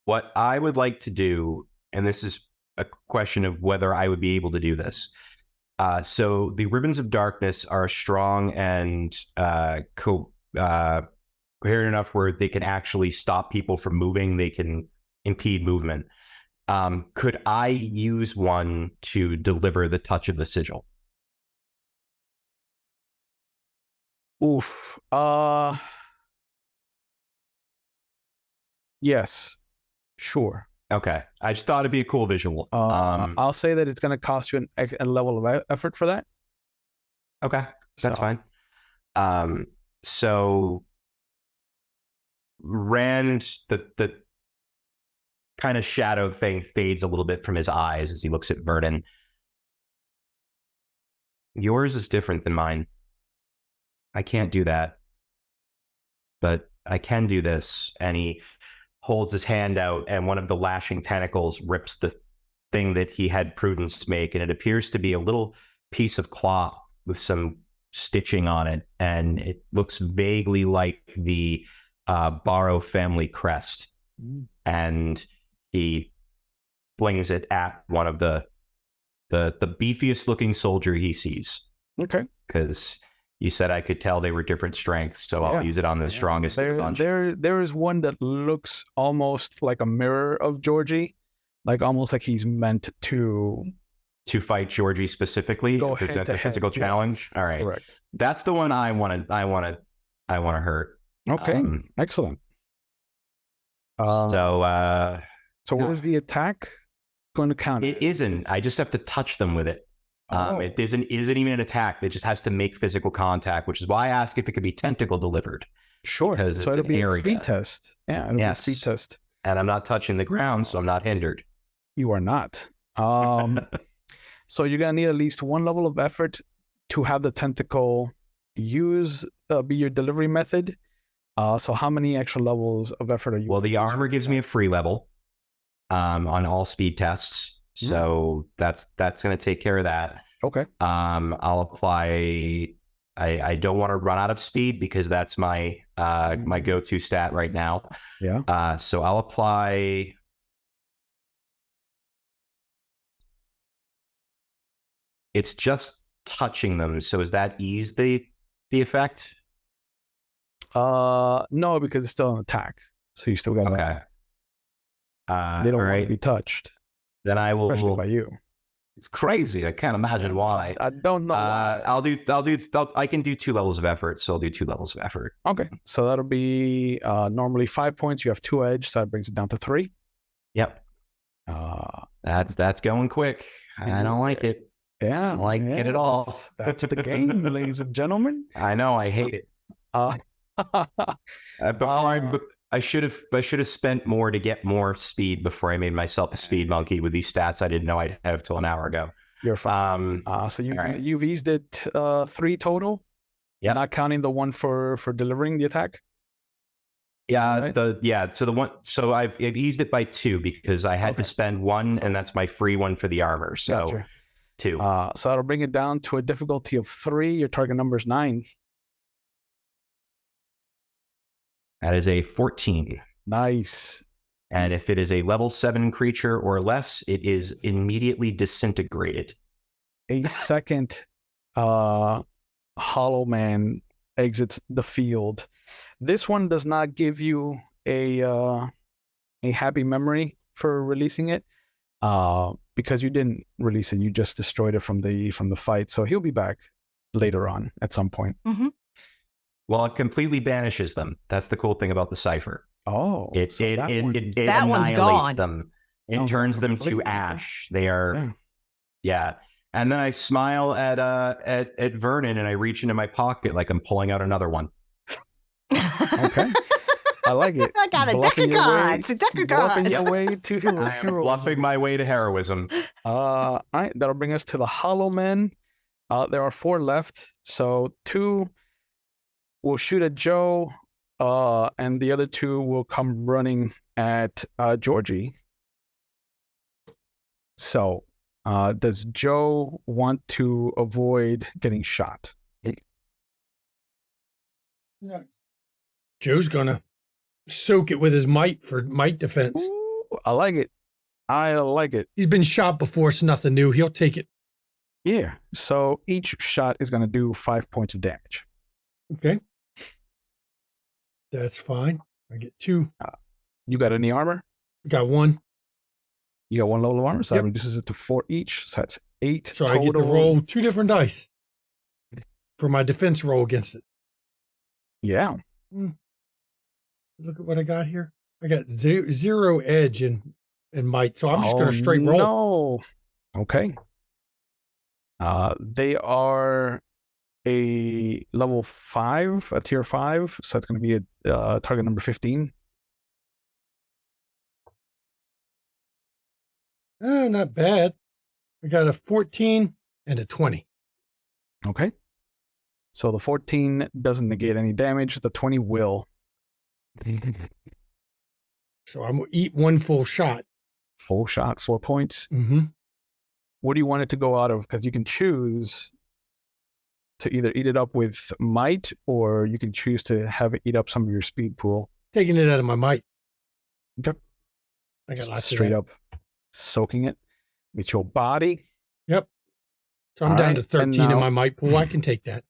what I would like to do, and this is a question of whether I would be able to do this. So the ribbons of darkness are strong and coherent enough where they can actually stop people from moving. They can impede movement. Could I use one to deliver the touch of the sigil? Oof. Yes. Sure. Okay. I just thought it'd be a cool visual. I'll say that it's going to cost you a level of effort for that. Okay. That's fine. So Rand, the kind of shadow thing fades a little bit from his eyes as he looks at Vernon. Yours is different than mine. I can't do that. But I can do this. And he holds his hand out, and one of the lashing tentacles rips the thing that he had Prudence make, and it appears to be a little piece of cloth with some stitching on it, and it looks vaguely like the Barrow family crest. And he flings it at one of the beefiest looking soldier he sees. Okay. Because you said I could tell they were different strengths, so I'll use it on the strongest of the bunch. There is one that looks almost like a mirror of Georgie, like almost like he's meant to fight Georgie specifically, present a physical challenge. All right, correct. That's the one I want to hurt. Okay, excellent. So So what is the attack going to count? It isn't. I just have to touch them with it. It isn't even an attack. It just has to make physical contact, which is why I asked if it could be tentacle delivered. Sure. Because So it's it'll be an a area. speed test. Yeah, it'll be a speed test. And I'm not touching the ground, so I'm not hindered. You are not. So you're gonna need at least one level of effort to have the tentacle be your delivery method. So how many extra levels of effort are you? Well, the armor gives me a free level on all speed tests, so that's going to take care of that. Okay. I'll apply. I don't want to run out of speed because that's my my go-to stat right now. Yeah. So I'll apply. It's just touching them. So does that ease the effect? No, because it's still an attack. So you still got to. Okay. They don't all want right. to be touched. Then I will. Especially by you. It's crazy. I can't imagine why. I don't know. Why. I can do 2 levels of effort, so I'll do 2 levels of effort. Okay. So that'll be normally 5 points. You have 2 edge, so that brings it down to 3. Yep. That's going quick. I don't like it. Yeah. I don't like it at all. That's the game, ladies and gentlemen. I know. I hate it. I should have spent more to get more speed before I made myself a speed monkey with these stats I didn't know I'd have till an hour ago. You're fine. So you've eased it 3 total. Yeah, not counting the one for delivering the attack. Yeah, right? So I've eased it by 2 because I had to spend 1, and that's my free one for the armor. So gotcha. 2. So that'll bring it down to a difficulty of 3. Your target number is 9. That is a 14. Nice. And if it is a level 7 creature or less, it is immediately disintegrated. A second Hollow Man exits the field. This one does not give you a happy memory for releasing it, because you didn't release it. You just destroyed it from the fight. So he'll be back later on at some point. Mm-hmm. Well, it completely banishes them. That's the cool thing about the cipher. Oh, it that one's annihilates gone. them. It turns them to ash. They are, yeah. And then I smile at Vernon, and I reach into my pocket like I'm pulling out another one. Okay, I like it. I got a deck of cards. A deck of cards. Bluffing your way to hero. I am bluffing my way to heroism. All right, that'll bring us to the Hollow Men. There are 4 left, so 2 will shoot at Joe, and the other 2 will come running at Georgie. So, does Joe want to avoid getting shot? No. Joe's gonna soak it with his might for might defense. Ooh, I like it. I like it. He's been shot before. It's nothing new. He'll take it. Yeah. So each shot is going to do 5 points of damage. Okay. That's fine. I get 2. You got any armor? Got 1. You got 1 level of armor, so Yep. that reduces it to 4 each. So that's 8 So total. I get to roll 2 different dice for my defense roll against it. Yeah. Look at what I got here. I got 0 edge and might, so I'm just going to straight roll. No. Okay. They are a level 5, a tier 5, so that's going to be a target number 15. Not bad. I got a 14 and a 20. Okay. So the 14 doesn't negate any damage. The 20 will. So I'm going to eat 1 full shot. Full shot, 4 points. Mm-hmm. What do you want it to go out of? Because you can choose to either eat it up with might, or you can choose to have it eat up some of your speed pool. Taking it out of my might. Okay. I got Just lots straight of up soaking it with your body. Yep. So I'm All down right, to and 13 in now- my might pool. I can take that.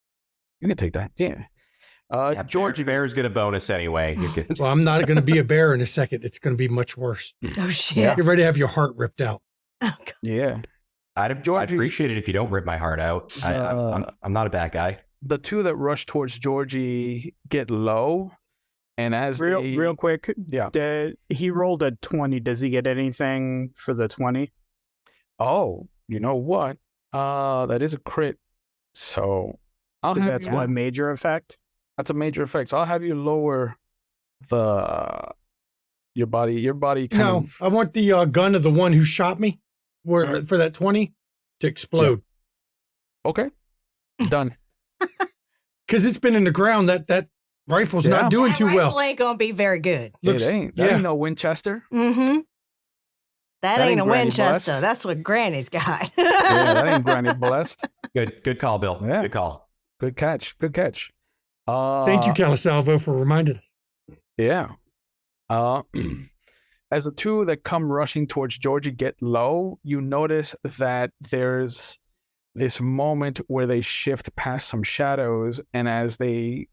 You can take that. Yeah. George Bear's get a bonus anyway. You can, Well, I'm not going to be a bear in a second. It's going to be much worse. Oh, shit. Yeah. Get ready to have your heart ripped out. Oh, God. Yeah. I'd Georgie- appreciate it if you don't rip my heart out. I'm not a bad guy. The 2 that rush towards Georgie get low, And as real quick, yeah, he rolled a 20. Does he get anything for the 20? oh, you know what? That is a crit. So I'll have That's what major effect. That's a major effect. So I'll have you lower your body. No, I want the gun of the one who shot me for that 20 to explode. Yeah. Okay, done. Because it's been in the ground. That rifle's not doing too well. Ain't gonna be very good. It ain't. That ain't no Winchester. Mm-hmm. That ain't a Granny Winchester. blessed. That's what Granny's got. Yeah, that ain't Granny blessed. Good call, Bill. Yeah. Good call. Good catch. Thank you, Calisalvo, for reminding us. Yeah. As the two that come rushing towards Georgie get low, you notice that there's this moment where they shift past some shadows, and as they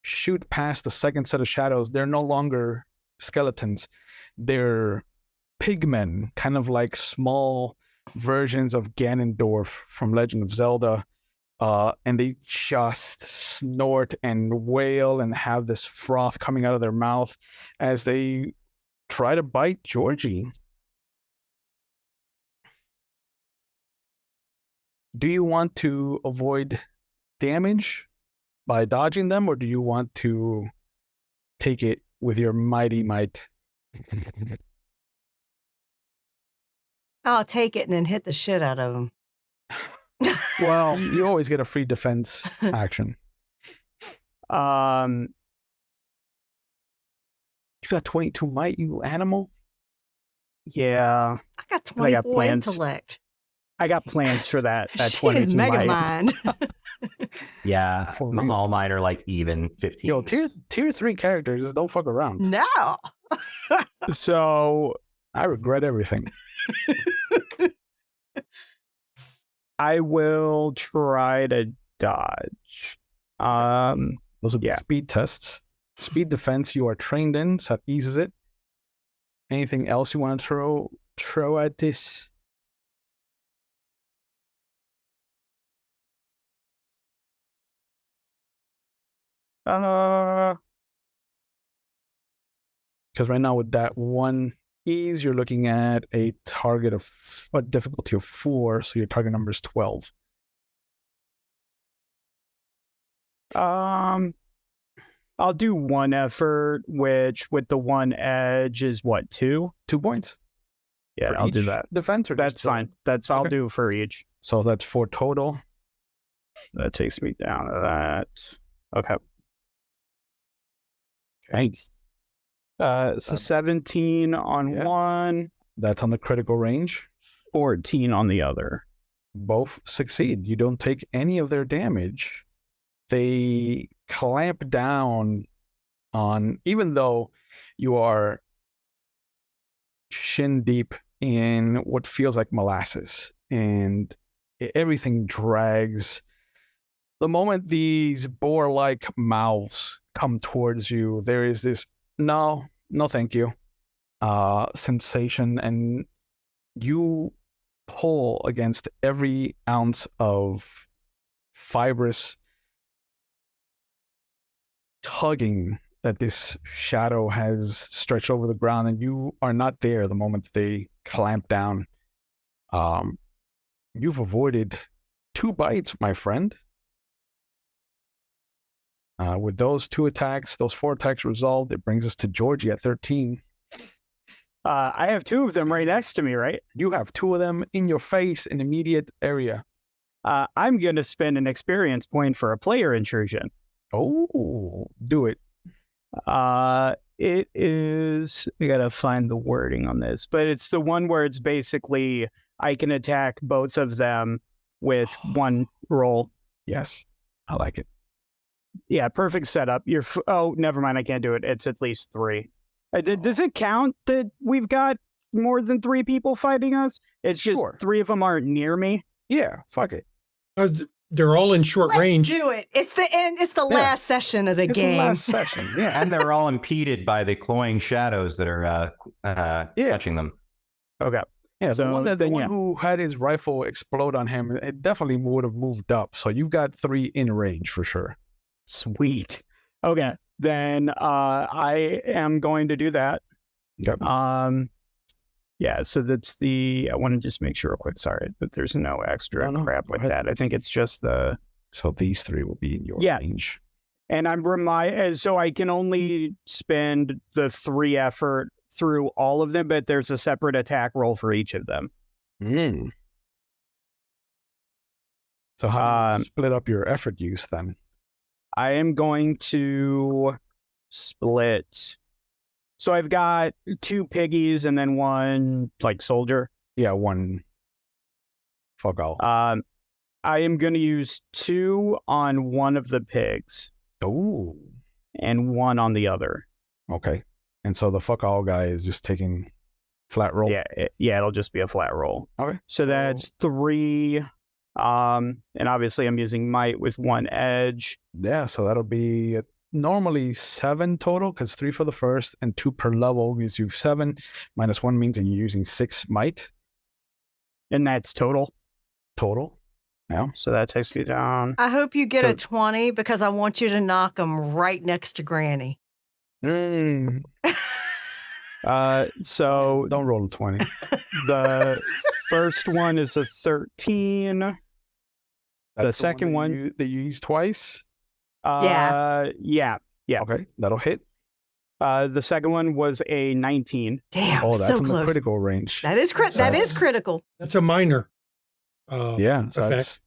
shoot past the second set of shadows, they're no longer skeletons. They're pigmen, kind of like small versions of Ganondorf from Legend of Zelda. And they just snort and wail and have this froth coming out of their mouth as they try to bite Georgie. Do you want to avoid damage by dodging them, or do you want to take it with your mighty might? I'll take it and then hit the shit out of him. Well, you always get a free defense action. You got 22 might, you animal? Yeah. I got 24 intellect. I got plans for that. That Shit 22 is mega might. mind. Yeah, For real. all mine are like even 15. Yo, tier 3 characters just don't fuck around. No. So I regret everything. I will try to dodge. Those would be speed tests. Speed defense you are trained in, so that eases it. Anything else you want to throw at this? Uh, Because right now with that one ease, you're looking at a target of a difficulty of 4, so your target number is 12. I'll do one effort, which with the one edge is what, 2? 2 points. Yeah, For I'll do each that. Defense, or That's just fine. I'll Okay. do for each. So that's 4 total. That takes me down to that. Okay. Thanks. So 17 on Yeah. one, That's on the critical range. 14 on the other. Both succeed. You don't take any of their damage. They clamp down on, even though you are shin deep in what feels like molasses and everything drags. The moment these boar-like mouths come towards you, there is this no thank you sensation, and you pull against every ounce of fibrous tugging that this shadow has stretched over the ground, and you are not there the moment that they clamp down. You've avoided 2 bites, my friend. With those 2 attacks, those 4 attacks resolved, it brings us to Georgie at 13. I have 2 of them right next to me, right? You have 2 of them in your face in immediate area. I'm going to spend an experience point for a player intrusion. Oh, do it. It is, I got to find the wording on this, but it's the one where it's basically I can attack both of them with one roll. Yes, I like it. Yeah, perfect setup. Oh, never mind. I can't do it. It's at least 3. Does it count that we've got more than 3 people fighting us? It's just Sure. 3 of them aren't near me. Yeah, fuck it. They're all in short range. Do it. It's the end. It's the last session of the It's game. the last session. Yeah. And they're all impeded by the cloying shadows that are touching them. Okay. Yeah, So the one then, yeah. who had his rifle explode on him, it definitely would have moved up. So you've got 3 in range for sure. Sweet. Okay. then I am going to do that. Yep. Yeah, so that's I want to just make sure real quick, sorry, that there's no extra crap with that. I think it's just So these 3 will be in your range. And so I can only spend the 3 effort through all of them, but there's a separate attack roll for each of them. So how do you split up your effort use then? I am going to split. So I've got 2 piggies and then 1 like soldier. Yeah, 1 fuck all. I am going to use 2 on one of the pigs. Oh. And 1 on the other. Okay. And so the fuck all guy is just taking flat roll. Yeah, it'll just be a flat roll. Okay. So that's 3. And obviously I'm using might with 1 edge. Yeah, so that'll be normally 7 total, because 3 for the first and 2 per level gives you 7. Minus 1 means that you're using 6 might. And that's total. Yeah. So that takes me down. I hope you get a 20 because I want you to knock them right next to Granny. So don't roll a 20. The first one is a 13. That's the second one that you use twice. Yeah. Okay, that'll hit. The second one was a 19. Damn, Oh, that's so in close. the critical range. That is critical. That's a minor. Yeah, so effect. that's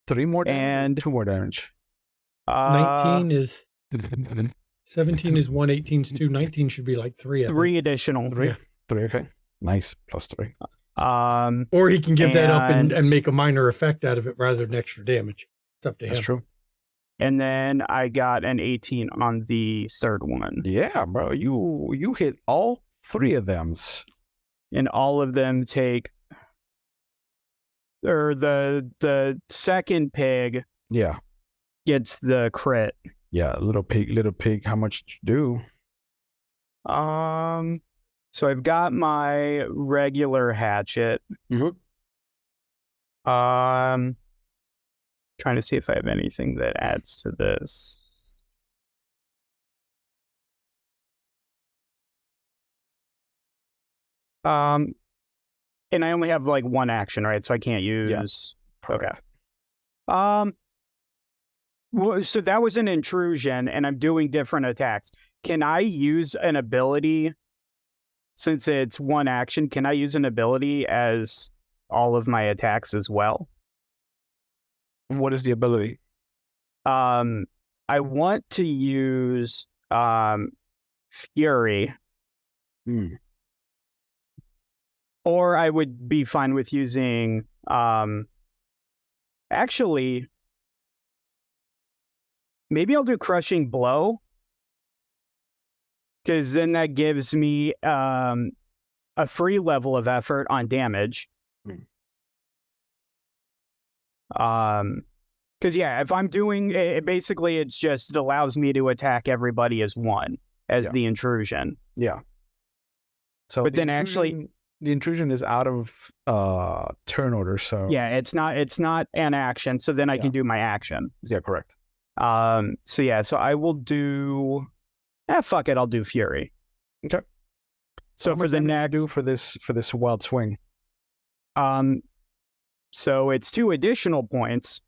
3 more damage And 2 more damage. 19 is 17 is 1, 18 is 2. 19 should be like 3. 3 additional. 3. 3, okay. Nice. Plus 3. Or he can give that up and make a minor effect out of it rather than extra damage. It's up to him. That's true. And then I got an 18 on the third one. Yeah, bro. You hit all 3 of them. And all of them take, or the second pig gets the crit. Yeah, little pig, how much did you do? So I've got my regular hatchet. Trying to see if I have anything that adds to this. And I only have like 1 action, right? So I can't use. Okay. Well, so that was an intrusion, and I'm doing different attacks. Can I use an ability? Since it's 1 action, can I use an ability as all of my attacks as well? What is the ability? I want to use Fury. Or I would be fine with using actually maybe I'll do Crushing Blow. Because then that gives me a free level of effort on damage. Because if I'm doing it, basically it allows me to attack everybody as one, as the intrusion. Yeah. So, but then actually, the intrusion is out of turn order. So it's not an action. So then I can do my action. Yeah, correct. So I will do. Fuck it, I'll do Fury. Okay. So for the next, do for this wild swing. So it's 2 additional points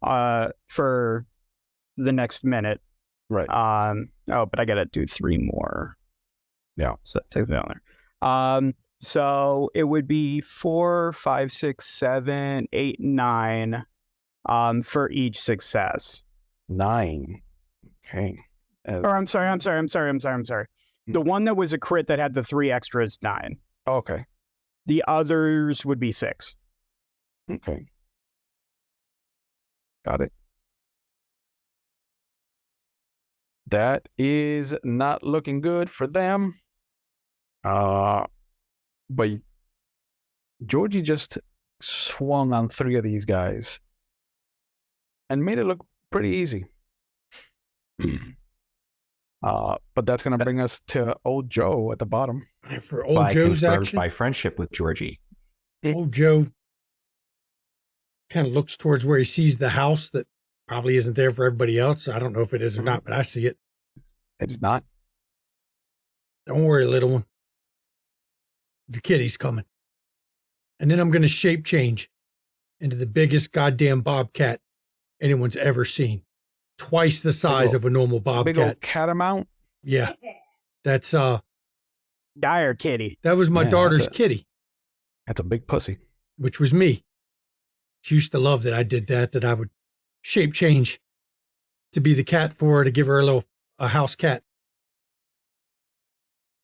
for the next minute. Right. But I gotta do 3 more. Yeah. So take that on there. So it would be 4, 5, 6, 7, 8, 9 for each success. 9. Okay. Or I'm sorry. The one that was a crit that had the 3 extras, 9. Okay. The others would be 6. Okay. Got it. That is not looking good for them. But Georgie just swung on 3 of these guys and made it look pretty easy. But that's going to bring us to old Joe at the bottom. For old Joe's action, by friendship with Georgie. Old Joe kind of looks towards where he sees the house that probably isn't there for everybody else. I don't know if it is or not, but I see it. It is not. Don't worry, little one. The kitty's coming. And then I'm going to shape change into the biggest goddamn bobcat anyone's ever seen. Twice the size of a normal Big old bobcat. catamount. Yeah. That's Dire kitty. that was my Yeah, daughter's that's kitty, That's a big pussy. which was me. She used to love that I did that I would shape change to be the cat for her, to give her a house cat.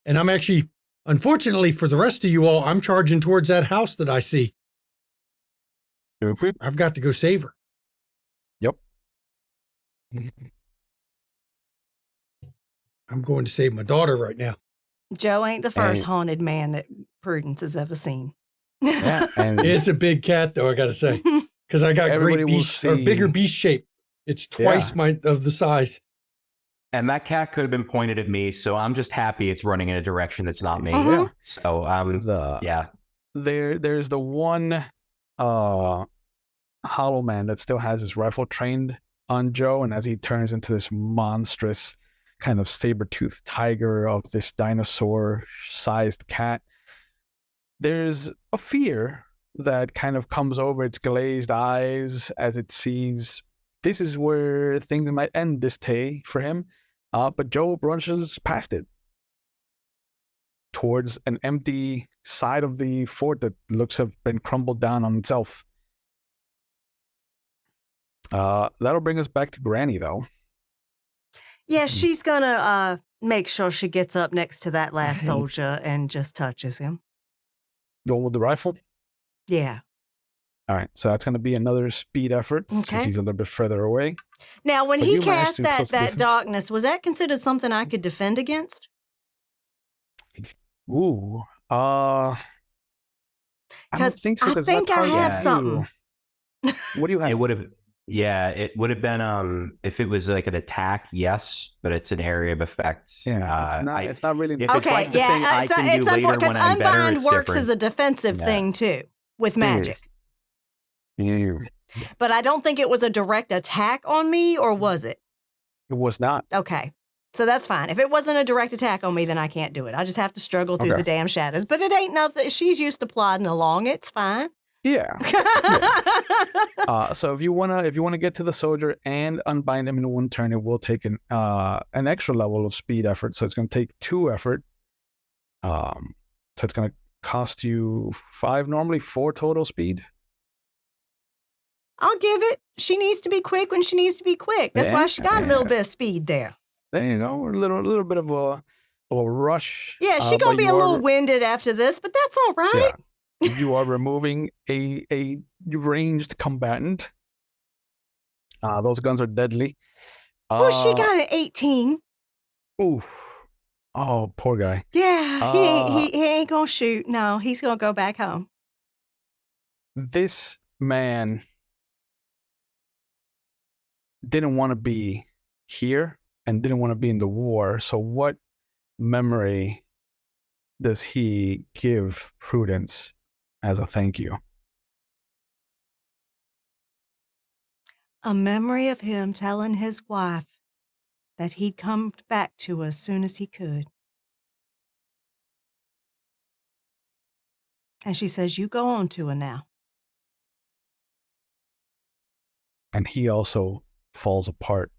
And I'm actually, unfortunately for the rest of you all, I'm charging towards that house that I see. I've got to go save her. Yep. I'm going to save my daughter right now. Joe ain't the first And- haunted man that Prudence has ever seen. Yeah, and It's a big cat, though, I got to say, because I got Everybody great will beast or see- bigger beast shape. It's twice of the size. And that cat could have been pointed at me, so I'm just happy it's running in a direction that's not me. Mhm. yeah. So yeah. There's the one hollow man that still has his rifle trained on Joe, and as he turns into this monstrous kind of saber-toothed tiger of this dinosaur-sized cat, there's a fear that kind of comes over its glazed eyes as it sees this is where things might end this day for him. But Joe brushes past it towards an empty side of the fort that looks to have been crumbled down on itself. That'll bring us back to Granny, though. Yeah, she's gonna make sure she gets up next to that last soldier and just touches him. The one with the rifle? Yeah. All right, so that's going to be another speed effort Okay. since he's a little bit further away. Now, when But he you managed cast to that close distance. darkness, was that considered something I could defend against? Ooh. I don't 'Cause think so. I 'cause think that I target have you. something. What do you have? It would have, it would have been if it was like an attack, yes, but it's an area of effect. Yeah, it's not really. if it's Okay, like the thing I it's can do later unfortunate when I'm better, Unbind it's works different. as a defensive Yeah. thing too with magic. You. But I don't think it was a direct attack on me, or was it? It was not. Okay. So that's fine. If it wasn't a direct attack on me, then I can't do it. I just have to struggle through Okay. the damn shadows. But it ain't nothing. She's used to plodding along. It's fine. Yeah. So if you wanna get to the soldier and unbind him in one turn, it will take an extra level of speed effort. So it's going to take 2 effort. So it's going to cost you 5 normally, 4 total speed. I'll give it. She needs to be quick when she needs to be quick. That's why she got a little bit of speed there. There you go. A little bit of a rush. Yeah, she gonna but be a you little are- winded after this, but that's all right. Yeah. You are removing a ranged combatant. Those guns are deadly. Oh, she got an 18. Oof. Oh, poor guy. Yeah, he ain't gonna shoot. No, he's gonna go back home. This man didn't want to be here and didn't want to be in the war. So what memory does he give Prudence as a thank you? A memory of him telling his wife that he'd come back to her as soon as he could. And she says, "You go on to her now." And he also falls apart,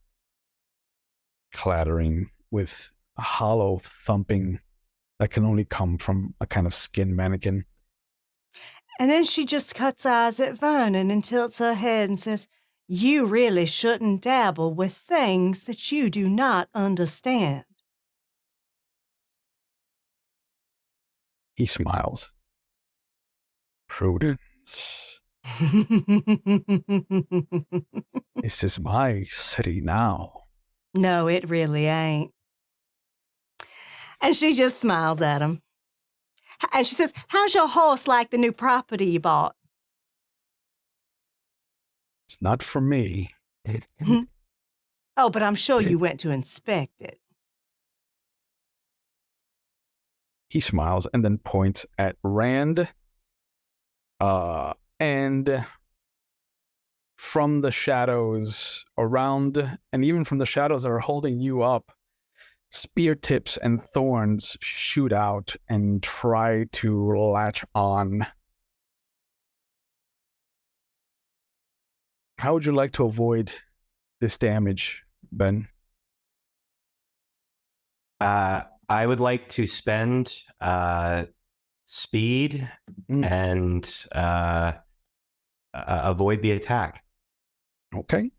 clattering with a hollow thumping that can only come from a kind of skin mannequin. And then she just cuts eyes at Vernon and tilts her head and says, "You really shouldn't dabble with things that you do not understand." He smiles. Prudence, this is my city now. No, it really ain't. And she just smiles at him. And she says, "How's your horse like the new property you bought?" It's not for me. "Oh, but I'm sure you went to inspect it." He smiles and then points at Rand. And from the shadows around, and even from the shadows that are holding you up, spear tips and thorns shoot out and try to latch on. How would you like to avoid this damage, Ben? I would like to spend speed and avoid the attack. Okay.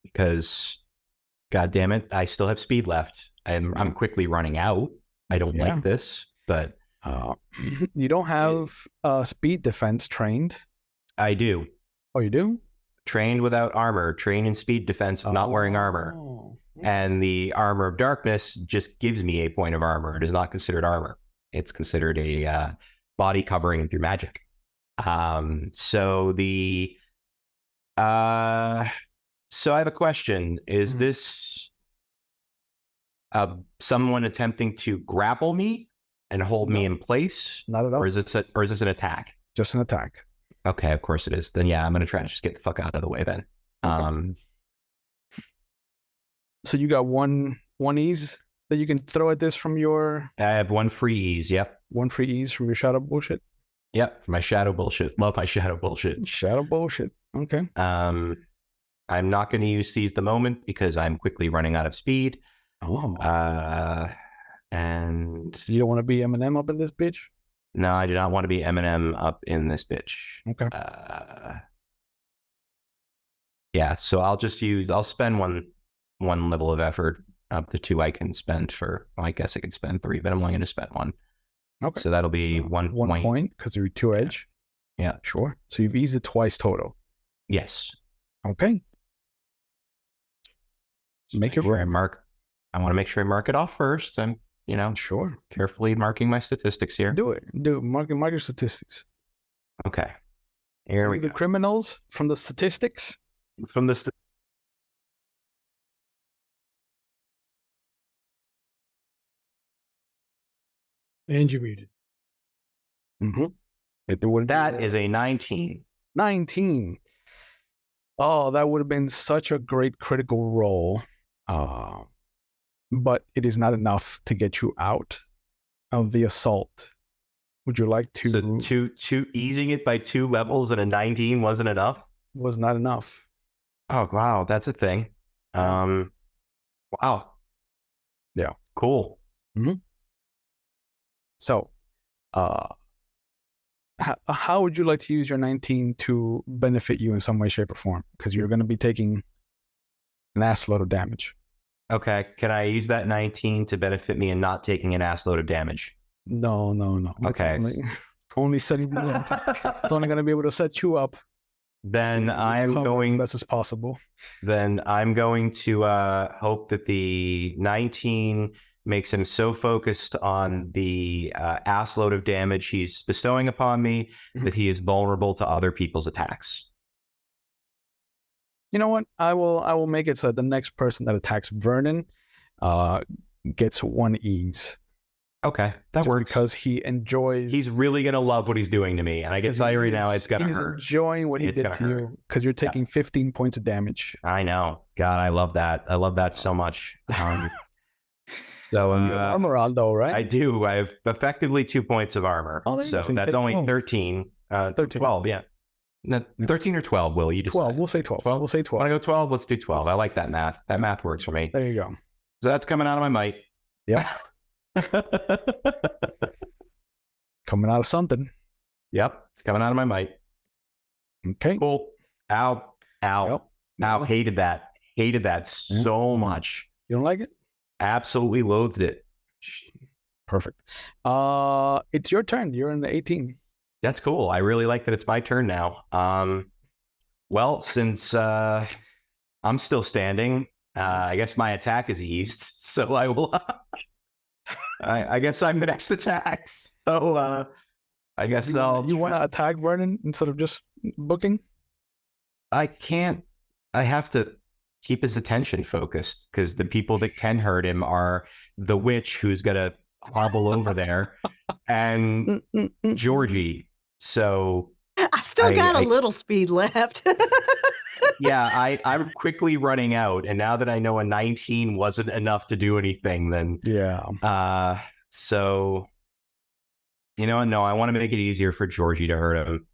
Because, God damn it, I still have speed left. I'm quickly running out. I don't like this, but you don't have speed defense trained. I do. Oh, you do? Trained without armor. Trained in speed defense of not wearing armor. And the armor of darkness just gives me a point of armor. It is not considered armor. It's considered a body covering through magic. So I have a question. Is this someone attempting to grapple me and hold me in place? Not at all. Or is this an attack? Just an attack. Okay, of course it is. Then yeah, I'm gonna try to just get the fuck out of the way then. Okay. So you got one ease that you can throw at this from your... I have one free ease, yep. One free ease from your shadow bullshit? Yep, for my shadow bullshit. Love my shadow bullshit. Shadow bullshit. Okay. I'm not going to use seize the moment because I'm quickly running out of speed. Oh. And... You don't want to be Eminem up in this bitch? No, I do not want to be Eminem up in this bitch. Okay. Yeah, so I'll spend one level of effort. Up to 2 I can spend for, well, I guess I could spend 3, but I'm only going to spend 1. Okay. So that'll be one point because you're 2 edge. Yeah. Sure. So you've eased it twice total. Yes. Okay. Make sure I want to make sure I mark it off first. I'm, sure, carefully marking my statistics here. Do it. Mark your statistics. Okay. Here we go. The criminals from the statistics. From the And you muted. That is a 19. 19. Oh, that would have been such a great critical roll. But it is not enough to get you out of the assault. Would you like to... So two easing it by 2 levels and a 19 wasn't enough? Was not enough. Oh, wow. That's a thing. Wow. Yeah. Cool. So, how would you like to use your 19 to benefit you in some way, shape, or form? Because you're going to be taking an ass load of damage. Okay. Can I use that 19 to benefit me in not taking an ass load of damage? No. Okay. Only setting you up. It's only going to be able to set you up. Then I'm going as best as possible. Then I'm going to hope that the 19 makes him so focused on the ass load of damage he's bestowing upon me that he is vulnerable to other people's attacks. You know what? I will make it so that the next person that attacks Vernon gets 1 ease. Okay, that works. Because he enjoys... He's really going to love what he's doing to me. And I can tell you right now, it's going to hurt. He's enjoying what he did to you because you're taking 15 points of damage. I know. God, I love that. I love that so much. So armor on though, right? I do. I have effectively 2 points of armor. Oh, so that's only 13. 12, yeah. 13 or 12, Will? You just 12. We'll say 12. 12? We'll say 12. Want to go 12? Let's do 12. I like that math. That math works for me. There you go. So that's coming out of my might. Yep. Coming out of something. Yep. It's coming out of my might. Okay. Cool. Ow. Yep. Ow. Hated that. Hated that so much. You don't like it? Absolutely loathed it. Perfect. It's your turn. You're in the 18. That's cool. I really like that it's my turn now. Well, since I'm still standing, I guess my attack is eased. So I will. I guess I'm the next attack. So I guess you want to attack Vernon instead of just booking? I can't. I have to keep his attention focused because the people that can hurt him are the witch who's gonna hobble over there and Georgie. So I still got a little speed left. I'm quickly running out, and now that I know a 19 wasn't enough to do anything, then so you know, no, I want to make it easier for Georgie to hurt him.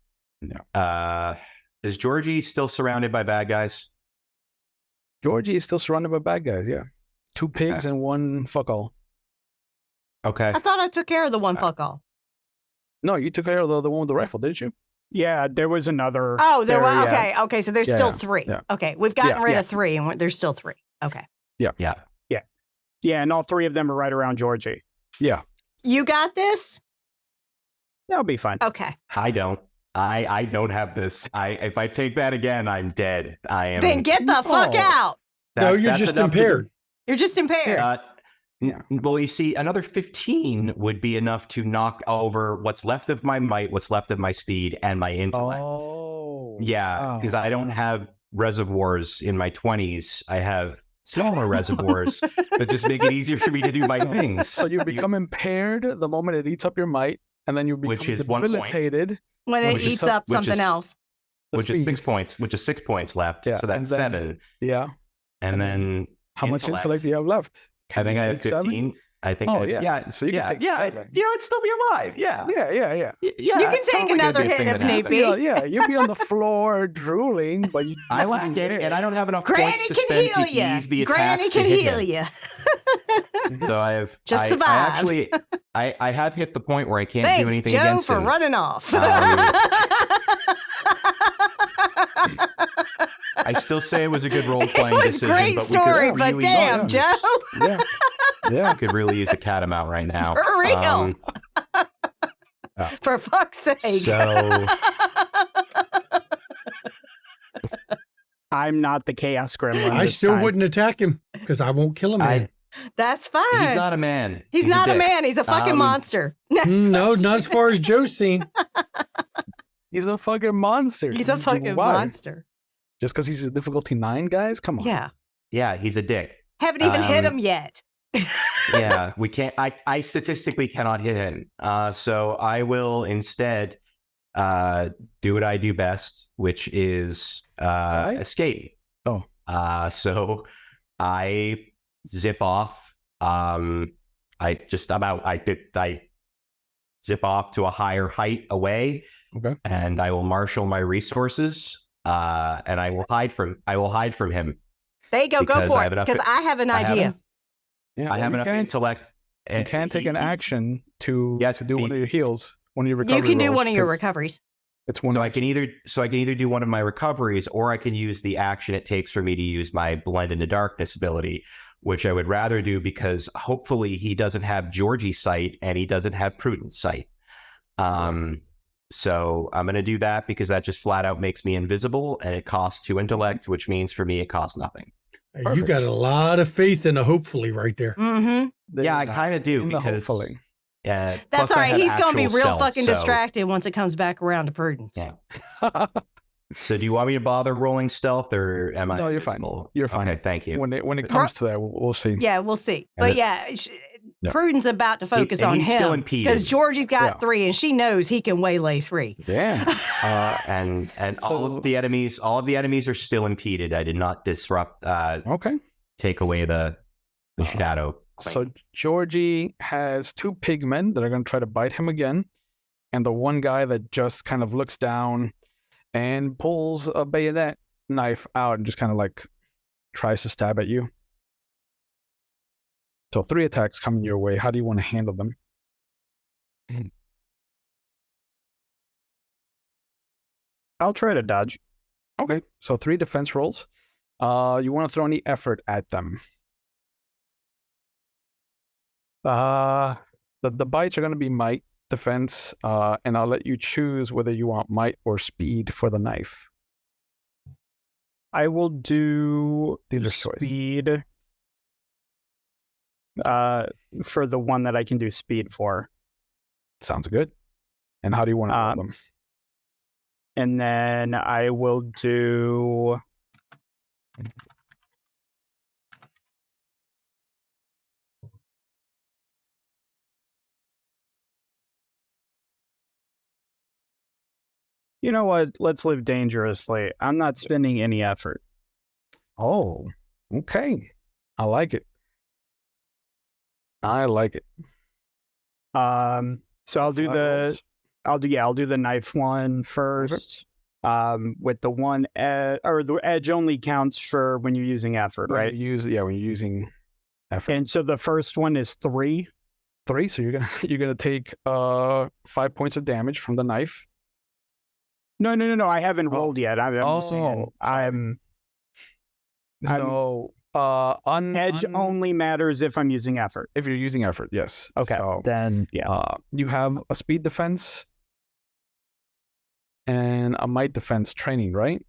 Yeah. Is Georgie still surrounded by bad guys? Georgie is still surrounded by bad guys. Yeah, 2 pigs and 1 fuck all. Okay. I thought I took care of the one fuck all. No, you took care of the one with the rifle, didn't you? Yeah, there was another. Oh, there was. yeah. Okay. So there's still 3. Yeah. Okay, we've gotten rid of 3, and there's still 3. Okay. Yeah, and all 3 of them are right around Georgie. Yeah. You got this? That'll be fine. Okay. I don't. I don't have this. If I take that again, I'm dead. I am. Then get the fuck out. No, you're just impaired. You're just impaired. Well, you see, another 15 would be enough to knock over what's left of my might, what's left of my speed, and my intellect. Oh. Yeah, because I don't have reservoirs in my 20s. I have smaller reservoirs that just make it easier for me to do my things. So you become impaired the moment it eats up your might, and then you become Which is 1 point. debilitated. When it which is eats up something else. Which is 6 points. Which is 6 points left. Yeah, So that's and then- 7. Yeah. And then How much intellect do you have left? I think I have Take 15. 7? I think. Oh, yeah. So you can take 7. You know, I'd still be alive. Yeah. Yeah. Yeah. You can it's take totally gonna another be a hit thing if that need happens. be. Yeah, you'd be on the floor drooling, but you. I lack it, and I don't have enough Granny points to can spend heal to you. ease the Granny attacks can to hit heal him. you. So I have Just I survive. actually, I have hit the point where I can't do Thanks, anything Joe, against for him. running off. I still say it was a good role playing It was decision, great but story, we could but really damn, use, Joe. Yeah. could really use a cat amount right now. For real. For fuck's sake. So I'm not the chaos gremlin. I this still time. wouldn't attack him because I won't kill him. Man. That's fine. he's not a man. He's not a dick. man. He's a fucking monster. No, not as far as Joe's seen. He's a fucking monster. He's a fucking Why? monster. Just because he's a difficulty 9, guys? Come on. Yeah. Yeah, he's a dick. Haven't even hit him yet. Yeah, we can't. I statistically cannot hit him. So I will instead do what I do best, which is escape. Oh. So I zip off. I'm out. I zip off to a higher height away. Okay. And I will marshal my resources. And I will hide from him. There you go. Go Because for I it. have enough- Because I have an I have idea. enough- Yeah, I have enough intellect. You can take an action to do one of your heals, one of your You recovery can do rolls, one of your 'cause recoveries. It's one. So I can either do one of my recoveries, or I can use the action it takes for me to use my blend into darkness ability, which I would rather do because hopefully he doesn't have Georgie's sight and he doesn't have Prudence sight. So I'm going to do that because that just flat out makes me invisible, and it costs 2 intellect, which means for me it costs nothing. You got a lot of faith in a hopefully right there. Mm-hmm. Yeah, I kind of do in the because hopefully. That's plus all I right. have He's going to be actual real stealth, fucking so- distracted once it comes back around to Prudence. Yeah. So do you want me to bother rolling stealth, or am I? No, you're fine. invisible? You're fine. Okay, thank you. When it comes to that, we'll see. Yeah, we'll see. And But it- yeah, Yeah. Prudence about to focus and on he's still him impeded. because Georgie's got Yeah. 3 and she knows he can waylay 3. Damn. And all of the enemies are still impeded. I did not disrupt, Okay. take away the shadow. So Georgie has 2 pigmen that are going to try to bite him again, and the one guy that just kind of looks down and pulls a bayonet knife out and just kind of like tries to stab at you. So 3 attacks coming your way. How do you want to handle them? I'll try to dodge. Okay. So 3 defense rolls. You want to throw any effort at them? The bites are going to be might, defense, and I'll let you choose whether you want might or speed for the knife. I will do Dealer's choice. speed for the one that I can do speed for. Sounds good. And how do you want to roll them? And then I will do You know what? Let's live dangerously. I'm not spending any effort. Oh, okay. I like it. I like it. So I'll do Flat the rolls. I'll do the knife one first. With the one or the edge only counts for when you're using effort, When right? you when you're using effort. And so the first one is 3. 3, so you're gonna take 5 points of damage from the knife. No. I haven't rolled yet. I'm just saying. Sorry. So Edge only matters if I'm using effort. if you're using effort, yes. Okay. So, Then yeah. you have a speed defense and a might defense training, right?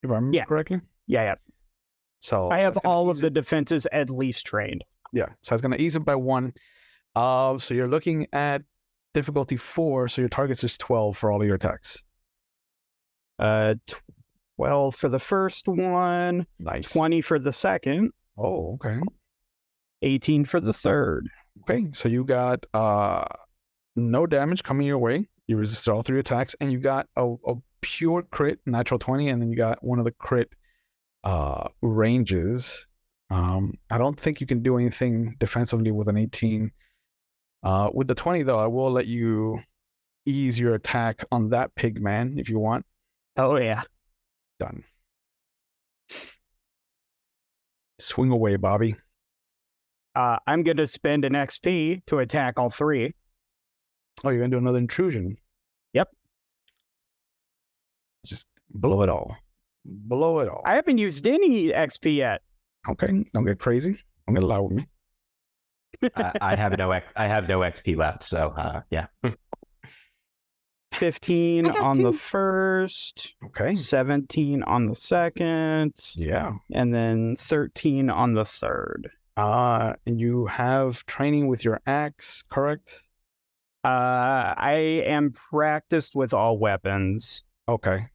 If I remember correctly. Yeah. So I have that's gonna all ease of the defenses at least trained. Yeah, so it's going to ease it by 1. So you're looking at difficulty 4, so your target is 12 for all of your attacks. 12 for the first one, Nice. 20 for the second, Oh, okay. 18 for the third. Okay, so you got no damage coming your way. You resisted all 3 attacks, and you got a pure crit, natural 20, and then you got one of the crit ranges. I don't think you can do anything defensively with an 18. With the 20, though, I will let you ease your attack on that pig man if you want. Oh yeah. Done. Swing away, Bobby. I'm going to spend an XP to attack all 3. Oh, you're going to do another intrusion? Yep. Just blow it all. Blow it all. I haven't used any XP yet. Okay, don't get crazy. Don't get loud with me. I have no XP left, so yeah. 15 I got on 2. the first, Okay. 17 on the second, Yeah. and then 13 on the third. And you have training with your axe, correct? I am practiced with all weapons. Okay.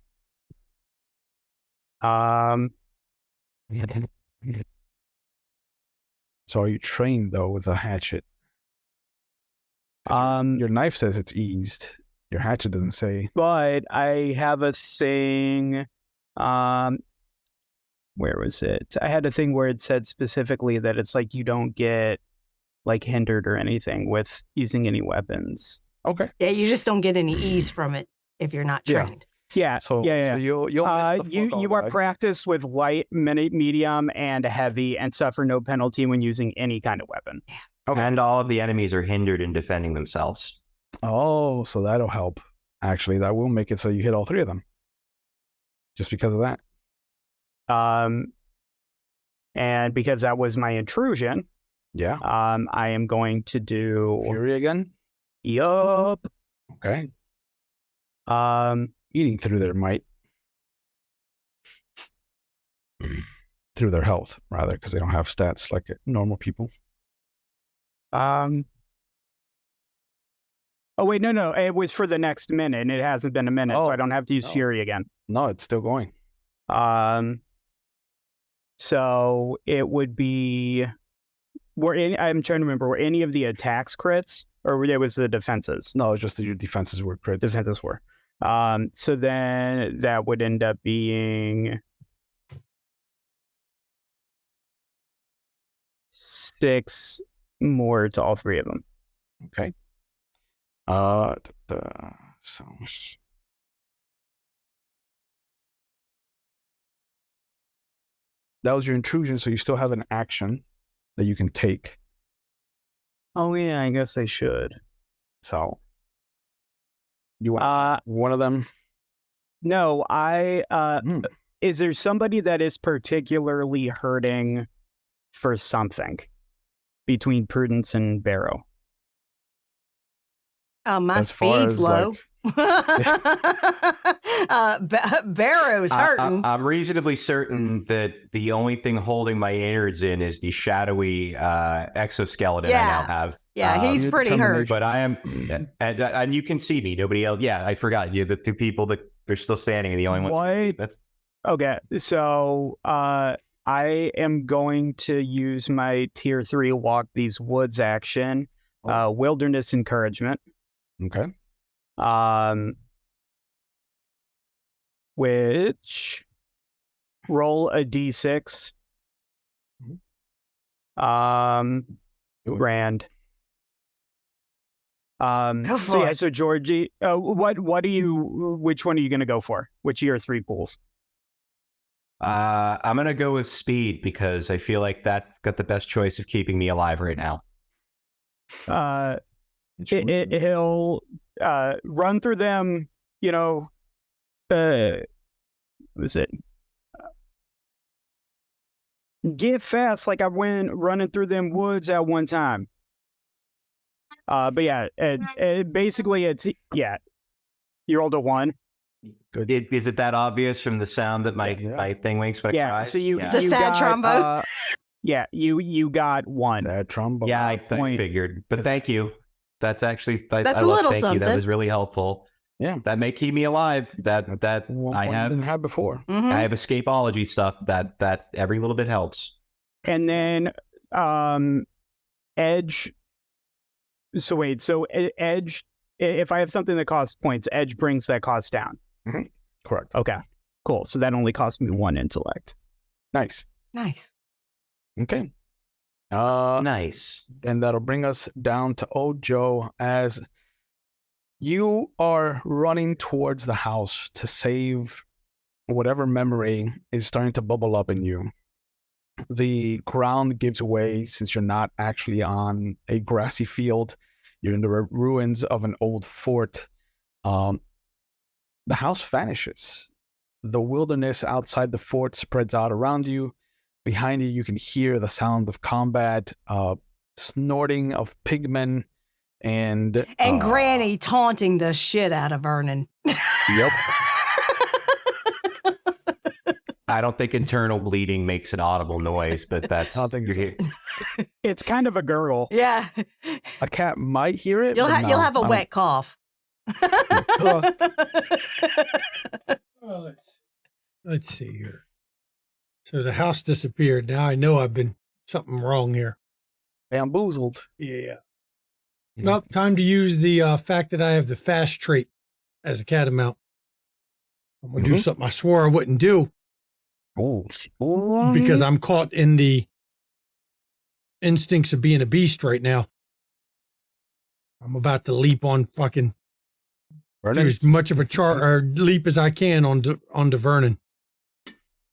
So are you trained though with a hatchet? Your knife says it's eased. Your hatchet doesn't say. But I have a thing. Where was it? I had a thing where it said specifically that it's like you don't get like hindered or anything with using any weapons. Okay. Yeah, you just don't get any ease from it if you're not Yeah. trained. Yeah. So yeah. So you'll miss the fuck all You are die. practiced with light, medium, and heavy, and suffer no penalty when using any kind of weapon. Okay. And all of the enemies are hindered in defending themselves. Oh, so that'll help. Actually, that will make it so you hit all 3 of them. Just because of that. And because that was my intrusion, Yeah. I am going to do Fury again. yup. Okay. Um, Eating through their might. Through their health, rather, because they don't have stats like normal people. Oh wait, no. It was for the next minute, and it hasn't been a minute, so Oh, I don't have to use no. Fury again. No, it's still going. So it would be. I'm trying to remember. Were any of the attacks crits, or it was the defenses? No, it's just that your defenses were crits. Defenses were. So then that would end up being 6 more to all 3 of them. Okay. So that was your intrusion, so you still have an action that you can take. Oh yeah, I guess I should. So you want one of them? No, is there somebody that is particularly hurting for something between Prudence and Barrow? My As far speed's as, low. Barrow's hurting. I'm reasonably certain that the only thing holding my innards in is the shadowy exoskeleton I now have. Yeah, he's your pretty hurt. But I am, and you can see me. Nobody else. Yeah, I forgot. You're the 2 people that are still standing, and the only one. What? That's Okay, so I am going to use my tier 3 walk these woods action, wilderness encouragement. Okay. which roll a d6. Rand. Go for so yeah, it. so Georgie, which one are you going to go for? Which of your 3 pools? I'm gonna go with speed because I feel like that's got the best choice of keeping me alive right now. He'll run through them, what is it? Get fast like I went running through them woods at one time. But yeah, basically it's, you rolled a 1. Good. Is it that obvious from the sound that my thing makes when it cries? So you The sad got, trombone. you got 1. That trombone. Yeah, I figured. But thank you. That's actually That's I a love, little thank you. That something. was really helpful. Yeah. That may keep me alive. That I didn't have have before. Mhm. I have escapology stuff that every little bit helps. And then Edge. So wait, Edge, if I have something that costs points, Edge brings that cost down. Correct. Okay, cool. So that only cost me 1 intellect. Nice. Nice. Okay. Nice. And that'll bring us down to Old Joe as you are running towards the house to save whatever memory is starting to bubble up in you. The ground gives way since you're not actually on a grassy field. You're in the ruins of an old fort. The house vanishes. The wilderness outside the fort spreads out around you. Behind you, you can hear the sound of combat, snorting of pigmen, and Granny taunting the shit out of Vernon. Yep. I don't think internal bleeding makes an audible noise, but that's I don't think so. It's kind of a gurgle. Yeah. A cat might hear it. You'll but have no, a I wet cough. Well, let's see here. So the house disappeared. Now I know I've been something wrong here. don't- Bamboozled. Yeah. Well, time to use the fact that I have the fast trait as a catamount. I'm going to do something I swore I wouldn't do Oh. because I'm caught in the instincts of being a beast right now. I'm about to leap on fucking do as much of a or leap as I can onto Vernon.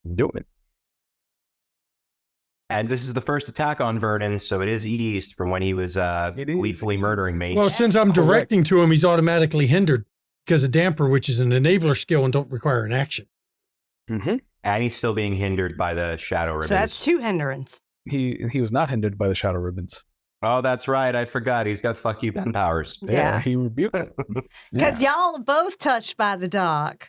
Do it. And this is the first attack on Vernon, so it is eased from when he was lethally murdering me. Well, since I'm Correct. directing to him, he's automatically hindered because of damper, which is an enabler skill and don't require an action. Mm-hmm. And he's still being hindered by the shadow ribbons. So that's 2 hindrance. He was not hindered by the shadow ribbons. Oh, that's right. I forgot. He's got fuck you Ben powers. Yeah. He rebuked it. Because y'all both touched by the dog.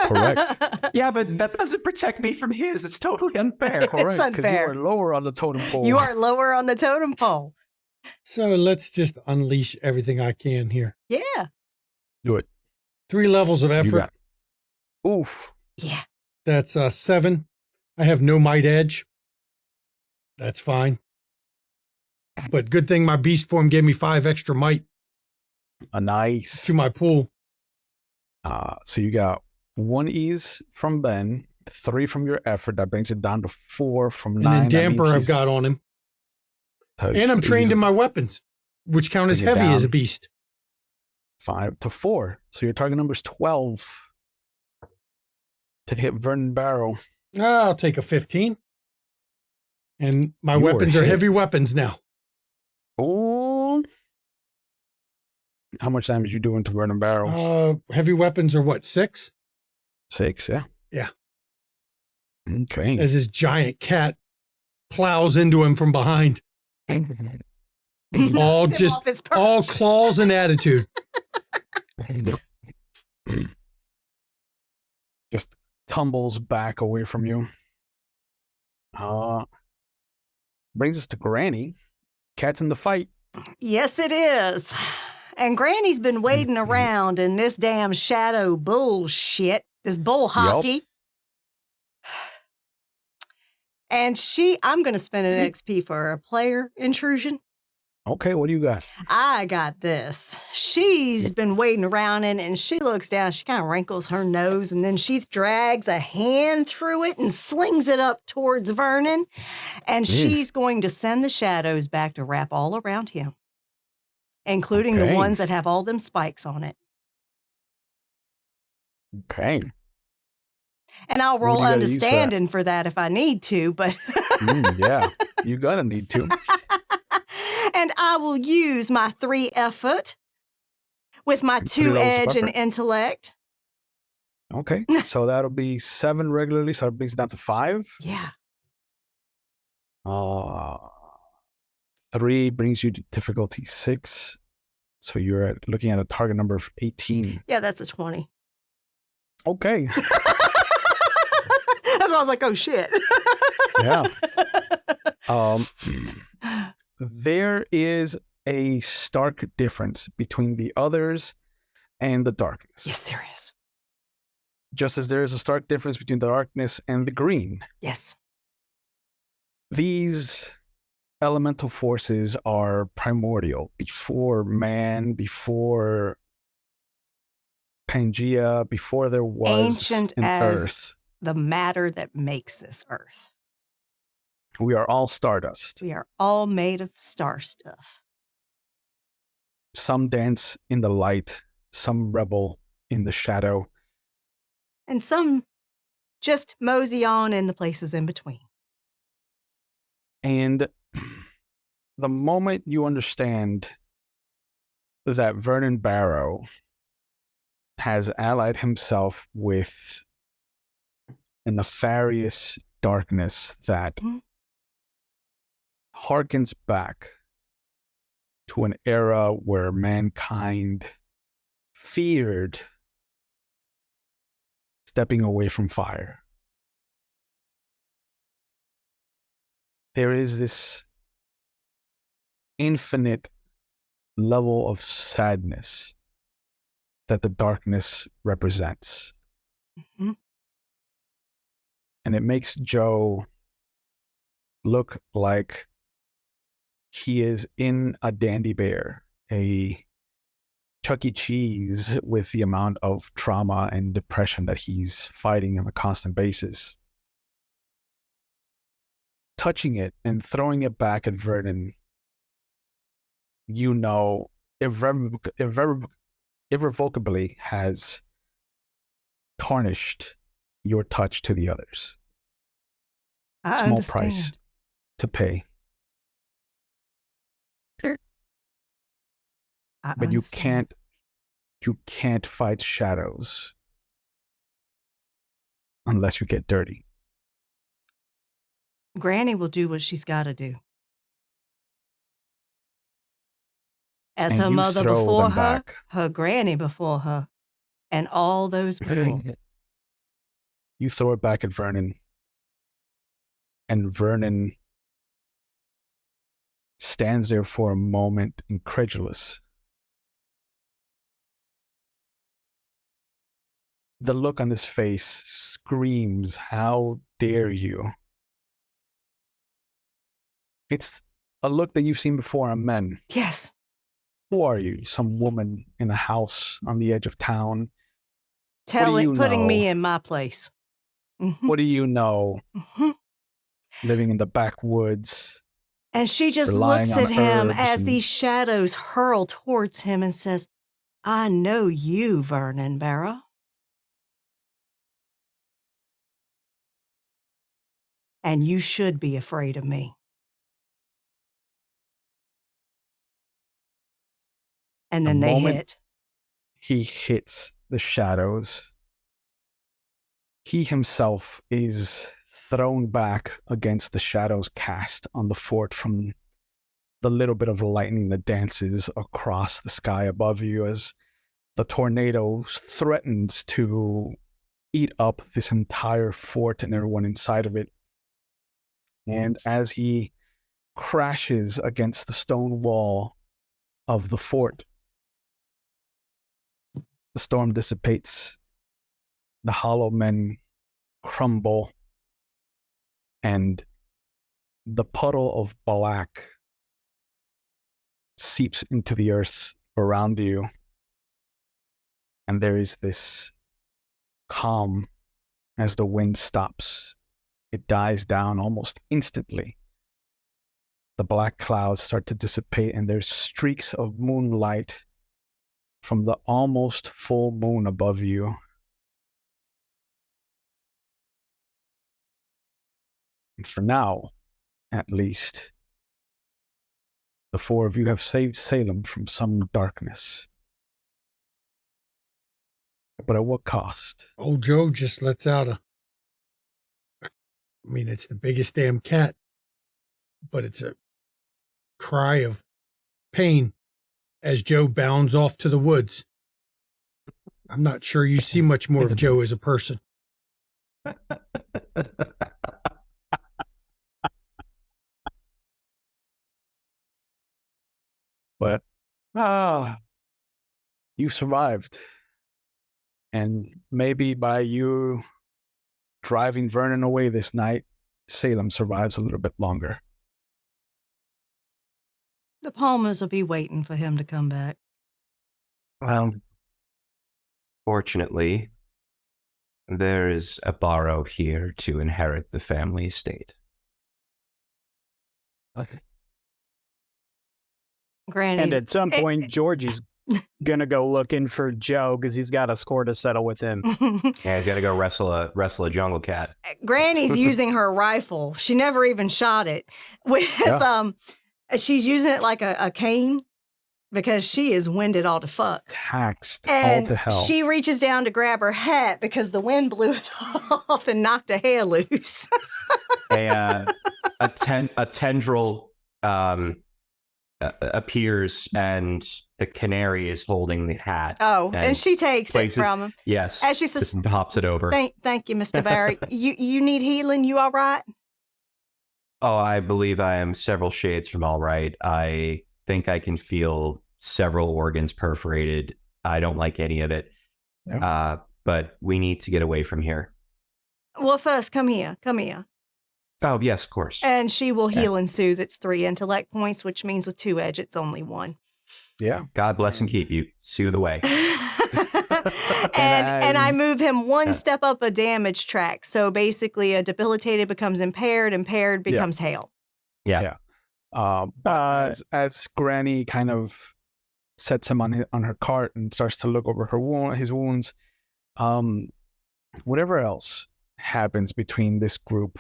Correct. Yeah, but that doesn't protect me from his. It's totally unfair. It's Correct. 'cause unfair. You are lower on the totem pole. You are lower on the totem pole. So let's just unleash everything I can here. Yeah. Do it. 3 levels of You effort. got it. Oof. Yeah. That's 7. I have no might edge. That's fine. But good thing my beast form gave me 5 extra might A nice. to my pool. So you got 1 ease from Ben, 3 from your effort. That brings it down to 4 from 9. And then That damper means I've he's got on him. And I'm trained easy. in my weapons, which count as Bring it heavy as a down. beast. 5 to 4. So your target number is 12 to hit Vernon Barrow. I'll take a 15. And my You are weapons are hit. heavy weapons now. Oh. How much damage you doing to Vernon Barrow? Heavy weapons are what, 6? 6, yeah? Yeah. Okay. As his giant cat plows into him from behind. All Knocks him just off his perch. all claws and attitude. Just tumbles back away from you. Brings us to Granny. Cat's in the fight. Yes, it is. And Granny's been waiting around in this damn shadow bullshit, this bull hockey. And I'm going to spend an XP for a player intrusion. Okay, what do you got? I got this. She's been waiting around and she looks down. She kind of wrinkles her nose and then she drags a hand through it and slings it up towards Vernon. And she's going to send the shadows back to wrap all around him, including the Okay. ones that have all them spikes on it. Okay. And I'll What do roll you gotta use for that? understanding for that if I need to, but Yeah, you gotta need to. and I will use my 3 effort with my And 2 3 levels of edge and effort. intellect. Okay, so that'll be 7 regularly, so it brings it down to 5. Yeah. 3 brings you to difficulty 6, so you're looking at a target number of 18. Yeah, that's a 20. Okay. That's why I was like, oh shit. Yeah. There is a stark difference between the others and the darkness. Yes, there is. Just as there is a stark difference between the darkness and the green. Yes. These elemental forces are primordial, before man, before Pangea, before there was Ancient an as earth. the matter that makes this earth. We are all stardust. We are all made of star stuff. Some dance in the light, some revel in the shadow. And some just mosey on in the places in between. And the moment you understand that Vernon Barrow has allied himself with a nefarious darkness that Mhm. harkens back to an era where mankind feared stepping away from fire. There is this infinite level of sadness that the darkness represents. Mhm. And it makes Joe look like he is in a Dandy Bear, a Chuck E. Cheese, with the amount of trauma and depression that he's fighting on a constant basis. Touching it and throwing it back at Vernon, you know, irrevocably has tarnished your touch to the others. I Small understand. price to pay. I But understand. you can't fight shadows unless you get dirty. Granny will do what she's got to do. As And her you mother throw before them her, back. her granny before her, and all those before. You throw it back at Vernon, and Vernon stands there for a moment, incredulous. The look on his face screams, "How dare you!" It's a look that you've seen before on men. Yes. Who are you? Some woman in a house on the edge of town. Putting know? me in my place. Mhm. What do you know? Mhm. Living in the backwoods. And she just Relying looks on at him herbs as and- these shadows hurl towards him and says, I know you, Vernon Barrow. And you should be afraid of me. And then The they moment hit. he hits the shadows, he himself is thrown back against the shadows cast on the fort from the little bit of lightning that dances across the sky above you as the tornado threatens to eat up this entire fort and everyone inside of it. And as he crashes against the stone wall of the fort, the storm dissipates, the hollow men crumble, and the puddle of black seeps into the earth around you. And there is this calm as the wind stops. It dies down almost instantly. The black clouds start to dissipate, and there's streaks of moonlight from the almost full moon above you. And for now, at least, the four of you have saved Salem from some darkness. But at what cost? Old Joe just lets out it's the biggest damn cat, but it's a cry of pain as Joe bounds off to the woods. I'm not sure you see much more of Joe as a person. But you survived. And maybe by you driving Vernon away this night, Salem survives a little bit longer. The Palmers will be waiting for him to come back. Well, fortunately, there is a Barrow here to inherit the family estate. Okay. Granny's, And at some point, Georgie's gonna go looking for Joe because he's got a score to settle with him. Yeah, he's got to go wrestle a jungle cat. Granny's using her rifle. She never even shot it. She's using it like a cane because she is winded all to fuck. Taxed And all to hell. she reaches down to grab her hat because the wind blew it off and knocked her hair loose. A tendril appears, and the canary is holding the hat. Oh, and she takes it from him. Yes. And she says, just hops it over. Thank you, Mr. Barry. You need healing? You all right? Oh, I believe I am several shades from all right. I think I can feel several organs perforated. I don't like any of it. Yeah. But we need to get away from here. Well, first, come here. Oh, yes, of course. And she will heal and soothe. It's 3 intellect points, which means with 2 edge, it's only 1. Yeah. God bless and keep you. Soothe away. and I move him 1 step up a damage track. So basically, a debilitated becomes impaired becomes hail. Yeah. As Granny kind of sets him on her cart and starts to look over his wounds, whatever else happens between this group,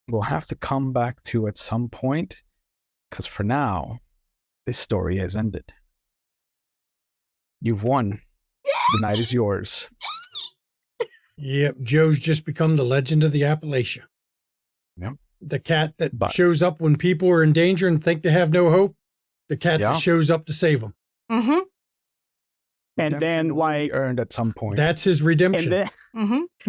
we'll have to come back to at some point, because for now, this story has ended. You've won. The night is yours. Yep, Joe's just become the legend of the Appalachia. Yep. The cat that shows up when people are in danger and think they have no hope. The cat that shows up to save them. Mm-hmm. And then, earned at some point. That's his redemption.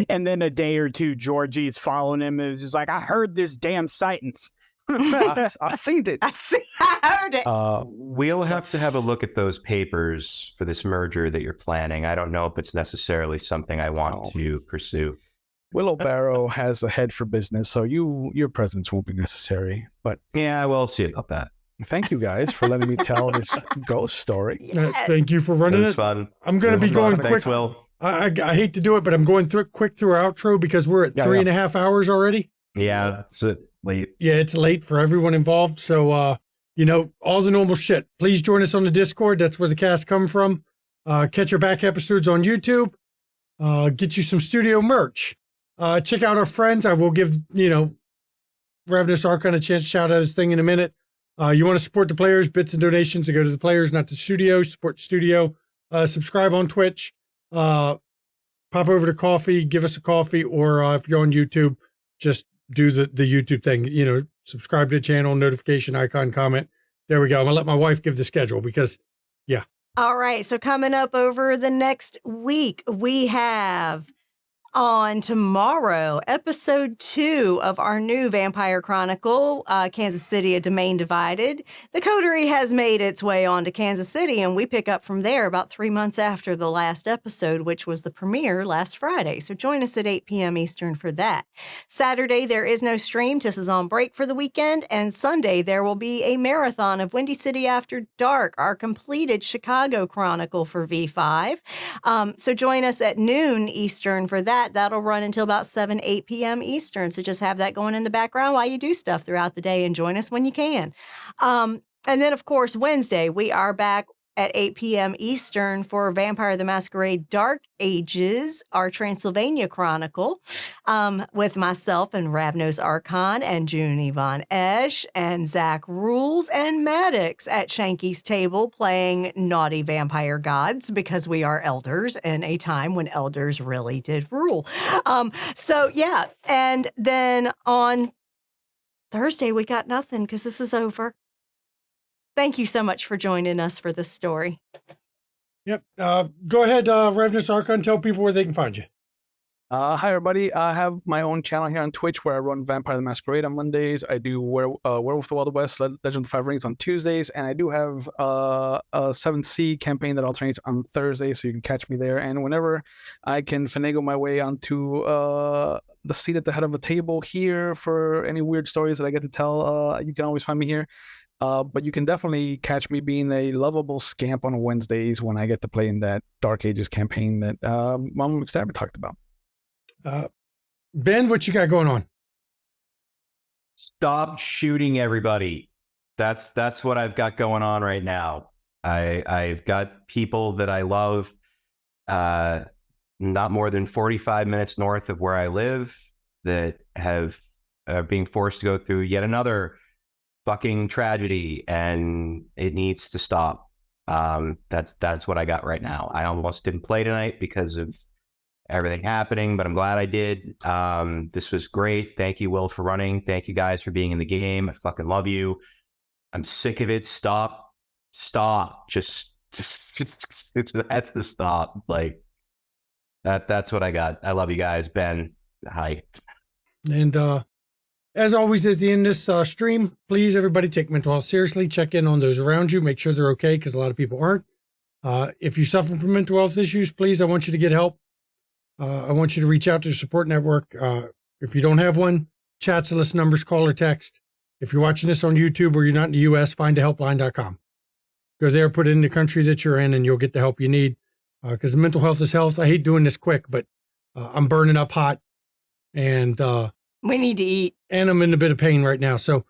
And then a day or two, Georgie's following him. It was just like, I heard this damn sightings. I seen it. I heard it. We'll have to have a look at those papers for this merger that you're planning. I don't know if it's necessarily something I want to pursue. Willow Barrow has a head for business, so your presence won't be necessary. But yeah, we'll see about that. Thank you guys for letting me tell this ghost story. Yes. Thank you for running It was it. fun. I'm going to be going quick. Thanks, Will. I hate to do it, but I'm going quick through our outro because we're at 3.5 hours already. Yeah, it's late. Yeah, it's late for everyone involved. So, all the normal shit. Please join us on the Discord. That's where the cast come from. Catch our back episodes on YouTube. Get you some studio merch. Check out our friends. I will give, Ravenous Archon a chance to shout out his thing in a minute. You want to support the players, bits and donations that go to the players, not the studio. Support the studio. Subscribe on Twitch. Pop over to KoFi, give us a coffee, or if you're on YouTube, just do the YouTube thing. Subscribe to the channel, notification icon, comment. There we go. I'm going to let my wife give the schedule because, yeah. All right. So coming up over the next week, we have On tomorrow, episode 2 of our new Vampire Chronicle, Kansas City, A Domain Divided. The coterie has made its way onto Kansas City, and we pick up from there about 3 months after the last episode, which was the premiere last Friday. So join us at 8 p.m. Eastern for that. Saturday, there is no stream. This is on break for the weekend. And Sunday, there will be a marathon of Windy City After Dark, our completed Chicago Chronicle for V5. So join us at noon Eastern for that. That'll run until about 8 p.m. Eastern. So just have that going in the background while you do stuff throughout the day, and join us when you can. And then, of course, Wednesday, we are back at 8 p.m. Eastern for Vampire the Masquerade Dark Ages, our Transylvania Chronicle, with myself and Ravnos Archon and June Yvonne Esch and Zach Rules and Maddox at Shanky's table playing naughty vampire gods, because we are elders in a time when elders really did rule. So, yeah. And then on Thursday, we got nothing because this is over. Thank you so much for joining us for this story. Yep. Go ahead, Ravnus Archon, tell people where they can find you. Hi, everybody. I have my own channel here on Twitch where I run Vampire the Masquerade on Mondays. I do Werewolf the Wild West, Legend of the Five Rings on Tuesdays. And I do have a 7C campaign that alternates on Thursday, so you can catch me there. And whenever I can finagle my way onto the seat at the head of a table here for any weird stories that I get to tell, you can always find me here. But you can definitely catch me being a lovable scamp on Wednesdays when I get to play in that Dark Ages campaign that Mama McStabber talked about. Ben, what you got going on? Stop shooting everybody. That's what I've got going on right now. I've got people that I love not more than 45 minutes north of where I live that are being forced to go through yet another fucking tragedy, and it needs to stop. That's what I got right now. I almost didn't play tonight because of everything happening, but I'm glad I did. This was great. Thank you, Will, for running. Thank you guys for being in the game. I fucking love you. I'm sick of it. Stop. Just that's the stop. Like that's what I got. I love you guys. Ben, hi. And as always, as the end of this stream, please, everybody, take mental health seriously. Check in on those around you. Make sure they're okay, because a lot of people aren't. If you suffer from mental health issues, please, I want you to get help. I want you to reach out to your support network. If you don't have one, chat's the list numbers, call or text. If you're watching this on YouTube or you're not in the U.S., find ahelpline.com. Go there, put it in the country that you're in, and you'll get the help you need. Because mental health is health. I hate doing this quick, but I'm burning up hot, and We need to eat. And I'm in a bit of pain right now. So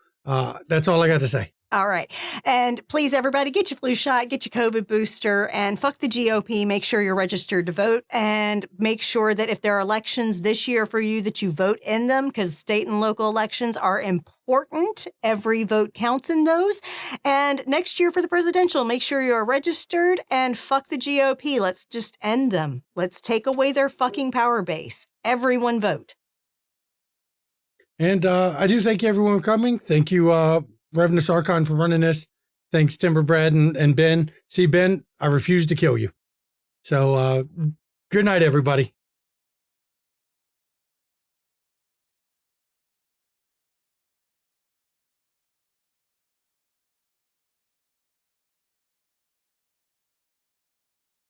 that's all I got to say. All right. And please, everybody, get your flu shot, get your COVID booster, and fuck the GOP. Make sure you're registered to vote, and make sure that if there are elections this year for you, that you vote in them, because state and local elections are important. Every vote counts in those. And next year for the presidential, make sure you're registered, and fuck the GOP. Let's just end them. Let's take away their fucking power base. Everyone vote. And I do thank everyone for coming. Thank you, Reverend Archon, for running this. Thanks, Timber Brad and Ben. See, Ben, I refuse to kill you. So good night, everybody.